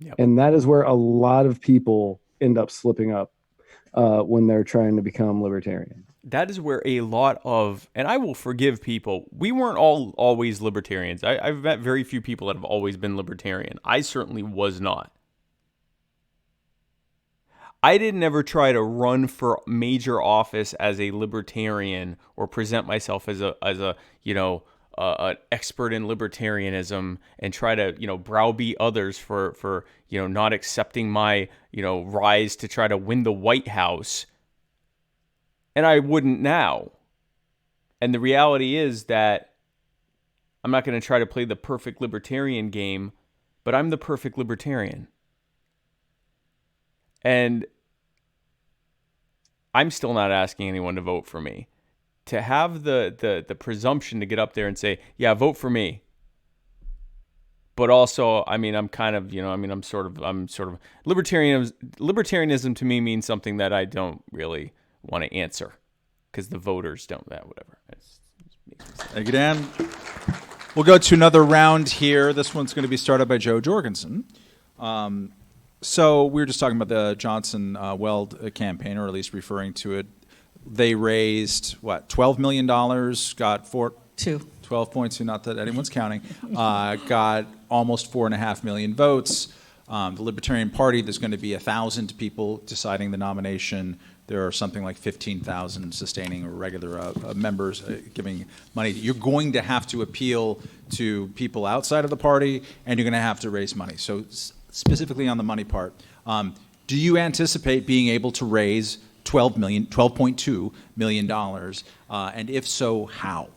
Yep. And that is where a lot of people end up slipping up when they're trying to become libertarian. That is where a lot of, and I will forgive people, we weren't all always libertarians. I've met very few people that have always been libertarian. I certainly was not. I didn't ever try to run for major office as a libertarian or present myself as an expert in libertarianism and try to, browbeat others for not accepting my, rise to try to win the White House. And I wouldn't now. And the reality is that I'm not going to try to play the perfect libertarian game, but I'm the perfect libertarian. And I'm still not asking anyone to vote for me. To have the presumption to get up there and say, yeah, vote for me. But also, I'm kind of, I'm sort of libertarianism to me means something that I don't really want to answer because the voters don't, whatever. Thank you, Dan. We'll go to another round here. This one's going to be started by Joe Jorgensen. So we were just talking about the Johnson Weld campaign, or at least referring to it. They raised, what, $12 million, got Two. 12.2, not that anyone's counting, got almost 4.5 million votes. The Libertarian Party, there's going to be 1,000 people deciding the nomination. There are something like 15,000 sustaining or regular members giving money. You're going to have to appeal to people outside of the party, and you're going to have to raise money. So specifically on the money part, do you anticipate being able to raise $12.2 million, and if so, how?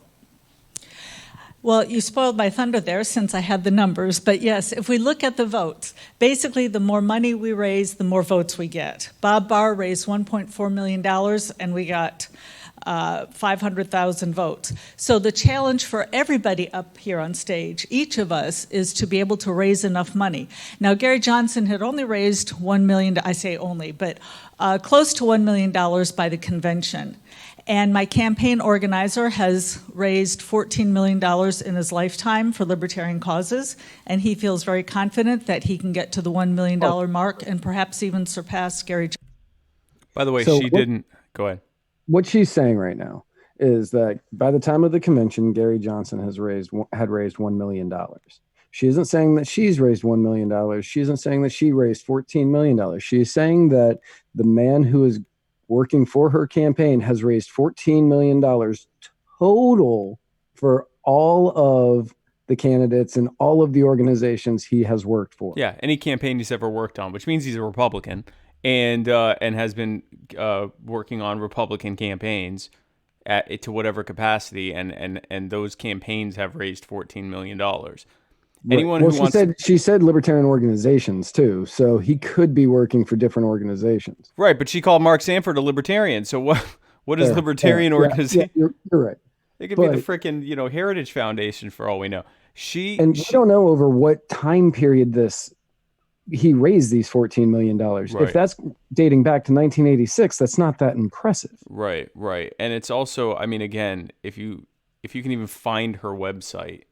Well, you spoiled my thunder there since I had the numbers, but yes, if we look at the votes, basically the more money we raise, the more votes we get. Bob Barr raised $1.4 million and we got 500,000 votes. So the challenge for everybody up here on stage, each of us, is to be able to raise enough money. Now, Gary Johnson had only raised $1 million, I say only, but close to $1 million by the convention. And my campaign organizer has raised $14 million in his lifetime for libertarian causes, and he feels very confident that he can get to the $1 million mark and perhaps even surpass Gary Johnson. By the way, she didn't. Go ahead. What she's saying right now is that by the time of the convention, Gary Johnson had raised $1 million. She isn't saying that she's raised $1 million. She isn't saying that she raised $14 million. She's saying that the man who is working for her campaign has raised $14 million total for all of the candidates and all of the organizations he has worked for. Yeah, any campaign he's ever worked on, which means he's a Republican and has been working on Republican campaigns to whatever capacity, and those campaigns have raised $14 million. Anyone who wants she said libertarian organizations too, so he could be working for different organizations. Right, but she called Mark Sanford a libertarian. So what is libertarian organization? Yeah, you're right. It could be the frickin' Heritage Foundation for all we know. We don't know over what time period he raised these $14 million. Right. If that's dating back to 1986, that's not that impressive. Right. And it's also, I mean, again, if you can even find her website,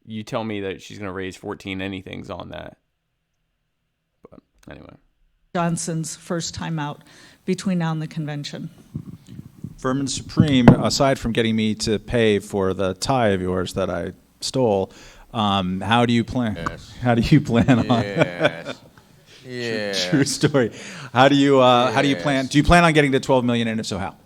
you tell me that she's going to raise 14 anythings on that. But anyway. Johnson's first time out between now and the convention. Vermin Supreme, aside from getting me to pay for the tie of yours that I stole, how do you plan? Yes. How do you plan on? Yes. Yes. True story. How do you plan? Do you plan on getting to 12 million, and if so, how?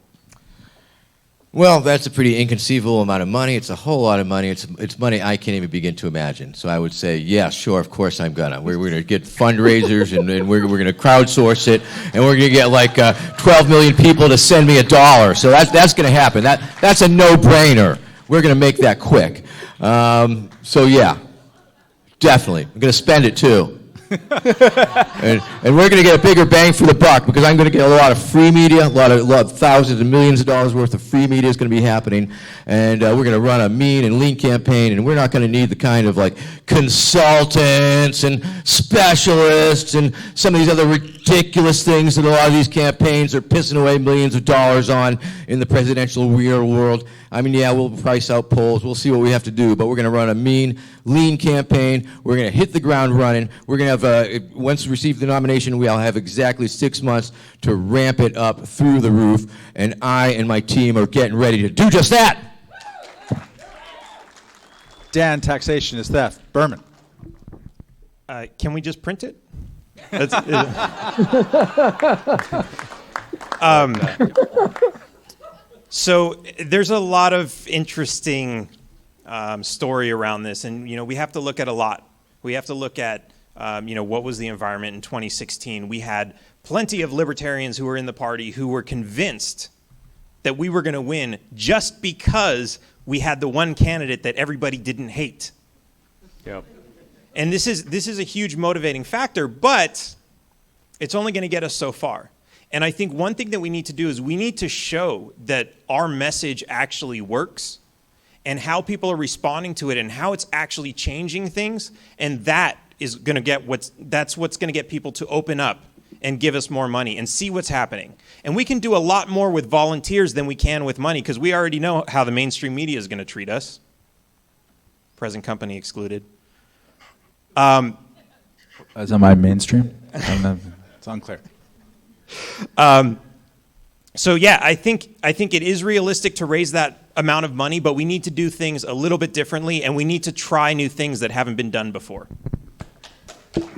Well, that's a pretty inconceivable amount of money. It's a whole lot of money. It's money I can't even begin to imagine. So I would say, yeah, sure, of course I'm gonna. We're gonna get fundraisers and we're gonna crowdsource it, and we're gonna get like 12 million people to send me $1. So that's gonna happen. That's a no-brainer. We're gonna make that quick. So yeah, definitely. I'm gonna spend it too. and we're going to get a bigger bang for the buck because I'm going to get a lot of free media, a lot of thousands and millions of dollars worth of free media is going to be happening, and we're going to run a mean and lean campaign, and we're not going to need the kind of like consultants and specialists and some of these other ridiculous things that a lot of these campaigns are pissing away millions of dollars on in the presidential real world. I mean, yeah, we'll price out polls. We'll see what we have to do, but we're going to run a mean, lean campaign. We're going to hit the ground running. We're going to have, once we receive the nomination, we'll have exactly 6 months to ramp it up through the roof, and I and my team are getting ready to do just that. Dan, taxation is theft. Berman. Can we just print it? So there's a lot of interesting story around this, and we have to look at a lot. We have to look at what was the environment in 2016. We had plenty of libertarians who were in the party who were convinced that we were going to win just because we had the one candidate that everybody didn't hate. Yep. And this is a huge motivating factor, but it's only going to get us so far. And I think one thing that we need to do is we need to show that our message actually works and how people are responding to it and how it's actually changing things. And that is going to get what's going to get people to open up and give us more money and see what's happening. And we can do a lot more with volunteers than we can with money because we already know how the mainstream media is going to treat us. Present company excluded. Is that my mainstream? It's unclear. So yeah, I think it is realistic to raise that amount of money, but we need to do things a little bit differently, and we need to try new things that haven't been done before.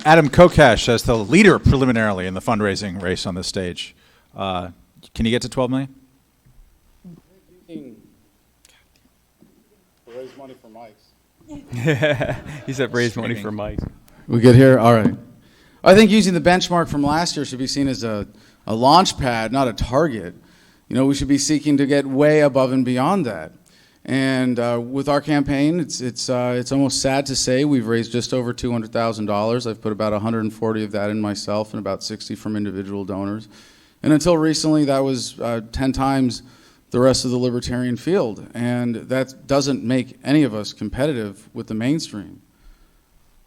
Adam Kokesh as the leader preliminarily in the fundraising race on this stage. Can you get to 12 million? Raise money for mics. He said raise money for mics. We good here? All right. I think using the benchmark from last year should be seen as a launch pad, not a target. You know, we should be seeking to get way above and beyond that. And with our campaign, it's almost sad to say we've raised just over $200,000. I've put about 140 of that in myself and about 60 from individual donors. And until recently, that was 10 times the rest of the libertarian field. And that doesn't make any of us competitive with the mainstream.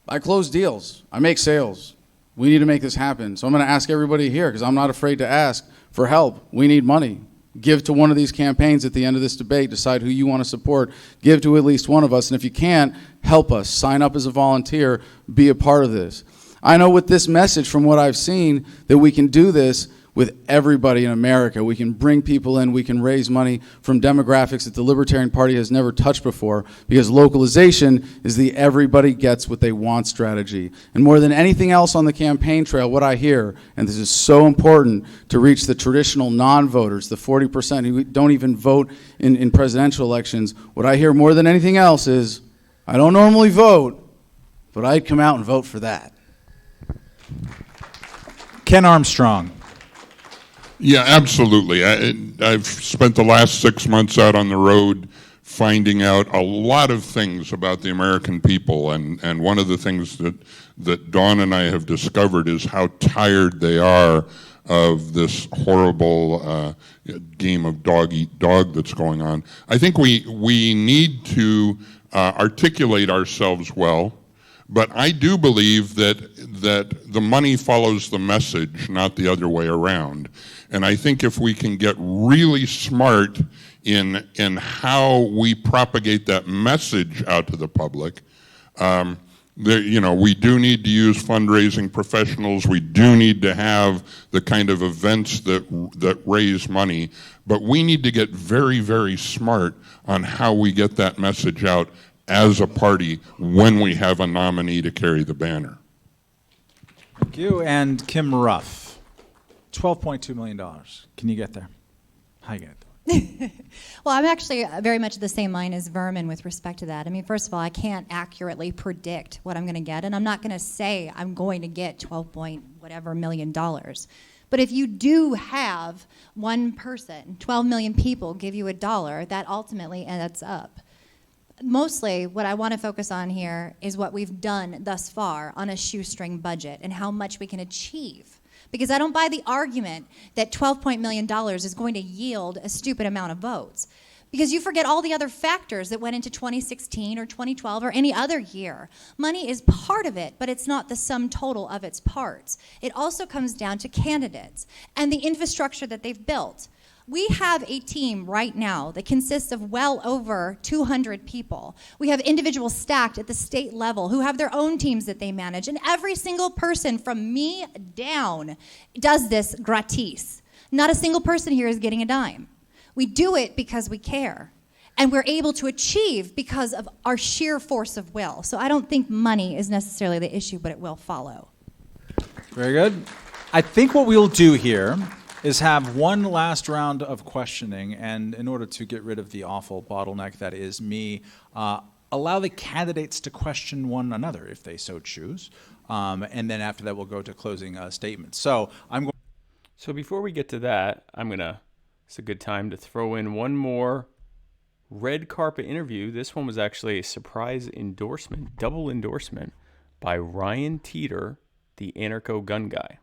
I close deals. I make sales. We need to make this happen. So I'm going to ask everybody here, because I'm not afraid to ask for help. We need money. Give to one of these campaigns at the end of this debate. Decide who you want to support. Give to at least one of us. And if you can't, help us. Sign up as a volunteer. Be a part of this. I know with this message, from what I've seen, that we can do this with everybody in America. We can bring people in. We can raise money from demographics that the Libertarian Party has never touched before, because localization is the everybody gets what they want strategy. And more than anything else on the campaign trail, what I hear, and this is so important to reach the traditional non-voters, the 40% who don't even vote in presidential elections, what I hear more than anything else is, I don't normally vote, but I'd come out and vote for that. Ken Armstrong. Yeah, absolutely. I've spent the last 6 months out on the road finding out a lot of things about the American people, and one of the things that Dawn and I have discovered is how tired they are of this horrible game of dog eat dog that's going on. I think we need to articulate ourselves well, but I do believe that the money follows the message, not the other way around. And I think if we can get really smart in how we propagate that message out to the public, we do need to use fundraising professionals. We do need to have the kind of events that raise money. But we need to get very, very smart on how we get that message out as a party when we have a nominee to carry the banner. Thank you. And Kim Ruff. $12.2 million. Can you get there? How you get there? Well, I'm actually very much the same mind as Vermin with respect to that. I mean, first of all, I can't accurately predict what I'm going to get, and I'm not going to say I'm going to get 12 point whatever million dollars. But if you do have one person, 12 million people give you $1, that ultimately adds up. Mostly what I want to focus on here is what we've done thus far on a shoestring budget and how much we can achieve. Because I don't buy the argument that $12 million is going to yield a stupid amount of votes. Because you forget all the other factors that went into 2016 or 2012 or any other year. Money is part of it, but it's not the sum total of its parts. It also comes down to candidates and the infrastructure that they've built. We have a team right now that consists of well over 200 people. We have individuals stacked at the state level who have their own teams that they manage, and every single person from me down does this gratis. Not a single person here is getting a dime. We do it because we care, and we're able to achieve because of our sheer force of will. So I don't think money is necessarily the issue, but it will follow. Very good. I think what we'll do here is have one last round of questioning, and in order to get rid of the awful bottleneck that is me, allow the candidates to question one another if they so choose, and then after that we'll go to closing statements. So before we get to that, it's a good time to throw in one more red carpet interview. This one was actually a surprise endorsement, double endorsement by Ryan Teeter, the anarcho gun guy.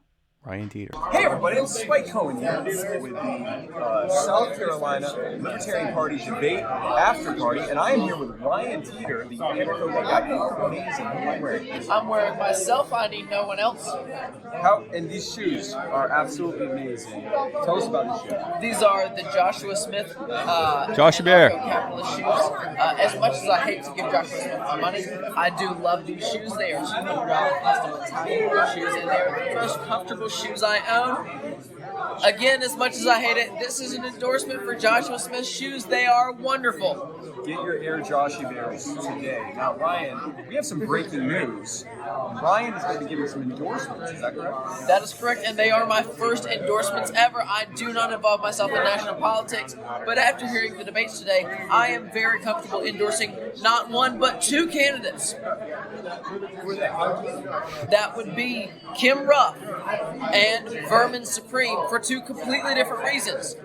Ryan Teeter. Hey everybody, it's Spike Cohen here with the South Carolina Libertarian Party debate after party, and I am here with Ryan Teeter, the anarcho guy. Amazing. Who are you wearing? I'm wearing myself. I need no one else. And these shoes are absolutely amazing. Tell us about these shoes. These are the Joshua Smith Joshua Bear capitalist shoes. As much as I hate to give Joshua Smith my money, I do love these shoes. They are $200 custom Italian shoes, and they are the most comfortable shoes I own. Again, as much as I hate it, this is an endorsement for Joshua Smith's shoes. They are wonderful. Get your Air Joshy Bears today. Now, Ryan, we have some breaking news. Ryan is going to be giving some endorsements. Is that correct? That is correct, and they are my first endorsements ever. I do not involve myself in national politics, but after hearing the debates today, I am very comfortable endorsing not one, but two candidates. That would be Kim Ruff and Vermin Supreme for two completely different reasons.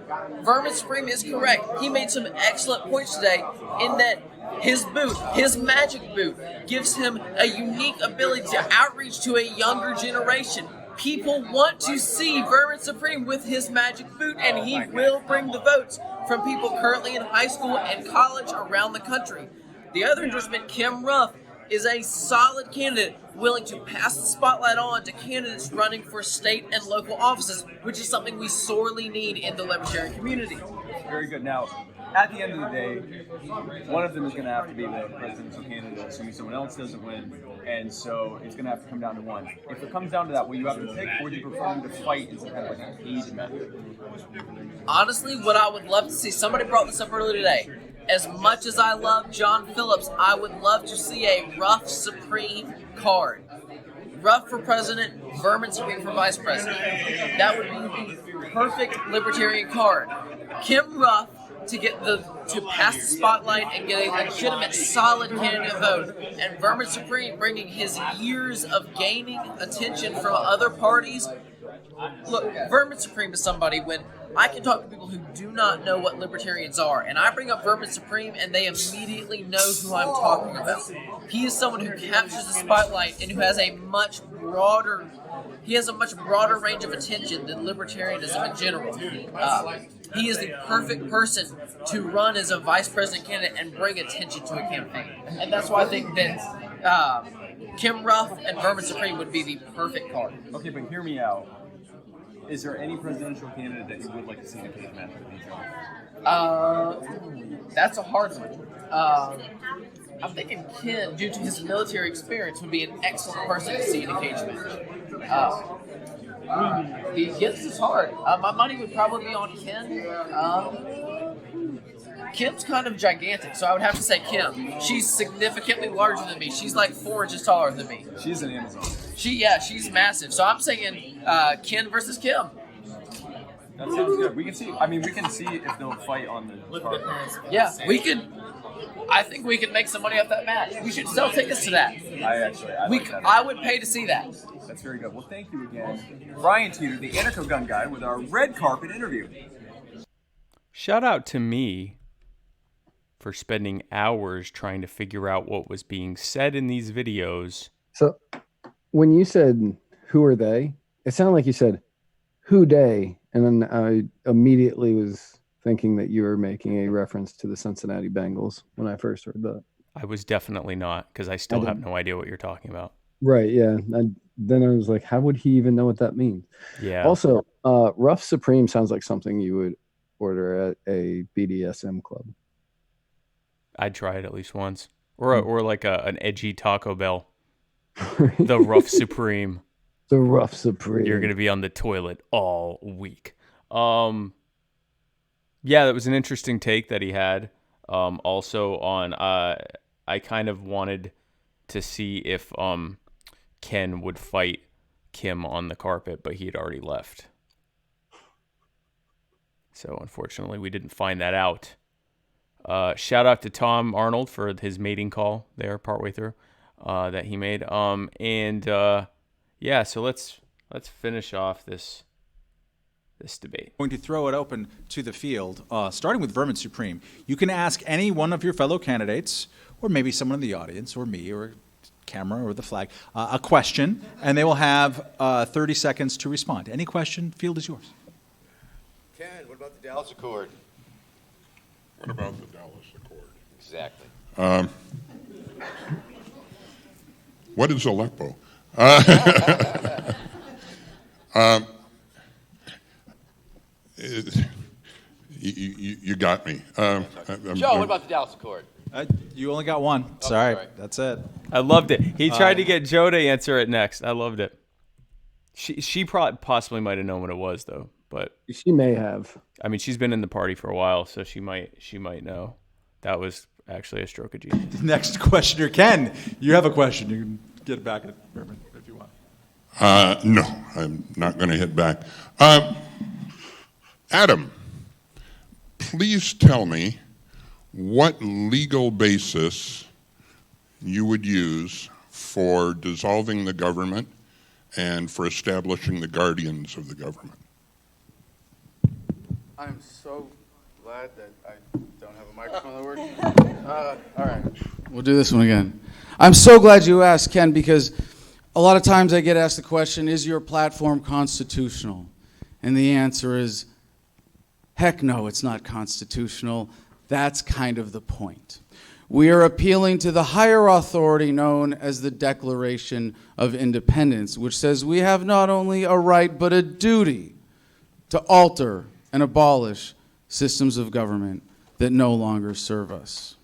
Vermin Supreme is correct. He made some excellent points today in that his boot, his magic boot, gives him a unique ability to outreach to a younger generation. People want to see Vermin Supreme with his magic boot, and he will bring the votes from people currently in high school and college around the country. The other endorsement, Kim Ruff, is a solid candidate willing to pass the spotlight on to candidates running for state and local offices, which is something we sorely need in the Libertarian community. Very good. Now, at the end of the day, one of them is going to have to be the presidential candidate, assuming someone else doesn't win, and so it's going to have to come down to one. If it comes down to that, will you have to pick, or would you prefer them to fight in some kind of like an age method? Honestly, what I would love to see, somebody brought this up earlier today. As much as I love John Phillips, I would love to see a Ruff Supreme card. Ruff for president, Vermin Supreme for vice president. That would be the perfect Libertarian card. Kim Ruff to pass the spotlight and get a legitimate, solid candidate vote, and Vermin Supreme bringing his years of gaining attention from other parties. Look, Vermin Supreme is somebody when I can talk to people who do not know what libertarians are, and I bring up Vermin Supreme and they immediately know who I'm talking about. He is someone who captures the spotlight and who has a much broader range of attention than libertarianism in general. He is the perfect person to run as a vice president candidate and bring attention to a campaign. And that's why I think that Kim Ruff and Vermin Supreme would be the perfect card. Okay, but hear me out. Is there any presidential candidate that you would like to see in a cage match with each other? That's a hard one. I'm thinking Ken, due to his military experience, would be an excellent person to see in a cage match. This is hard. My money would probably be on Ken. Kim's kind of gigantic, so I would have to say Kim. She's significantly larger than me. She's like 4 inches taller than me. She's an Amazon. She's massive. So I'm saying Ken versus Kim. That sounds good. We can see. I mean, we can see if they'll fight on the card. Yeah, we could. I think we could make some money off that match. We should sell tickets to that. I would pay to see that. That's very good. Well, thank you again, Ryan Teeter, the Anarcho Gun Guy, with our red carpet interview. Shout out to me for spending hours trying to figure out what was being said in these videos. So when you said, who are they? It sounded like you said, who day? And then I immediately was thinking that you were making a reference to the Cincinnati Bengals when I first heard that. I was definitely not, because I still have no idea what you're talking about. Right, yeah. Then I was like, how would he even know what that means? Yeah. Also, Ruff Supreme sounds like something you would order at a BDSM club. I'd try it at least once. Or like an edgy Taco Bell. The Ruff Supreme. The Ruff Supreme. You're going to be on the toilet all week. Yeah, that was an interesting take that he had. Also on, I kind of wanted to see if Ken would fight Kim on the carpet, but he had already left. So unfortunately, we didn't find that out. Shout out to Tom Arnold for his mating call there partway through that he made. Yeah, so let's finish off this debate. I'm going to throw it open to the field, starting with Vermin Supreme. You can ask any one of your fellow candidates, or maybe someone in the audience, or me, or camera, or the flag, a question, and they will have 30 seconds to respond. Any question, field is yours. Ken, what about the Dallas Accord? What about the Dallas Accord? Exactly. What is Aleppo? You got me. Joe, what about the Dallas Accord? You only got one. Sorry. That's it. I loved it. He tried to get Joe to answer it next. I loved it. She possibly might have known what it was, though. but she may have. I mean, she's been in the party for a while, so she might know. That was actually a stroke of genius. Next questioner, Ken. You have a question. You can get back at Berman if you want. No, I'm not going to hit back. Adam, please tell me what legal basis you would use for dissolving the government and for establishing the guardians of the government. I'm so glad that I don't have a microphone that works. All right. We'll do this one again. I'm so glad you asked, Ken, because a lot of times I get asked the question, is your platform constitutional? And the answer is, heck no, it's not constitutional. That's kind of the point. We are appealing to the higher authority known as the Declaration of Independence, which says we have not only a right but a duty to alter and abolish systems of government that no longer serve us.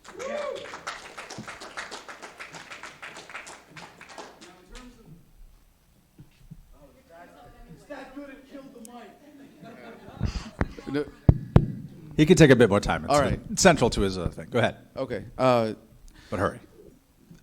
He can take a bit more time. It's All right. Central to his thing. Go ahead. Okay. But hurry.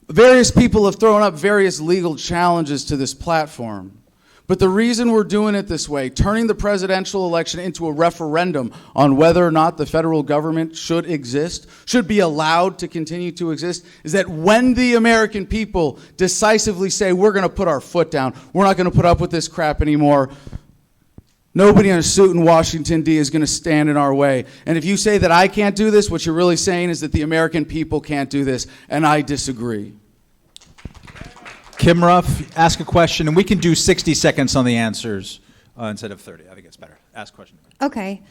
Various people have thrown up various legal challenges to this platform. But the reason we're doing it this way, turning the presidential election into a referendum on whether or not the federal government should exist, should be allowed to continue to exist, is that when the American people decisively say we're going to put our foot down, we're not going to put up with this crap anymore, nobody in a suit in Washington, D. is going to stand in our way. And if you say that I can't do this, what you're really saying is that the American people can't do this, and I disagree. Kim Ruff, ask a question, and we can do 60 seconds on the answers instead of 30. I think it's better. Ask a question. Okay.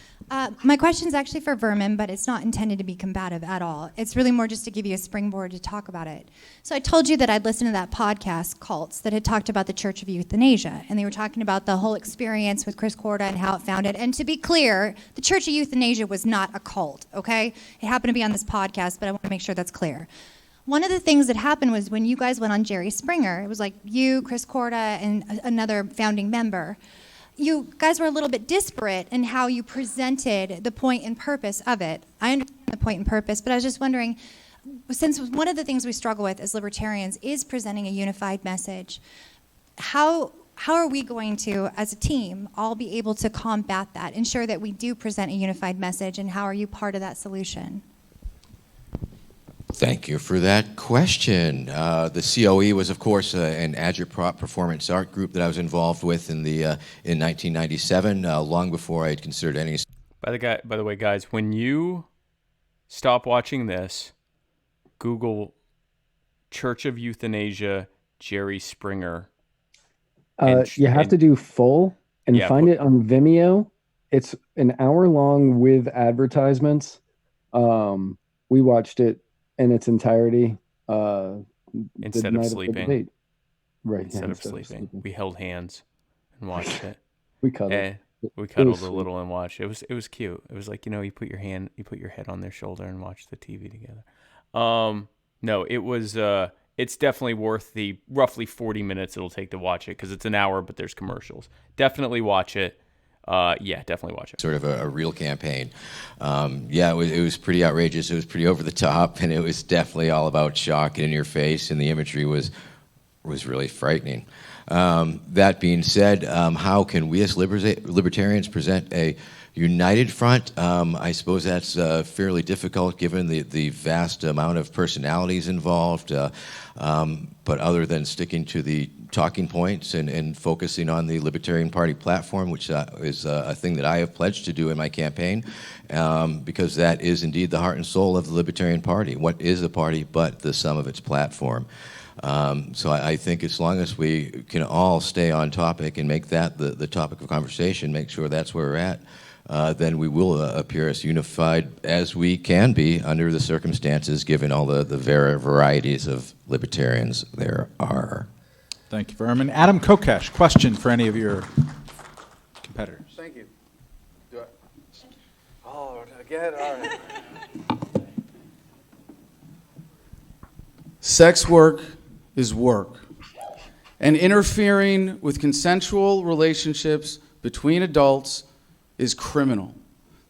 My question is actually for Vermin, but it's not intended to be combative at all. It's really more just to give you a springboard to talk about it. So I told you that I'd listened to that podcast, Cults, that had talked about the Church of Euthanasia, and they were talking about the whole experience with Chris Korda and how it founded. And to be clear, the Church of Euthanasia was not a cult, okay? It happened to be on this podcast, but I want to make sure that's clear. One of the things that happened was when you guys went on Jerry Springer, it was like you, Chris Korda, and another founding member. You guys were a little bit disparate in how you presented the point and purpose of it. I understand the point and purpose, but I was just wondering, since one of the things we struggle with as libertarians is presenting a unified message, how are we going to, as a team, all be able to combat that, ensure that we do present a unified message, and how are you part of that solution? Thank you for that question. The COE was, of course, an agitprop performance art group that I was involved with in 1997, long before I had considered any. By the way, guys, when you stop watching this, Google Church of Euthanasia, Jerry Springer. You have to do full and find it on Vimeo. It's an hour long with advertisements. We watched it in its entirety instead of sleeping. Right. Instead of sleeping. We held hands and watched it. We cuddled. We cuddled a little and watched. It was cute. It was like, you put your head on their shoulder and watch the TV together. No, it was it's definitely worth the roughly 40 minutes it'll take to watch it, because it's an hour, but there's commercials. Definitely watch it. Definitely watch it. Sort of a real campaign. It was pretty outrageous. It was pretty over the top, and it was definitely all about shock and in your face, and the imagery was really frightening. That being said, how can we as libertarians present a united front? I suppose that's fairly difficult given the vast amount of personalities involved. But other than sticking to the talking points and focusing on the Libertarian Party platform, which is a thing that I have pledged to do in my campaign, because that is indeed the heart and soul of the Libertarian Party. What is a party but the sum of its platform? So I think as long as we can all stay on topic and make that the topic of conversation, make sure that's where we're at, then we will appear as unified as we can be under the circumstances, given all the varieties of libertarians there are. Thank you, Vermin. Adam Kokesh, question for any of your competitors. Thank you. Again? All right. Sex work is work. And interfering with consensual relationships between adults is criminal.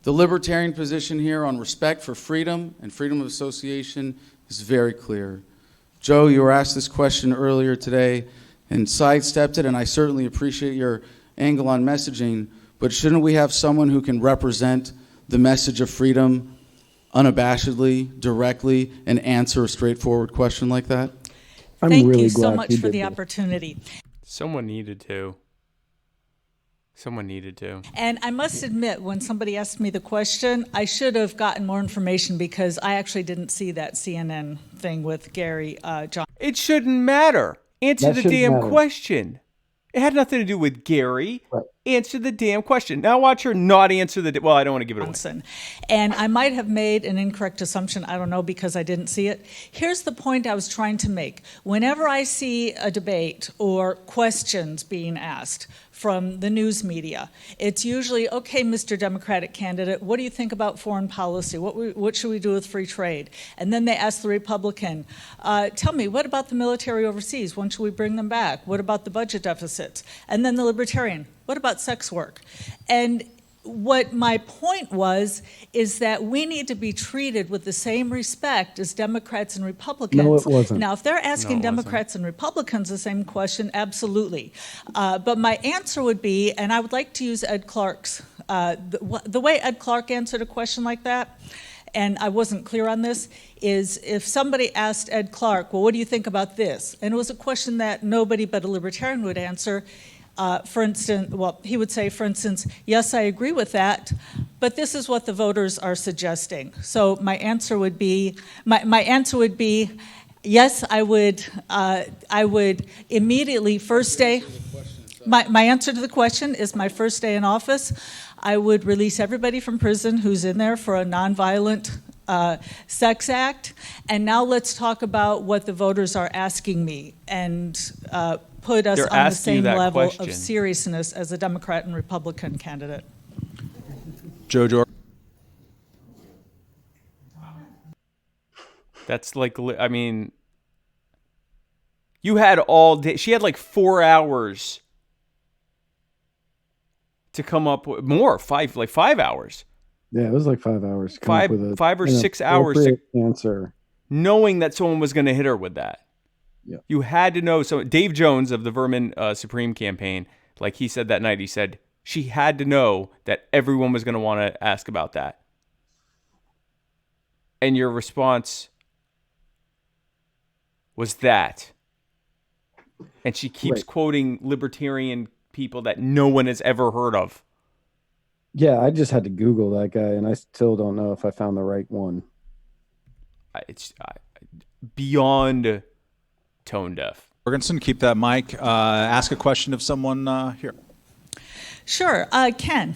The libertarian position here on respect for freedom and freedom of association is very clear. Joe, you were asked this question earlier today and sidestepped it, and I certainly appreciate your angle on messaging, but shouldn't we have someone who can represent the message of freedom unabashedly, directly, and answer a straightforward question like that? Thank you so much for the opportunity. Someone needed to. Someone needed to. And I must admit, when somebody asked me the question, I should have gotten more information because I actually didn't see that CNN thing with Gary Johnson. It shouldn't matter. Answer That the shouldn't damn matter. question. It had nothing to do with Gary. Right. Answer the damn question. Now watch her not answer the... Well, I don't want to give it away. And I might have made an incorrect assumption. I don't know because I didn't see it. Here's the point I was trying to make. Whenever I see a debate or questions being asked from the news media, it's usually, okay, Mr. Democratic candidate, what do you think about foreign policy? What should we do with free trade? And then they ask the Republican, tell me, what about the military overseas? When should we bring them back? What about the budget deficits? And then the Libertarian, what about sex work? And what my point was is that we need to be treated with the same respect as Democrats and Republicans. No, it wasn't. Now, if they're asking No, it Democrats and Republicans the same question, absolutely. But my answer would be, and I would like to use Ed Clark's, the way Ed Clark answered a question like that, and I wasn't clear on this, is if somebody asked Ed Clark, well, what do you think about this? And it was a question that nobody but a Libertarian would answer. For instance, well, he would say, for instance, yes, I agree with that, but this is what the voters are suggesting. So my answer would be, yes, I would immediately first day. My answer to the question is my first day in office, I would release everybody from prison who's in there for a nonviolent sex act. And now let's talk about what the voters are asking me and put us They're on the asking you same that level question. of seriousness as a Democrat and Republican candidate. Joe Jordan. That's like, I mean, you had all day. She had like 4 hours to come up with more, 5 hours. Yeah, it was like 5 hours. to come up with a, 5 or an 6 hours to appropriate answer. knowing that someone was going to hit her with that. Yep. You had to know. So Dave Jones of the Vermin Supreme campaign, like he said that night, he said she had to know that everyone was going to want to ask about that. And your response was that. And she keeps Right. quoting libertarian people that no one has ever heard of. Yeah, I just had to Google that guy, and I still don't know if I found the right one. It's beyond tone deaf. Jorgensen, keep that mic. Ask a question of someone here. Sure, Ken.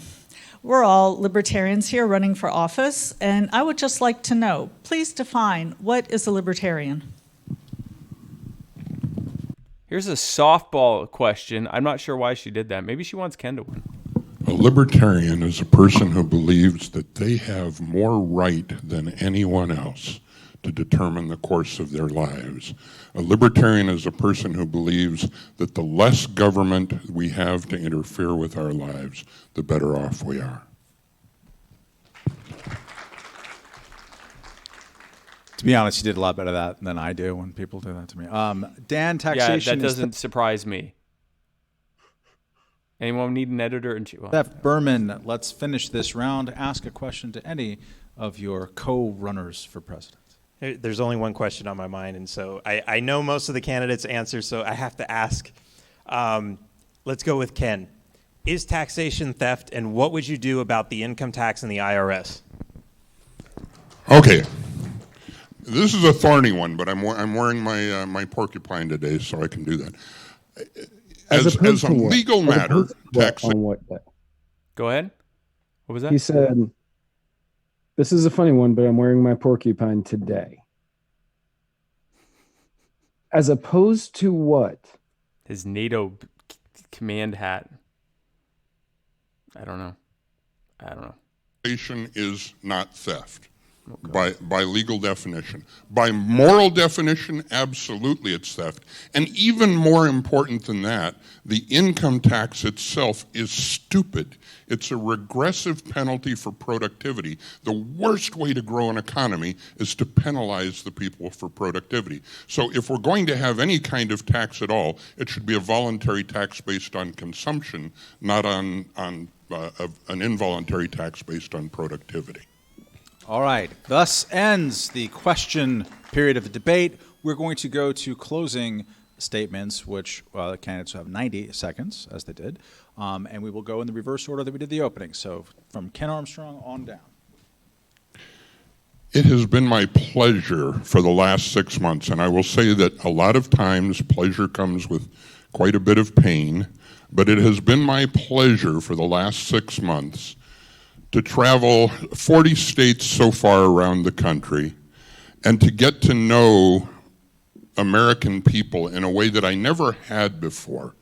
We're all libertarians here running for office, and I would just like to know, please define what is a libertarian? Here's a softball question. I'm not sure why she did that. Maybe she wants Ken to win. A libertarian is a person who believes that they have more right than anyone else to determine the course of their lives. A libertarian is a person who believes that the less government we have to interfere with our lives, the better off we are. To be honest, you did a lot better that than I do when people do that to me. Dan, taxation. Yeah, that doesn't surprise me. Anyone need an editor? Steph Berman, let's finish this round. Ask a question to any of your co-runners for president. There's only one question on my mind, and so I know most of the candidates' answers, so I have to ask. Let's go with Ken. Is taxation theft, and what would you do about the income tax and the IRS? Okay. This is a thorny one, but I'm wearing my my porcupine today, so I can do that. As a legal matter, taxation. Go ahead. What was that? He said, "This is a funny one, but I'm wearing my porcupine today." As opposed to what? His NATO command hat. I don't know. Taxation is not theft. by legal definition. By moral definition, absolutely it's theft. And even more important than that, the income tax itself is stupid. It's a regressive penalty for productivity. The worst way to grow an economy is to penalize the people for productivity. So if we're going to have any kind of tax at all, it should be a voluntary tax based on consumption, not on an involuntary tax based on productivity. All right. Thus ends the question period of the debate. We're going to go to closing statements, which the candidates have 90 seconds, as they did. And we will go in the reverse order that we did the opening. So from Ken Armstrong on down. It has been my pleasure for the last 6 months, and I will say that a lot of times pleasure comes with quite a bit of pain, but it has been my pleasure for the last 6 months to travel 40 states so far around the country and to get to know American people in a way that I never had before.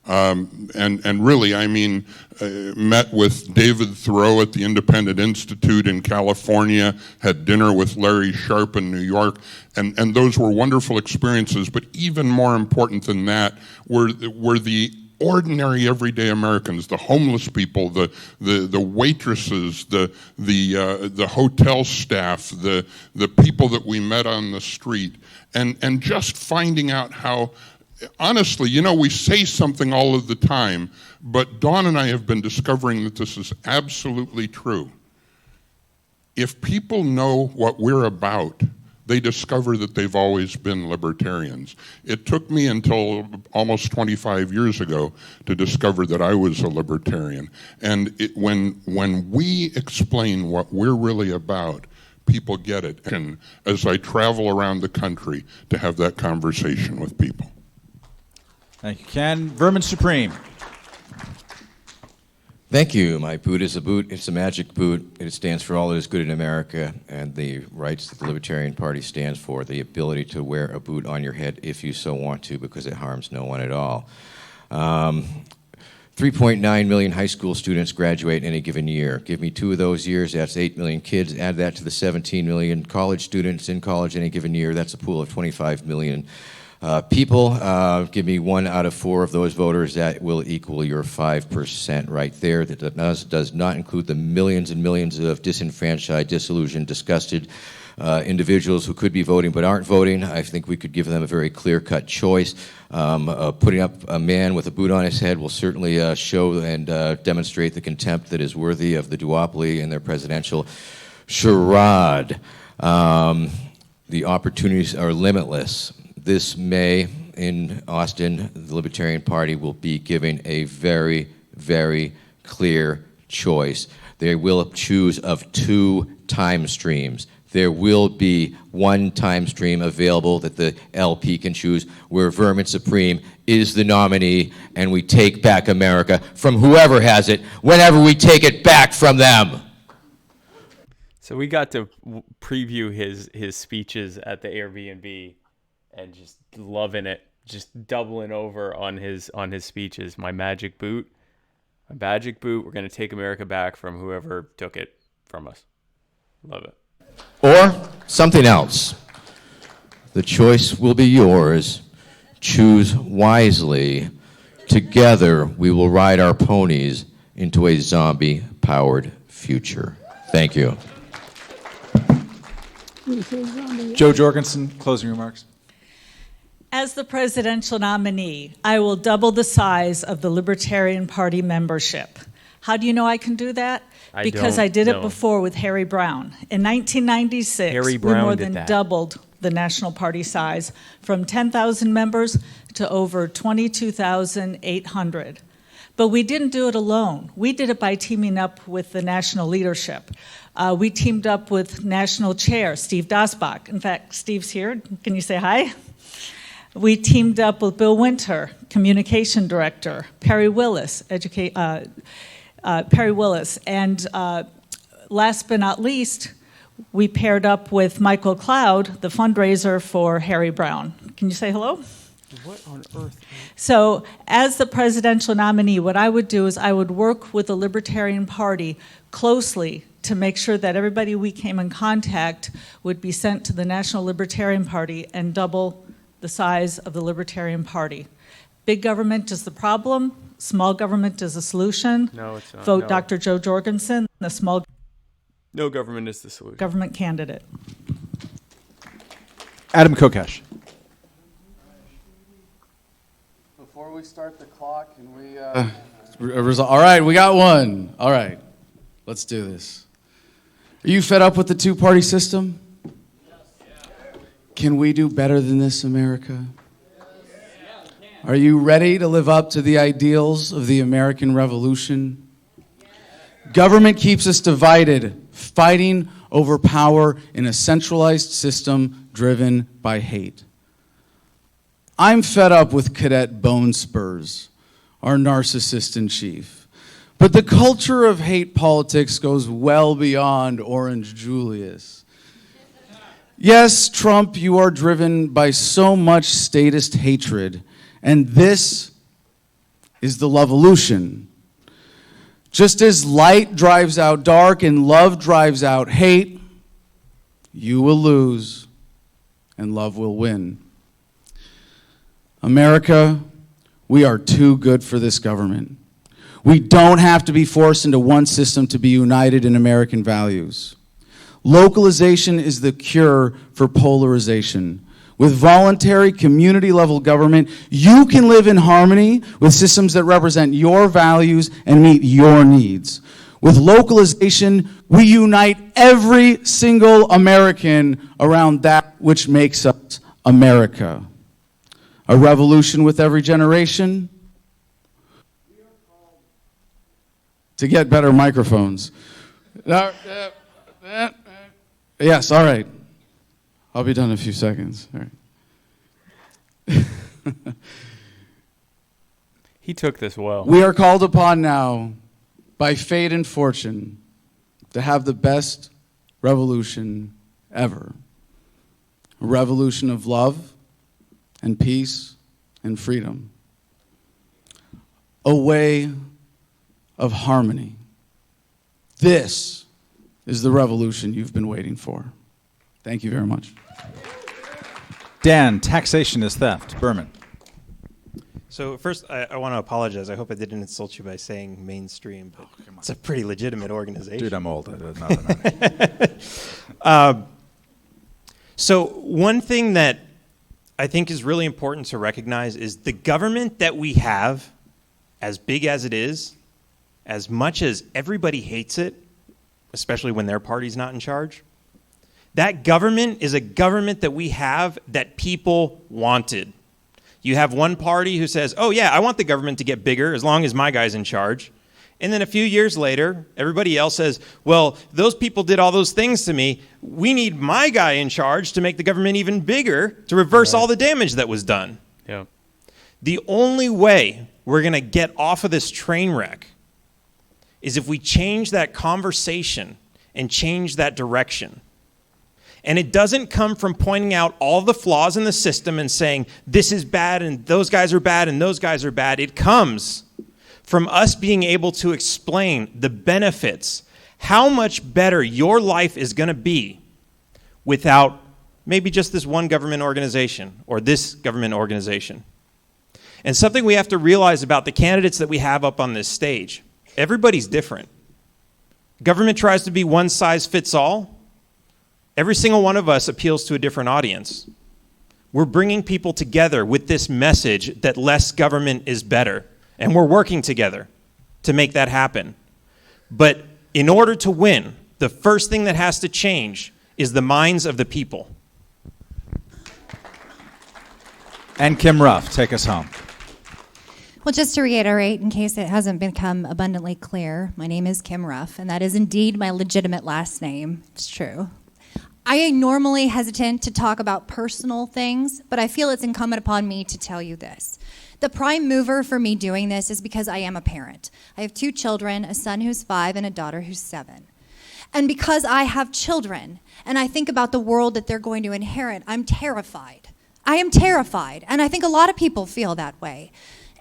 And really, I mean, met with David Thoreau at the Independent Institute in California, had dinner with Larry Sharpe in New York, and those were wonderful experiences. But even more important than that were the ordinary everyday Americans, the homeless people, the waitresses, the hotel staff, the people that we met on the street, and just finding out how, honestly, you know, we say something all of the time, but Dawn and I have been discovering that this is absolutely true. If people know what we're about, they discover that they've always been libertarians. It took me until almost 25 years ago to discover that I was a libertarian. And when we explain what we're really about, people get it. And as I travel around the country to have that conversation with people. Thank you, Ken. Vermin Supreme. Thank you. My boot is a boot. It's a magic boot. It stands for all that is good in America and the rights that the Libertarian Party stands for, the ability to wear a boot on your head if you so want to, because it harms no one at all. 3.9 million high school students graduate in a given year. Give me 2 of those years, that's 8 million kids. Add that to the 17 million college students in college in a given year. That's a pool of 25 million people. Give me 1 out of 4 of those voters. That will equal your 5% right there. That does not include the millions and millions of disenfranchised, disillusioned, disgusted individuals who could be voting but aren't voting. I think we could give them a very clear-cut choice. Putting up a man with a boot on his head will certainly show and demonstrate the contempt that is worthy of the duopoly and their presidential charade. The opportunities are limitless. This May in Austin, the Libertarian Party will be giving a very, very clear choice. They will choose of 2 time streams. There will be 1 time stream available that the LP can choose where Vermin Supreme is the nominee and we take back America from whoever has it whenever we take it back from them. So we got to preview his speeches at the Airbnb and just loving it, just doubling over on his speeches. My magic boot, we're going to take America back from whoever took it from us. Love it. Or something else. The choice will be yours. Choose wisely. Together we will ride our ponies into a zombie-powered future. Thank you. Joe Jorgensen, closing remarks. As the presidential nominee, I will double the size of the Libertarian Party membership. How do you know I can do that? Because I did it before with Harry Brown. In 1996, we more than doubled the National Party size from 10,000 members to over 22,800. But we didn't do it alone. We did it by teaming up with the national leadership. We teamed up with National Chair Steve Dasbach. In fact, Steve's here. Can you say hi? We teamed up with Bill Winter, Communication Director, Perry Willis, and last but not least, we paired up with Michael Cloud, the fundraiser for Harry Brown. Can you say hello? What on earth? So as the presidential nominee, what I would do is I would work with the Libertarian Party closely to make sure that everybody we came in contact would be sent to the National Libertarian Party and double the size of the Libertarian Party. Big government is the problem. Small government is the solution. No, it's not. Vote No. Dr. Joe Jorgensen, the small No government is the solution. government candidate. Adam Kokesh. Before we start the clock, can we... all right, we got one. All right, let's do this. Are you fed up with the two-party system? Can we do better than this, America? Are you ready to live up to the ideals of the American Revolution? Government keeps us divided, fighting over power in a centralized system driven by hate. I'm fed up with Cadet Bone Spurs, our narcissist in chief. But the culture of hate politics goes well beyond Orange Julius. Yes, Trump, you are driven by so much statist hatred, and this is the Lovolution. Just as light drives out dark and love drives out hate, you will lose and love will win. America, we are too good for this government. We don't have to be forced into one system to be united in American values. Localization is the cure for polarization. With voluntary community-level government, you can live in harmony with systems that represent your values and meet your needs. With localization, we unite every single American around that which makes us America. A revolution with every generation. To get better microphones. Yes, all right. I'll be done in a few seconds. All right. He took this well. We are called upon now, by fate and fortune, to have the best revolution ever. A revolution of love and peace and freedom. A way of harmony. This is the revolution you've been waiting for. Thank you very much. Dan, taxation is theft. Berman. So first, I want to apologize. I hope I didn't insult you by saying mainstream, but it's a pretty legitimate organization. Dude, I'm old. So one thing that I think is really important to recognize is the government that we have, as big as it is, as much as everybody hates it, especially when their party's not in charge, that government is a government that we have that people wanted. You have one party who says, oh yeah, I want the government to get bigger as long as my guy's in charge. And then a few years later, everybody else says, well, those people did all those things to me. We need my guy in charge to make the government even bigger to reverse all the damage that was done. Yeah. The only way we're going to get off of this train wreck is if we change that conversation and change that direction. And it doesn't come from pointing out all the flaws in the system and saying, this is bad and those guys are bad and those guys are bad. It comes from us being able to explain the benefits, how much better your life is going to be without maybe just this one government organization or this government organization. And something we have to realize about the candidates that we have up on this stage, everybody's different. Government tries to be one size fits all. Every single one of us appeals to a different audience. We're bringing people together with this message that less government is better. And we're working together to make that happen. But in order to win, the first thing that has to change is the minds of the people. And Kim Ruff, take us home. Well, just to reiterate, in case it hasn't become abundantly clear, my name is Kim Ruff, and that is indeed my legitimate last name. It's true. I am normally hesitant to talk about personal things, but I feel it's incumbent upon me to tell you this. The prime mover for me doing this is because I am a parent. I have 2 children, a son who's 5 and a daughter who's 7. And because I have children, and I think about the world that they're going to inherit, I'm terrified. I am terrified, and I think a lot of people feel that way.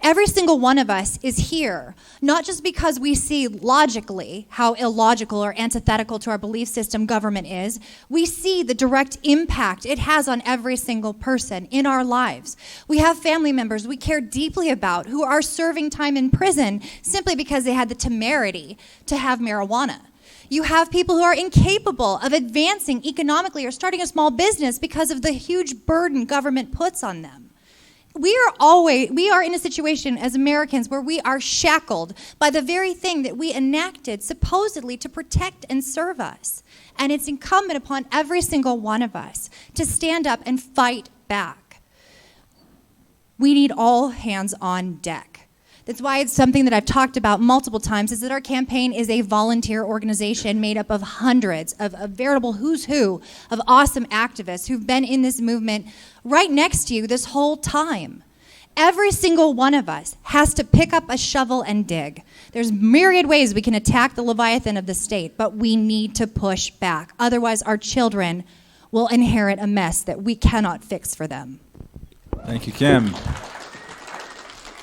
Every single one of us is here, not just because we see logically how illogical or antithetical to our belief system government is. We see the direct impact it has on every single person in our lives. We have family members we care deeply about who are serving time in prison simply because they had the temerity to have marijuana. You have people who are incapable of advancing economically or starting a small business because of the huge burden government puts on them. We are in a situation as Americans where we are shackled by the very thing that we enacted supposedly to protect and serve us. And it's incumbent upon every single one of us to stand up and fight back. We need all hands on deck. That's why it's something that I've talked about multiple times, is that our campaign is a volunteer organization made up of hundreds of a veritable who's who of awesome activists who've been in this movement right next to you this whole time. Every single one of us has to pick up a shovel and dig. There's myriad ways we can attack the Leviathan of the state, but we need to push back. Otherwise, our children will inherit a mess that we cannot fix for them. Thank you, Kim.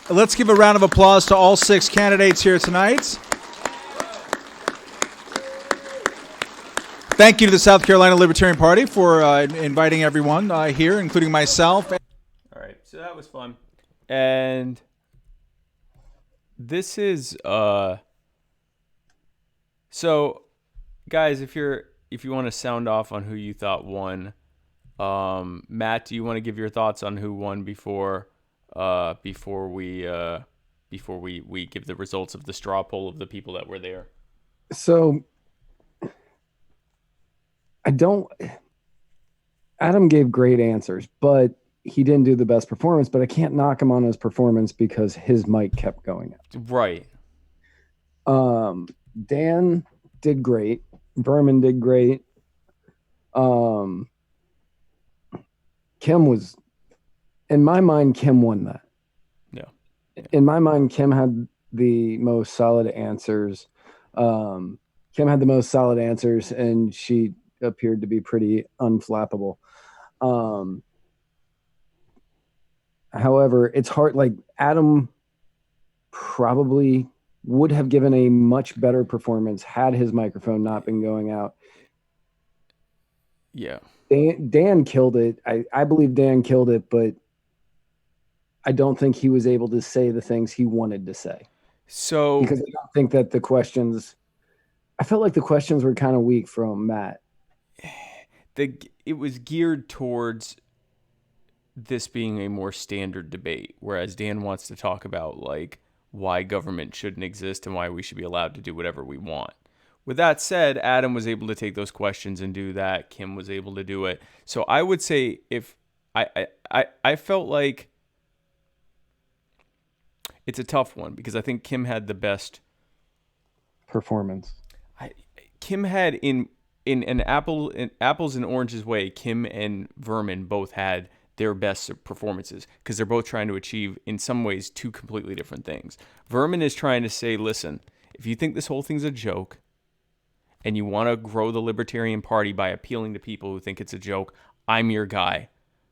Let's give a round of applause to all 6 candidates here tonight. Thank you to the South Carolina Libertarian Party for inviting everyone here, including myself. All right, so that was fun. And this is so guys, if you want to sound off on who you thought won, Matt, do you want to give your thoughts on who won before we give the results of the straw poll of the people that were there? So Adam gave great answers, but he didn't do the best performance, but I can't knock him on his performance because his mic kept going out. Right. Dan did great. Berman did great. Kim was, in my mind, Kim won that. Yeah. In my mind, Kim had the most solid answers. Kim had the most solid answers, and she appeared to be pretty unflappable. However, it's hard. Like, Adam probably would have given a much better performance had his microphone not been going out. Yeah. Dan killed it. I believe Dan killed it, but I don't think he was able to say the things he wanted to say. So, because I don't think that I felt like the questions were kind of weak from Matt. It was geared towards this being a more standard debate, whereas Dan wants to talk about like why government shouldn't exist and why we should be allowed to do whatever we want. With that said, Adam was able to take those questions and do that. Kim was able to do it. So I would say if I felt like it's a tough one because I think Kim had the best performance. Kim had in an apples and oranges way, Kim and Vermin both had their best performances because they're both trying to achieve, in some ways, two completely different things. Vermin is trying to say, listen, if you think this whole thing's a joke and you want to grow the Libertarian Party by appealing to people who think it's a joke, I'm your guy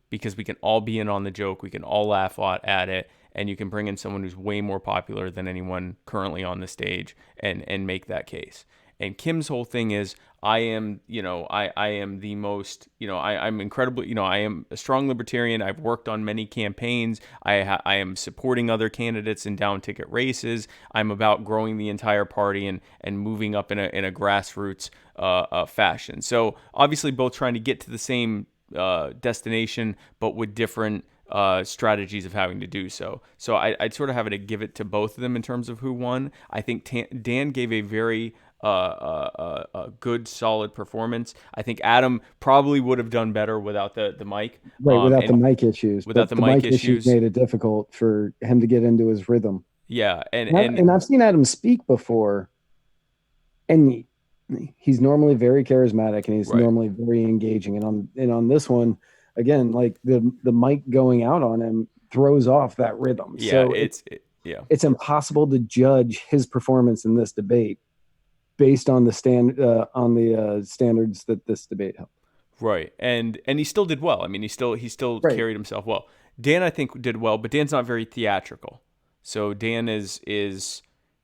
because we can all be in on the joke. We can all laugh at it. And you can bring in someone who's way more popular than anyone currently on the stage and make that case. And Kim's whole thing is, I am the most, I'm incredibly, I am a strong libertarian. I've worked on many campaigns. I am supporting other candidates in down ticket races. I'm about growing the entire party and moving up in a grassroots fashion. So obviously both trying to get to the same destination, but with different strategies of having to do so. So I'd sort of have to give it to both of them in terms of who won. I think Dan gave a very a good, solid performance. I think Adam probably would have done better without the mic. Right, without the mic issues. Without but the mic issues made it difficult for him to get into his rhythm. Yeah, and I've seen Adam speak before, and he's normally very charismatic and he's normally very engaging. And on this one, again, like the mic going out on him throws off that rhythm. Yeah, so it's impossible to judge his performance in this debate based on the standards that this debate held. Right, and he still did well. I mean, he still carried himself well. Dan, I think, did well, but Dan's not very theatrical. So Dan is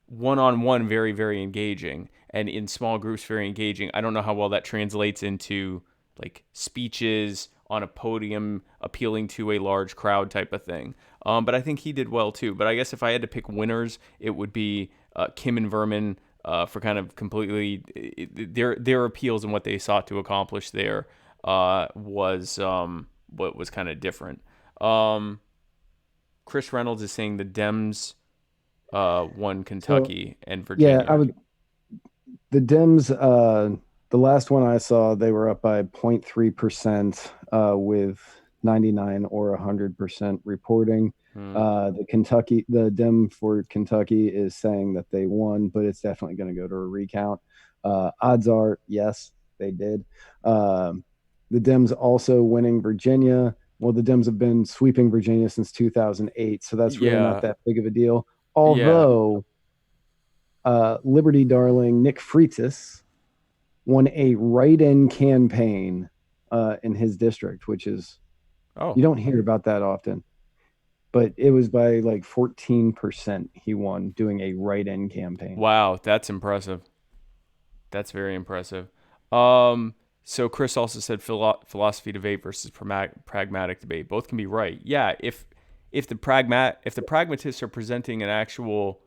one-on-one very, very engaging, and in small groups very engaging. I don't know how well that translates into like speeches on a podium appealing to a large crowd type of thing. But I think he did well too. But I guess if I had to pick winners, it would be Kim and Vermin for kind of completely their appeals and what they sought to accomplish there was what was kind of different. Chris Reynolds is saying the Dems won Kentucky and Virginia. Yeah, the Dems, the last one I saw, they were up by 0.3% with 99 or 100% reporting. The Dem for Kentucky is saying that they won, but it's definitely going to go to a recount. Odds are, yes, they did. The Dems also winning Virginia. Well, the Dems have been sweeping Virginia since 2008, so that's really not that big of a deal. Although Liberty darling Nick Freitas won a write-in campaign in his district, which is you don't hear about that often. But it was by like 14% he won doing a write-in campaign. Wow, that's impressive. That's very impressive. So Chris also said philosophy debate versus pragmatic debate. Both can be right. Yeah, if the pragmatists are presenting an actual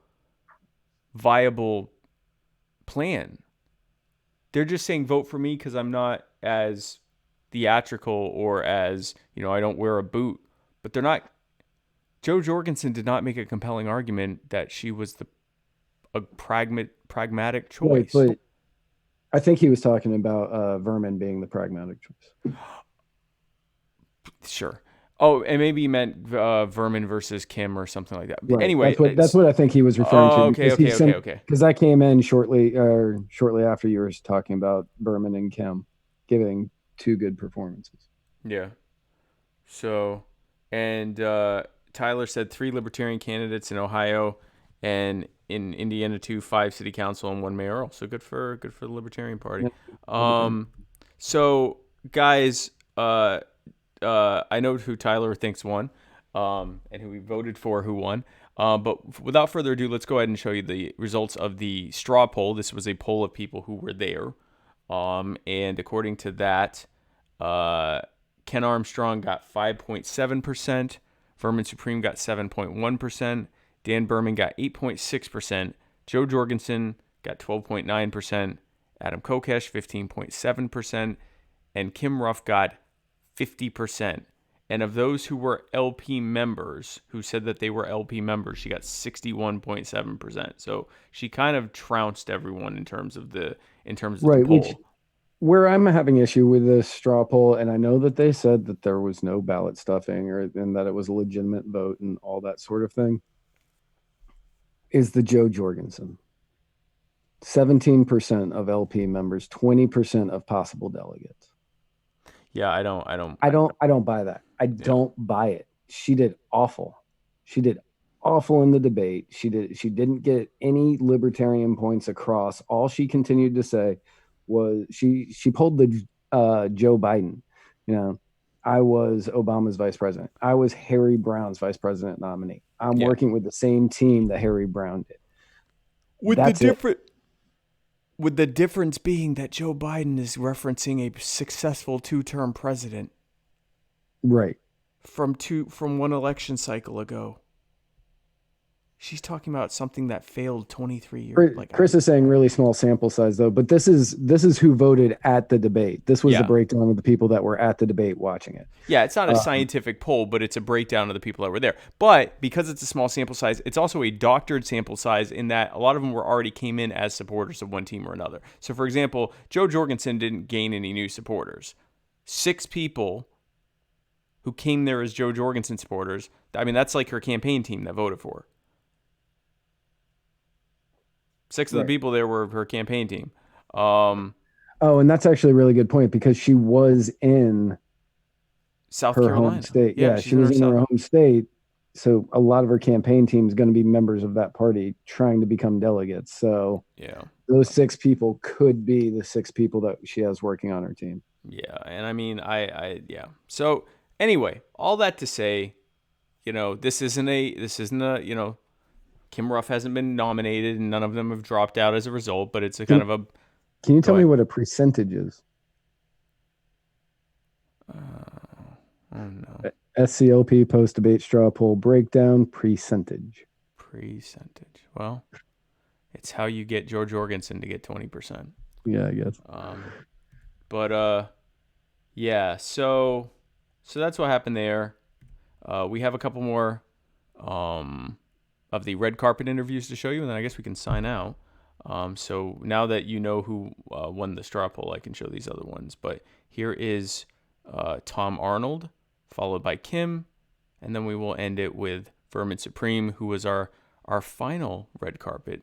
viable plan, they're just saying vote for me because I'm not as theatrical or as, I don't wear a boot. But they're not. Jo Jorgensen did not make a compelling argument that she was a pragmatic choice. Right, but I think he was talking about Vermin being the pragmatic choice. Sure. Oh, and maybe he meant Vermin versus Kim or something like that. Right. Anyway, that's what I think he was referring to. Okay. Because that came in shortly after you were talking about Vermin and Kim giving two good performances. Yeah. So, and Tyler said 3 Libertarian candidates in Ohio, and in Indiana 2, 5 city council and 1 mayoral. So good for the Libertarian Party. Yeah. So guys, I know who Tyler thinks won, and who he voted for who won. But without further ado, let's go ahead and show you the results of the straw poll. This was a poll of people who were there. And according to that, Ken Armstrong got 5.7%. Vermin Supreme got 7.1%. Dan Berman got 8.6%. Jo Jorgensen got 12.9%. Adam Kokesh, 15.7%. And Kim Ruff got 50%. And of those who were LP members, who said that they were LP members, she got 61.7%. So she kind of trounced everyone in terms of the poll. Where I'm having issue with this straw poll, and I know that they said that there was no ballot stuffing and that it was a legitimate vote and all that sort of thing, is the Jo Jorgensen. 17% of LP members, 20% of possible delegates. Yeah, I don't buy that. I don't buy it. She did awful. She did awful in the debate. She didn't get any libertarian points across. All she continued to say was she pulled the Joe Biden. I was Obama's vice president. I was Harry Brown's vice president nominee. I'm working with the same team that Harry Brown did. With the difference being that Joe Biden is referencing a successful 2-term president. Right. From one election cycle ago. She's talking about something that failed 23 years. Chris is saying really small sample size though, but this is who voted at the debate. This was the breakdown of the people that were at the debate watching it. Yeah, it's not a scientific poll, but it's a breakdown of the people that were there. But because it's a small sample size, it's also a doctored sample size in that a lot of them already came in as supporters of one team or another. So for example, Jo Jorgensen didn't gain any new supporters. 6 people who came there as Jo Jorgensen supporters, I mean, that's like her campaign team that voted for her. 6 of the people there were her campaign team. And that's actually a really good point because she was in South her Carolina. home state. Yeah, she was in her home state. So a lot of her campaign team is going to be members of that party trying to become delegates. So those 6 people could be the 6 people that she has working on her team. Yeah, and I mean, yeah. So anyway, all that to say, this isn't a Kim Ruff hasn't been nominated, and none of them have dropped out as a result. But it's a kind of a. Can you tell me what a percentage is? Oh no. SCLP post debate straw poll breakdown percentage. Percentage. Well, it's how you get George Jorgensen to get 20%. Yeah, I guess. Yeah. So that's what happened there. We have a couple more of the red carpet interviews to show you, and then I guess we can sign out. So now that you know who won the straw poll, I can show these other ones. But here is Tom Arnold, followed by Kim, and then we will end it with Vermin Supreme, who was our final red carpet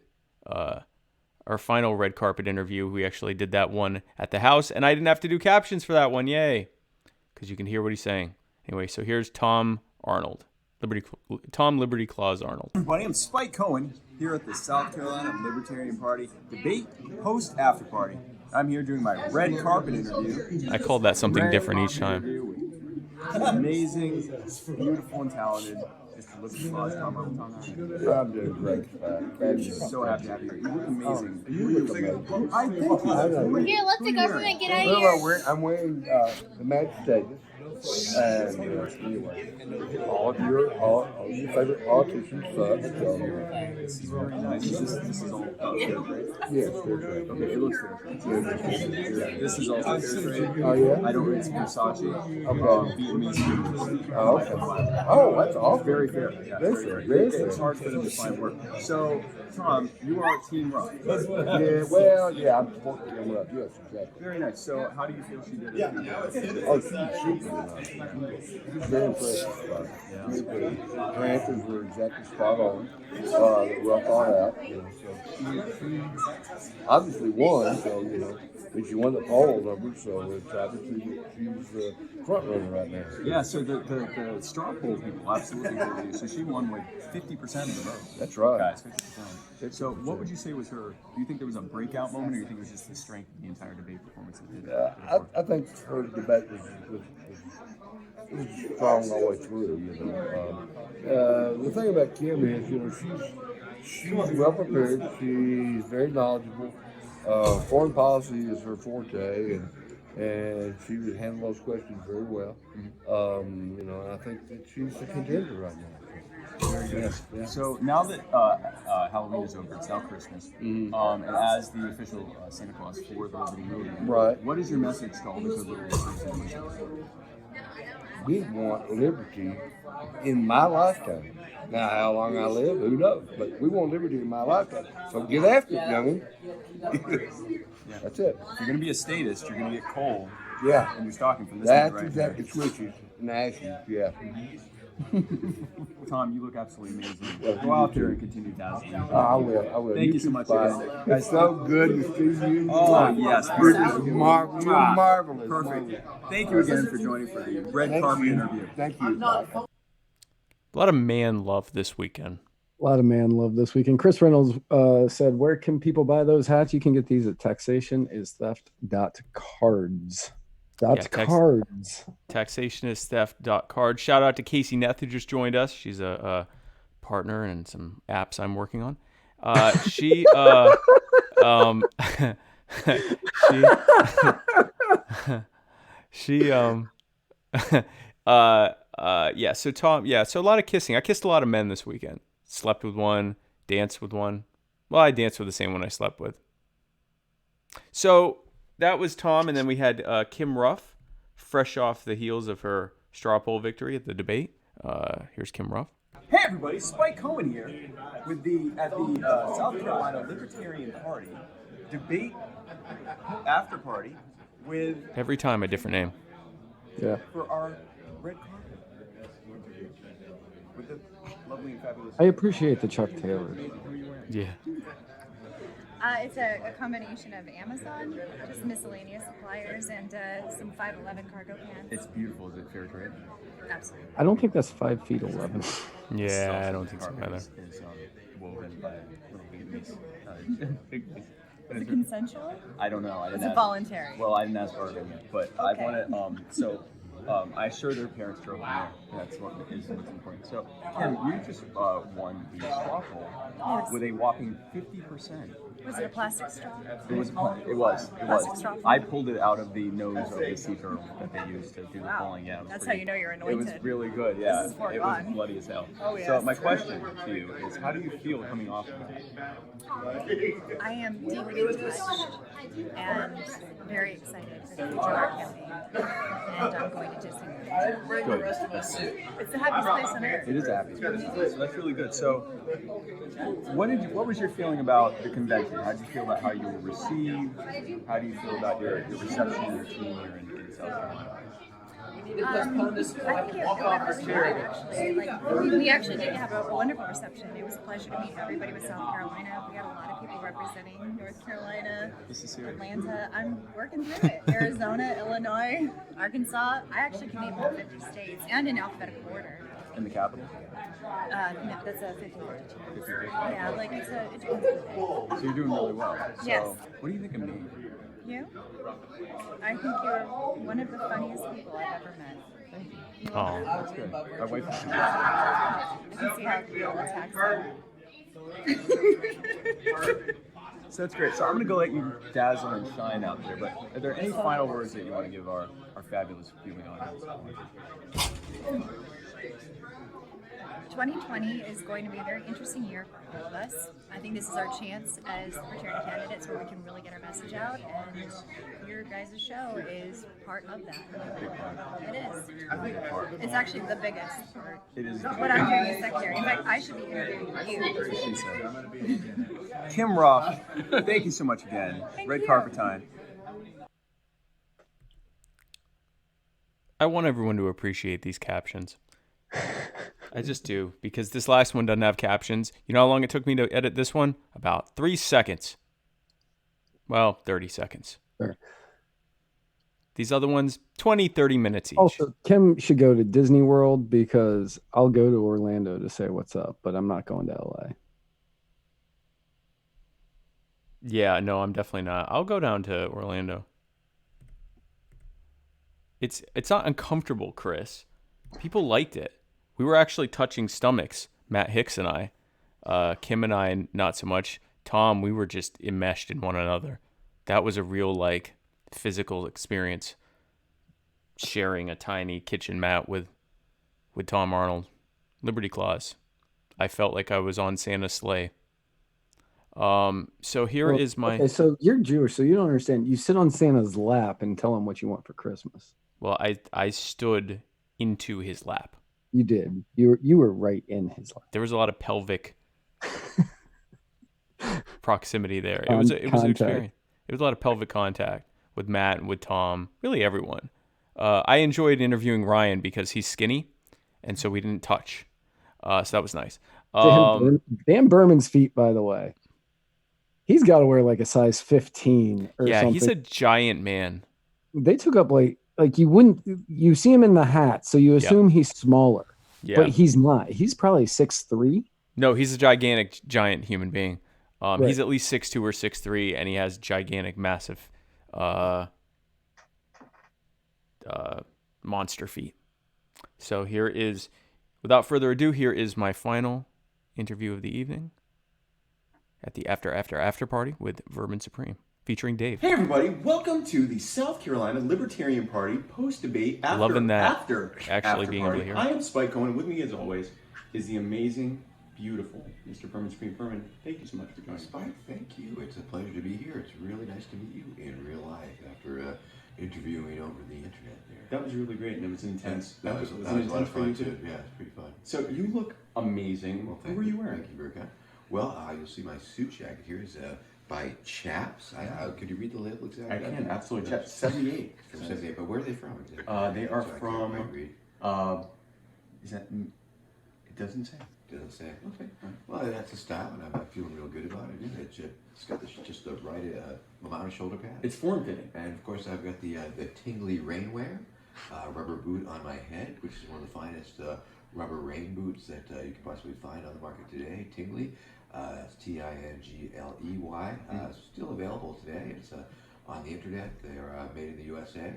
interview. We actually did that one at the house, and I didn't have to do captions for that one. Yay! Because you can hear what he's saying. Anyway, so here's Tom Arnold, Liberty Claus Arnold. Everybody, I'm Spike Cohen here at the South Carolina Libertarian Party debate post after party. I'm here doing my red carpet interview. I called that something different each time. Amazing, beautiful, and talented Mr. Liberty Claus Tom Arnold. I'm doing great. So happy to have you here. You look amazing. I think Here, let the government get out of here. I'm wearing the match status. And anyway, all your favorite politicians suck. This is very nice. This is all fair trade? Yes, fair trade. Okay, it looks fair trade. This is also fair trade. Oh, yeah? I don't read Versace. Okay. Vietnamese. Oh, okay. Oh, that's awesome. Very fair. Yeah, Very fair. Very fair. It's hard for them to find work. So, Tom, you are Team Ruff. Yeah, well, yeah, I'm supporting Team Ruff. Yes, exactly. Very nice. So, how do you feel she did it? Oh, she's very impressive. Her answers were exactly spot on. Well thought out. So she obviously won. So but she won the poll number. So it's obviously she's the front runner right now. Yeah. So the straw poll people absolutely agree with you. So she won with 50% of the vote. That's right. Guys, 50%. So what would you say was her? Do you think there was a breakout moment, or do you think it was just the strength of the entire debate performance? I think her debate was strong all the way through. The thing about Kim is, she's well prepared. She's very knowledgeable. Foreign policy is her forte, and she would handle those questions very well. I think that she's a contender right now. Very good. Yeah. So now that Halloween is over, it's now Christmas, and as the official Santa Claus for the Liberty movement, right? What is your message to all the good little listeners? We want liberty in my lifetime. Now, how long I live, who knows? But we want liberty in my lifetime. So get after it, youngin'. That's it. If you're going to be a statist, you're going to get coal. Yeah. And you're stocking from this That's right exactly switches and ashes. Yeah. Tom, you look absolutely amazing. Go out there and continue dazzling. I will. Thank you so much, guys. It's so good to see you. Oh, yes. You're just marvelous. Perfect. Thank you again for joining for the red carpet interview. Thank you. A lot of man love this weekend. A lot of man love this weekend. Chris Reynolds said, where can people buy those hats? You can get these at taxationistheft.cards. Taxationistheft.cards. Shout out to Casey Neth, who just joined us. She's a partner in some apps I'm working on. So Tom, so a lot of kissing. I kissed a lot of men this weekend. Slept with one, danced with one. Well, I danced with the same one I slept with. So that was Tom, and then we had Kim Ruff, fresh off the heels of her straw poll victory at the debate. Here's Kim Ruff. Hey everybody, Spike Cohen here at the South Carolina Libertarian Party debate after party with Every time a different name. Yeah. For our red carpet with the lovely and fabulous. I appreciate the Chuck Taylor. Yeah. It's a combination of Amazon, just miscellaneous suppliers, and some 511 cargo pants. It's beautiful. Is it fair trade? Absolutely. I don't think that's 5 feet 11. Yeah, I don't think so either. Is woven by little babies. Is it consensual? I don't know. Is it voluntary? Well, I didn't ask Arvin yet, but I want to. So I assure their parents drove them there. That's what's important. So, Kim, you just won the straw poll Yes. with a whopping 50%. Was it a plastic straw? It was. It was. Plastic straw? I pulled it out of the nose of the seeker that they used to do the polling. Yeah, it was That's pretty, how you know you're It anointed. was really good. Yeah, This is it foregone. was bloody as hell. Oh, yes. So my question to you is, how do you feel coming off of that? I am deeply touched and very excited for the future of our campaign. And I'm going to Disneyland. Good. It's the happiest place on earth. It is happy. So that's really good. So, what was your feeling about the convention? How did you feel about how you were received? How do you feel about your reception, your team here in South Carolina? I think it was great, actually. Like, we actually did have a wonderful reception. It was a pleasure to meet everybody with South Carolina. We had a lot of people representing North Carolina, Atlanta. I'm working through it. Arizona, Illinois, Arkansas. I actually can name all 50 states and in alphabetical order. In the capital? No, that's a 50-50. Yeah, like it's a depends on the day. So you're doing really well. So Yes. what do you think of me? You? I think you're one of the funniest people I've ever met. Thank you. Oh, that's good. My wife is I can see how people attack So that's great. So I'm going to go let you dazzle and shine out there. But are there any final words that you want to give our fabulous viewing audience? 2020 is going to be a very interesting year for all of us. I think this is our chance as Libertarian candidates where we can really get our message out, and your guys' show is part of that. It is. It's actually the biggest part. It is. What I'm doing is secondary. In fact, I should be interviewing you. She said. Kim Roth, thank you so much again. Red carpet time. I want everyone to appreciate these captions. I just do, because this last one doesn't have captions. You know how long it took me to edit this one? About 3 seconds. Well, 30 seconds. Sure. These other ones, 20, 30 minutes each. Also, Kim should go to Disney World because I'll go to Orlando to say what's up, but I'm not going to LA. Yeah, no, I'm definitely not. I'll go down to Orlando. It's not uncomfortable, Chris. People liked it. We were actually touching stomachs, Matt Hicks and I. Kim and I, not so much. Tom, we were just enmeshed in one another. That was a real, like, physical experience. Sharing a tiny kitchen mat with Tom Arnold. Liberty Claus. I felt like I was on Santa's sleigh. So here is my... Okay, so you're Jewish, so you don't understand. You sit on Santa's lap and tell him what you want for Christmas. Well, I stood into his lap. You did. You were right in his lap. There was a lot of pelvic proximity there. It was an experience. It was a lot of pelvic contact with Matt and with Tom, really everyone. I enjoyed interviewing Ryan because he's skinny, and so we didn't touch. So that was nice. Dan Berman's feet, by the way. He's got to wear like a size 15 or something. He's a giant man. They took up like you see him in the hat, so you assume he's smaller. Yeah. But he's not. He's probably 6'3". No, he's a giant human being. Right. He's at least 6'2" or 6'3", and he has gigantic, massive monster feet. So here is, without further ado, here is my final interview of the evening at the after party with Vermin Supreme, featuring Dave. Hey everybody, welcome to the South Carolina Libertarian Party post-debate Loving that. after Being able party. to hear. I am Spike Cohen, and with me as always is the amazing, beautiful Mr. Vermin Supreme. Vermin, thank you so much for joining us. Spike, thank you. It's a pleasure to be here. It's really nice to meet you in real life after interviewing over the internet there. That was really great, and it was intense. That was it a lot intense of for you fun too? Yeah, it's pretty fun. So you look amazing. Well, Who were you wearing? Thank you, very kind. Well, you'll see my suit jacket here is by Chaps. Could you read the label exactly? I can, absolutely. Chaps, 78. From 78, but where are they from exactly? They are So I from, can't read. is that, it doesn't say. Doesn't say. Okay. Well, that's the style, and I'm feeling real good about it. It's got just the right amount of shoulder pad. It's form-fitting. And of course, I've got the tingly rainwear, rubber boot on my head, which is one of the finest rubber rain boots that you can possibly find on the market today. Tingley, it's Tingley. Still available today. It's on the internet. They are made in the USA.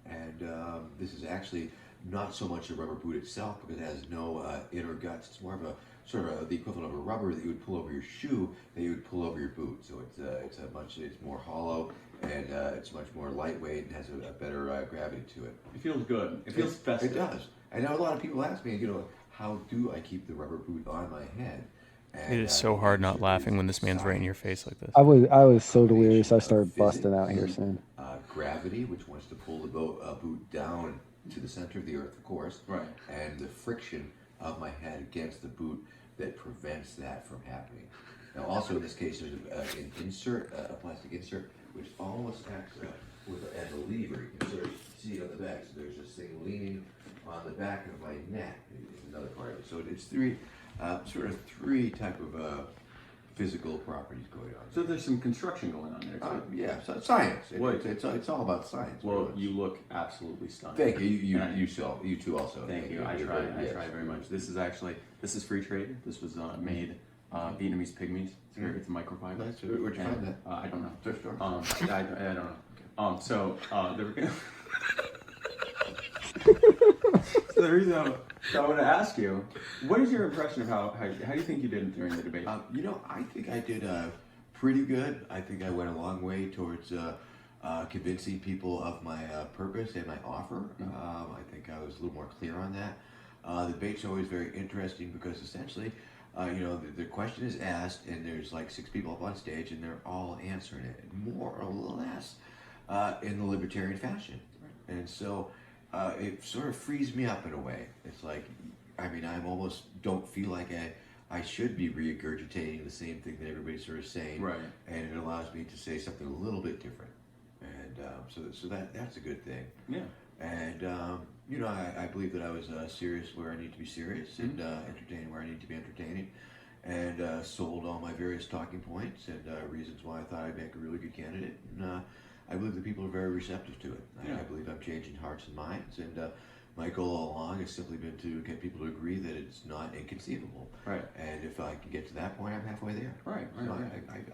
And this is actually not so much a rubber boot itself because it has no inner guts. It's more of a sort of the equivalent of a rubber that you would pull over your shoe that you would pull over your boot. So it's more hollow and it's much more lightweight and has a better gravity to it. It feels good. It feels festive. It does. I know a lot of people ask me, how do I keep the rubber boot on my head? And, It is so hard not laughing when this man's right in your face like this. I was so delirious I started busting out here soon. Gravity, which wants to pull the boot down to the center of the earth, of course. Right. And the friction of my head against the boot that prevents that from happening. Now, also in this case, there's an insert, a plastic insert, which almost acts as a lever. You can sort of see it on the back. So there's this thing leaning on the back of my neck. Is another part of it. So it's three type of physical properties going on. So there's some construction going on there too. Yeah, so science. It's all about science. Well, you look absolutely stunning. Thank you. You too also. Thank you. I try very much. This is free trade. This was made Vietnamese pygmies. It's a microfiber. Nice. Where'd you find that? I don't know. Thrift store. I don't know. So the reason I want to ask you, what is your impression of how do you think you did during the debate? I think I did pretty good. I think I went a long way towards convincing people of my purpose and my offer. I think I was a little more clear on that. The debate's always very interesting because essentially, the question is asked and there's like 6 people up on stage and they're all answering it more or less in the libertarian fashion. And so it sort of frees me up in a way. It's like, I almost don't feel like I should be regurgitating the same thing that everybody's sort of saying. Right. And it allows me to say something a little bit different. And so that's a good thing. Yeah. And, I believe that I was serious where I need to be serious and entertaining where I need to be entertaining. And sold all my various talking points and reasons why I thought I'd make a really good candidate. And I believe that people are very receptive to it. I believe I'm changing hearts and minds. And my goal all along has simply been to get people to agree that it's not inconceivable. Right. And if I can get to that point, I'm halfway there. Right. So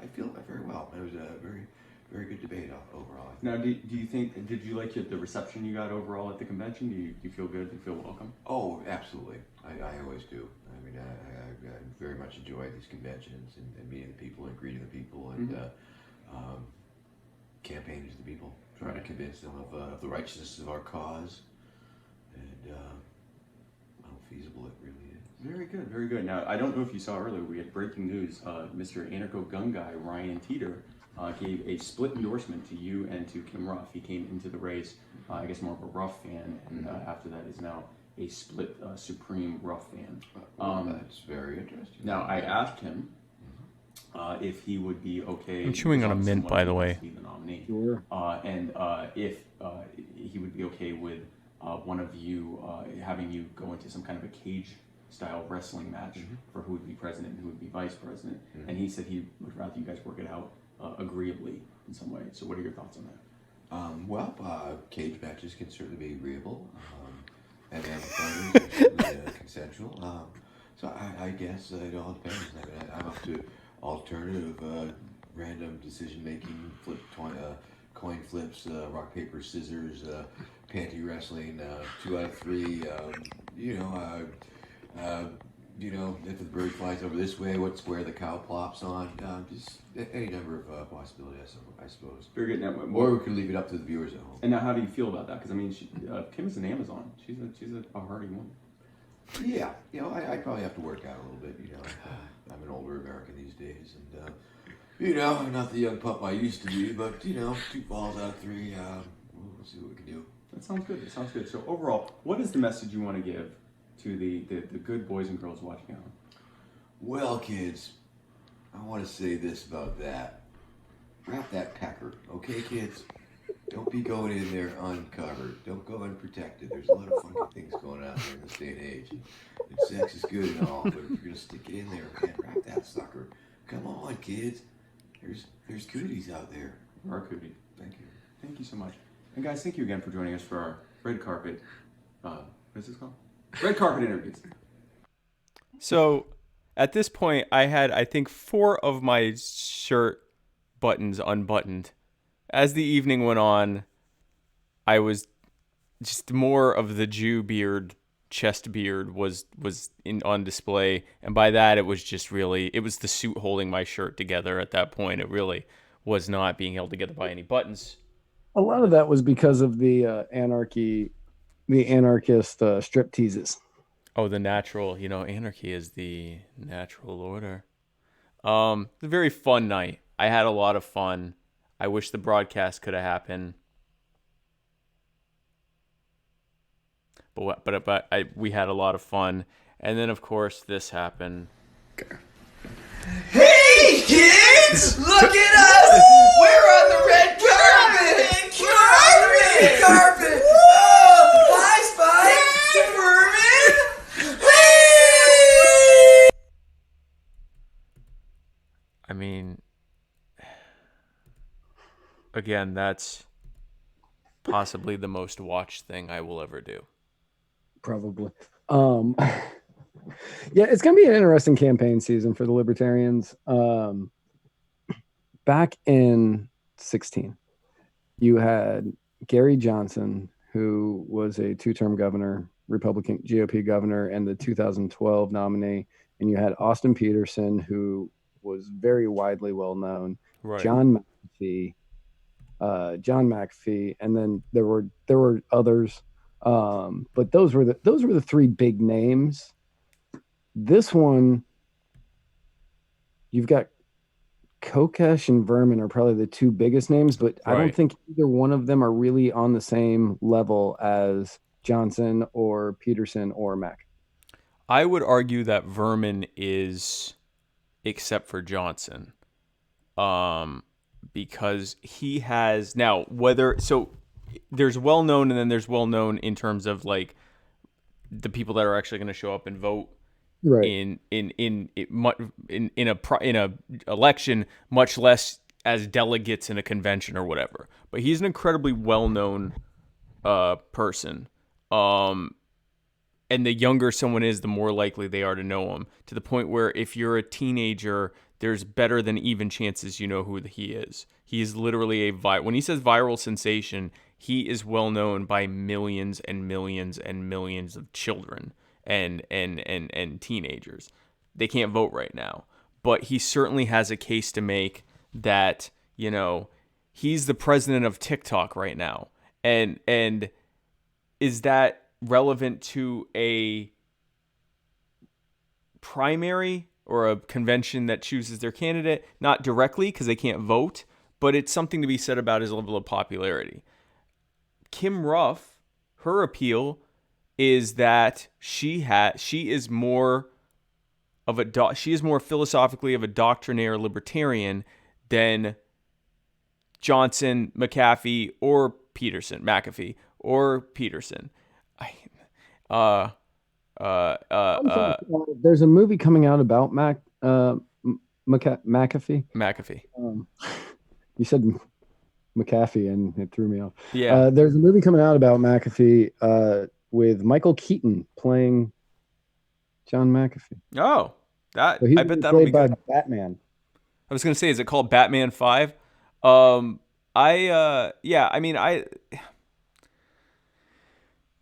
I feel that very well. It was a very, very good debate overall. Now, do you think, did you like the reception you got overall at the convention? Do you feel good? Do you feel welcome? Oh, absolutely. I always do. I very much enjoy these conventions and meeting the people and greeting the people and campaigning to the people, trying to convince them of the righteousness of our cause and how feasible it really is. Very good, very good. Now, I don't know if you saw earlier, we had breaking news. Mr. Anarcho Gun Guy, Ryan Teeter, gave a split endorsement to you and to Kim Ruff. He came into the race, I guess more of a Ruff fan, and after that is now a split Supreme Ruff fan. That's very interesting. Now, I asked him if he would be okay. I'm chewing on a mint, by the way. Be the nominee. Sure. And if he would be okay with one of you having you go into some kind of a cage-style wrestling match for who would be president and who would be vice president. And he said he would rather you guys work it out agreeably in some way. So what are your thoughts on that? Cage matches can certainly be agreeable. And fighters are consensual. So I guess it all depends. I'm up to alternative, random decision-making, coin flips, rock, paper, scissors, panty wrestling, 2 out of 3, if the bird flies over this way, what square the cow plops on, just any number of possibilities, I suppose. Very good. Now, or we could leave it up to the viewers at home. And now, how do you feel about that? Because Kim is an Amazon. She's a hardy woman. Yeah, I probably have to work out a little bit. I'm an older American these days, and I'm not the young pup I used to be. But 2 balls out of 3, we'll see what we can do. That sounds good. So overall, what is the message you want to give to the good boys and girls watching at home? Well, kids, I want to say this about that. Wrap that pecker, okay, kids? Don't be going in there uncovered. Don't go unprotected. There's a lot of funky things going on here in this day and age. And sex is good and all, but if you're going to stick it in there, man, wrap that sucker. Come on, kids. There's cooties out there. There are cooties. Thank you. Thank you so much. And guys, thank you again for joining us for our red carpet. What is this called? Red carpet interviews. So at this point, I had, I think, 4 of my shirt buttons unbuttoned. As the evening went on, I was just more of the Jew beard, chest beard was on display, and by that it was just really, it was the suit holding my shirt together at that point. It really was not being held together by any buttons. A lot of that was because of the anarchist strip teases. Oh, the natural, anarchy is the natural order. A very fun night. I had a lot of fun. I wish the broadcast could have happened. But we had a lot of fun. And then, of course, this happened. Hey kids, look at us! We're on the red carpet! We're on the red carpet! Oh, hi Spike! Furman! Hey! I mean, again, that's possibly the most watched thing I will ever do. Probably. Yeah, it's going to be an interesting campaign season for the Libertarians. Back in 2016, you had Gary Johnson, who was a two-term governor, Republican GOP governor, and the 2012 nominee. And you had Austin Peterson, who was very widely well known. Right. John McAfee, and then there were others. But those were the three big names. This one, you've got Kokesh and Vermin are probably the two biggest names, but I don't Right. think either one of them are really on the same level as Johnson or Peterson or Mac. I would argue that Vermin is, except for Johnson, because he has now there's well known and then there's well known in terms of like the people that are actually going to show up and vote. Right. In a election, much less as delegates in a convention or whatever. But he's an incredibly well-known person. And the younger someone is, the more likely they are to know him. To the point where if you're a teenager, there's better than even chances you know who he is. He is literally when he says viral sensation, he is well known by millions and millions and millions of children and teenagers. They can't vote right now, but he certainly has a case to make that, he's the president of TikTok right now. And is that relevant to a primary or a convention that chooses their candidate? Not directly, because they can't vote, but it's something to be said about his level of popularity. Kim Ruff, her appeal is that she is more philosophically of a doctrinaire libertarian than Johnson, McAfee, or Peterson. There's a movie coming out about McAfee. You said McAfee and it threw me off. Yeah. There's a movie coming out about McAfee with Michael Keaton playing John McAfee. Oh, I bet that'll played be by good. Batman. I was gonna say, is it called Batman 5?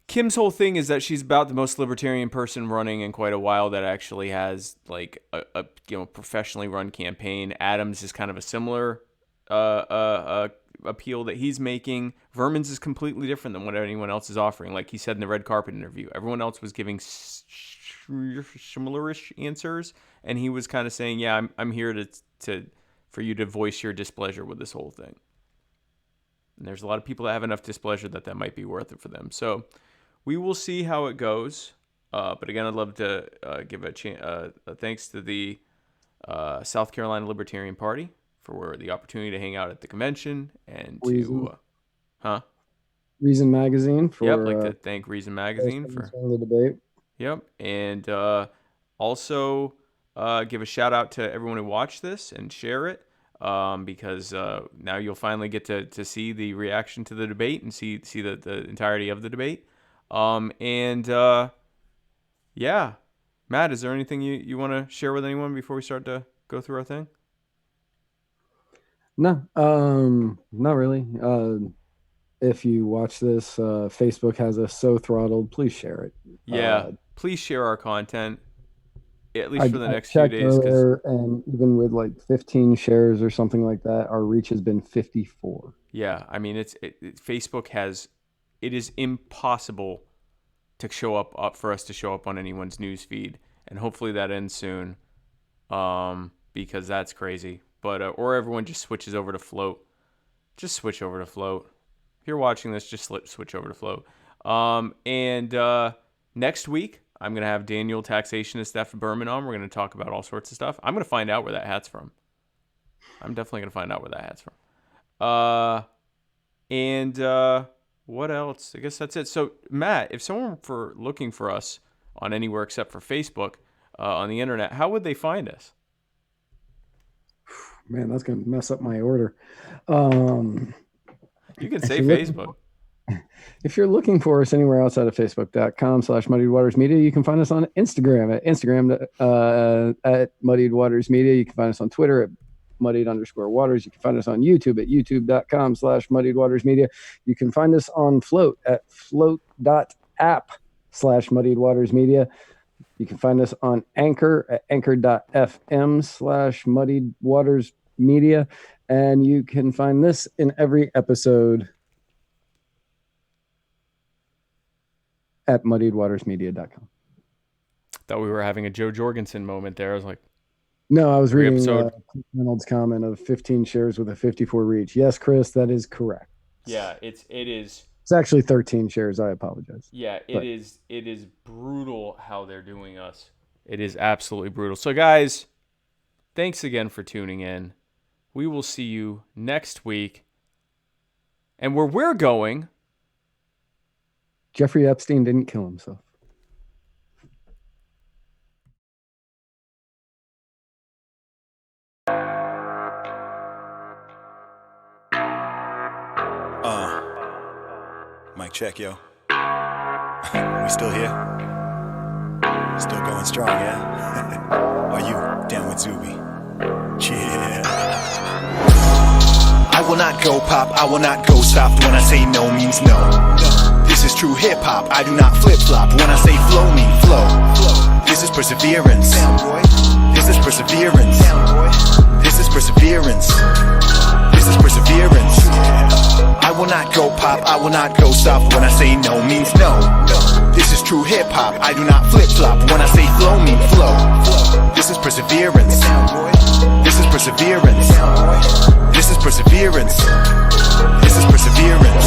Kim's whole thing is that she's about the most libertarian person running in quite a while that actually has like a professionally run campaign. Adams is kind of a similar appeal that he's making. Vermin's is completely different than what anyone else is offering. Like he said in the red carpet interview, everyone else was giving similarish answers, and he was kind of saying, "Yeah, I'm here for you to voice your displeasure with this whole thing." And there's a lot of people that have enough displeasure that might be worth it for them. So we will see how it goes. But again, I'd love to give a thanks to the South Carolina Libertarian Party for the opportunity to hang out at the convention and Reason Magazine for. Yep, I'd like to thank Reason Magazine for the debate. Yep, and also give a shout out to everyone who watched this and share it, because now you'll finally get to see the reaction to the debate and see the entirety of the debate. Yeah, Matt, is there anything you want to share with anyone before we start to go through our thing? No, not really. if you watch this, Facebook has us so throttled. Please share it. Yeah, please share our content, at least for the next few checked days. earlier, and even with like 15 shares or something like that, our reach has been 54. Yeah, I mean, Facebook has, it is impossible to show up for us to show up on anyone's news feed, and hopefully that ends soon, because that's crazy. But or everyone just switches over to Float. Just switch over to Float. If you're watching this, just switch over to Float. And next week, I'm going to have Daniel, Taxationist F. Berman on. We're going to talk about all sorts of stuff. I'm going to find out where that hat's from. I'm definitely going to find out where that hat's from. And what else? I guess that's it. So, Matt, if someone were looking for us on anywhere except for Facebook on the internet, how would they find us? Man, that's going to mess up my order. You can say Facebook. If you're looking for us anywhere outside of Facebook.com/Muddied Waters Media, you can find us on Instagram at Muddied Waters Media. You can find us on Twitter at Muddied_Waters. You can find us on YouTube at youtube.com/Muddied Waters Media. You can find us on Float at float.app/Muddied Waters Media. You can find us on Anchor at anchor.fm/Muddied Waters Media. And you can find this in every episode at muddiedwatersmedia.com. Thought we were having a Joe Jorgensen moment there. I was like, no, I was reading episode. Reynolds' comment of 15 shares with a 54 reach. Yes, Chris, that is correct. Yeah, it is. It's actually 13 shares. I apologize. Yeah, it is brutal how they're doing us. It is absolutely brutal. So, guys, thanks again for tuning in. We will see you next week. And where we're going, Jeffrey Epstein didn't kill himself. Mic check, yo. We still here? Still going strong, yeah? Are you down with Zuby? Yeah. I will not go pop, I will not go soft. When I say no means no. This is true hip hop, I do not flip flop. When I say flow mean flow. This is perseverance. This is perseverance. This is perseverance. This is perseverance. I will not go pop, I will not go soft. When I say no means no. This is true hip hop, I do not flip flop. When I say flow mean flow. This is perseverance. This is perseverance. This is perseverance. This is perseverance.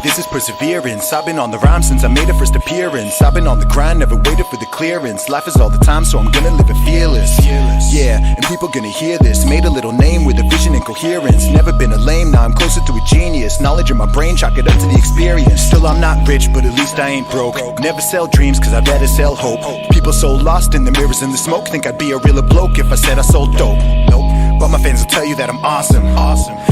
This is perseverance. I've been on the rhyme since I made a first appearance. I've been on the grind, never waited for the clearance. Life is all the time, so I'm gonna live it fearless. Yeah, and people gonna hear this. Made a little name with a vision and coherence. Never been a lame, now I'm closer to a genius. Knowledge in my brain, chalk it up to the experience. Still I'm not rich, but at least I ain't broke. Never sell dreams, cause I better sell hope. People so lost in the mirrors and the smoke, think I'd be a realer bloke if I said I sold dope. Nope. But my fans will tell you that I'm awesome.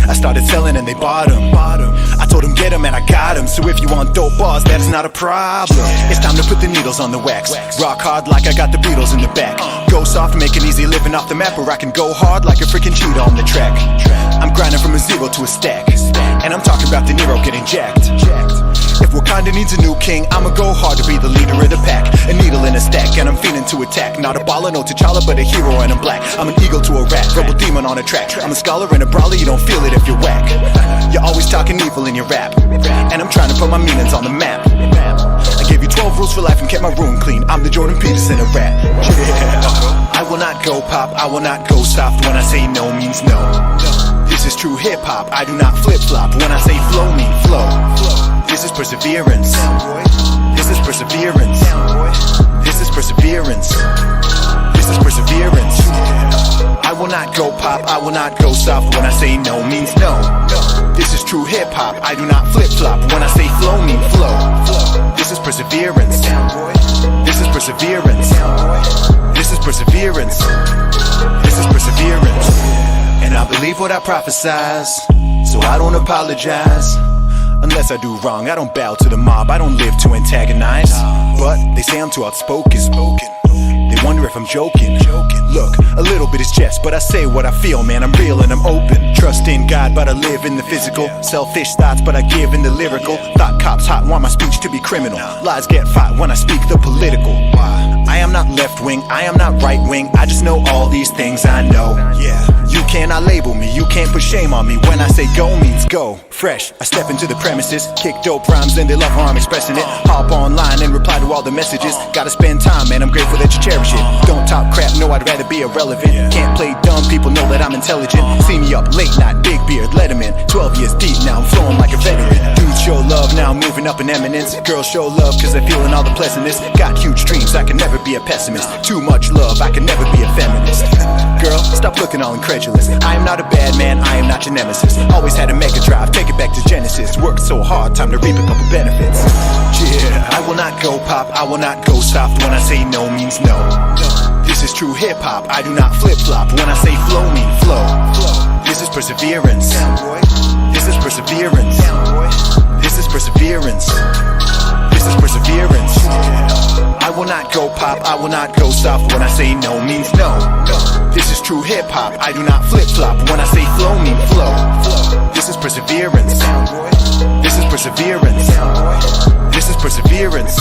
I started selling and they bought them. I told them get them and I got them. So if you want dope bars, that's not a problem. It's time to put the needles on the wax. Rock hard like I got the Beatles in the back. Go soft, make it easy living off the map. Or I can go hard like a freaking cheetah on the track. I'm grinding from a zero to a stack. And I'm talking about De Niro getting jacked. If Wakanda needs a new king, I'ma go hard to be the leader of the pack. A needle in a stack, and I'm feeling to attack. Not a baller, no T'Challa, but a hero and I'm black. I'm an eagle to a rat, rebel demon on a track. I'm a scholar and a brawler, you don't feel it if you're whack. You're always talking evil in your rap, and I'm trying to put my meanings on the map. I gave you 12 rules for life and kept my room clean. I'm the Jordan Peterson of rap. Yeah. I will not go pop, I will not go soft. When I say no means no. This is true hip hop, I do not flip flop. When I say flow mean flow. This is perseverance. This is perseverance. This is perseverance. This is perseverance. I will not go pop, I will not go soft. When I say no means no. This is true hip hop, I do not flip flop. When I say flow mean flow. This is perseverance. This is perseverance. This is perseverance. This is perseverance. And I believe what I prophesize, so I don't apologize. Unless I do wrong, I don't bow to the mob, I don't live to antagonize. But they say I'm too outspoken. They wonder wonder if I'm joking. Look, a little bit is jest, but I say what I feel, man. I'm real and I'm open. Trust in God, but I live in the physical. Selfish thoughts, but I give in the lyrical. Thought cops hot, want my speech to be criminal. Lies get fought when I speak the political. I am not left wing, I am not right wing. I just know all these things I know. You cannot label me, you can't put shame on me. When I say go means go. Fresh, I step into the premises, kick dope rhymes and they love how I'm expressing it. Hop online and reply to all the messages. Gotta spend time, man, I'm grateful that you cherish it. Don't talk crap, no, I'd rather be irrelevant. Can't play dumb, people know that I'm intelligent. See me up late night, big beard, let 'em in. 12 years deep now, I'm flowing like a veteran. Dudes show love, now I'm moving up in eminence. Girls show love cause they're feeling all the pleasantness. Got huge dreams, I can never be a pessimist. Too much love, I can never be a feminist. Girl, stop looking all incredulous. I am not a bad man, I am not your nemesis. Always had a mega drive, take it back to Genesis. Worked so hard, time to reap a couple benefits. Yeah, I will not go pop, I will not go soft. When I say no means no. This is true hip hop, I do not flip flop. When I say flow mean flow. This is perseverance. This is perseverance. This is perseverance. This is perseverance. I will not go pop, I will not go soft. When I say no means no. This is true hip hop, I do not flip flop. When I say flow mean flow. This is perseverance. This is perseverance. This is perseverance.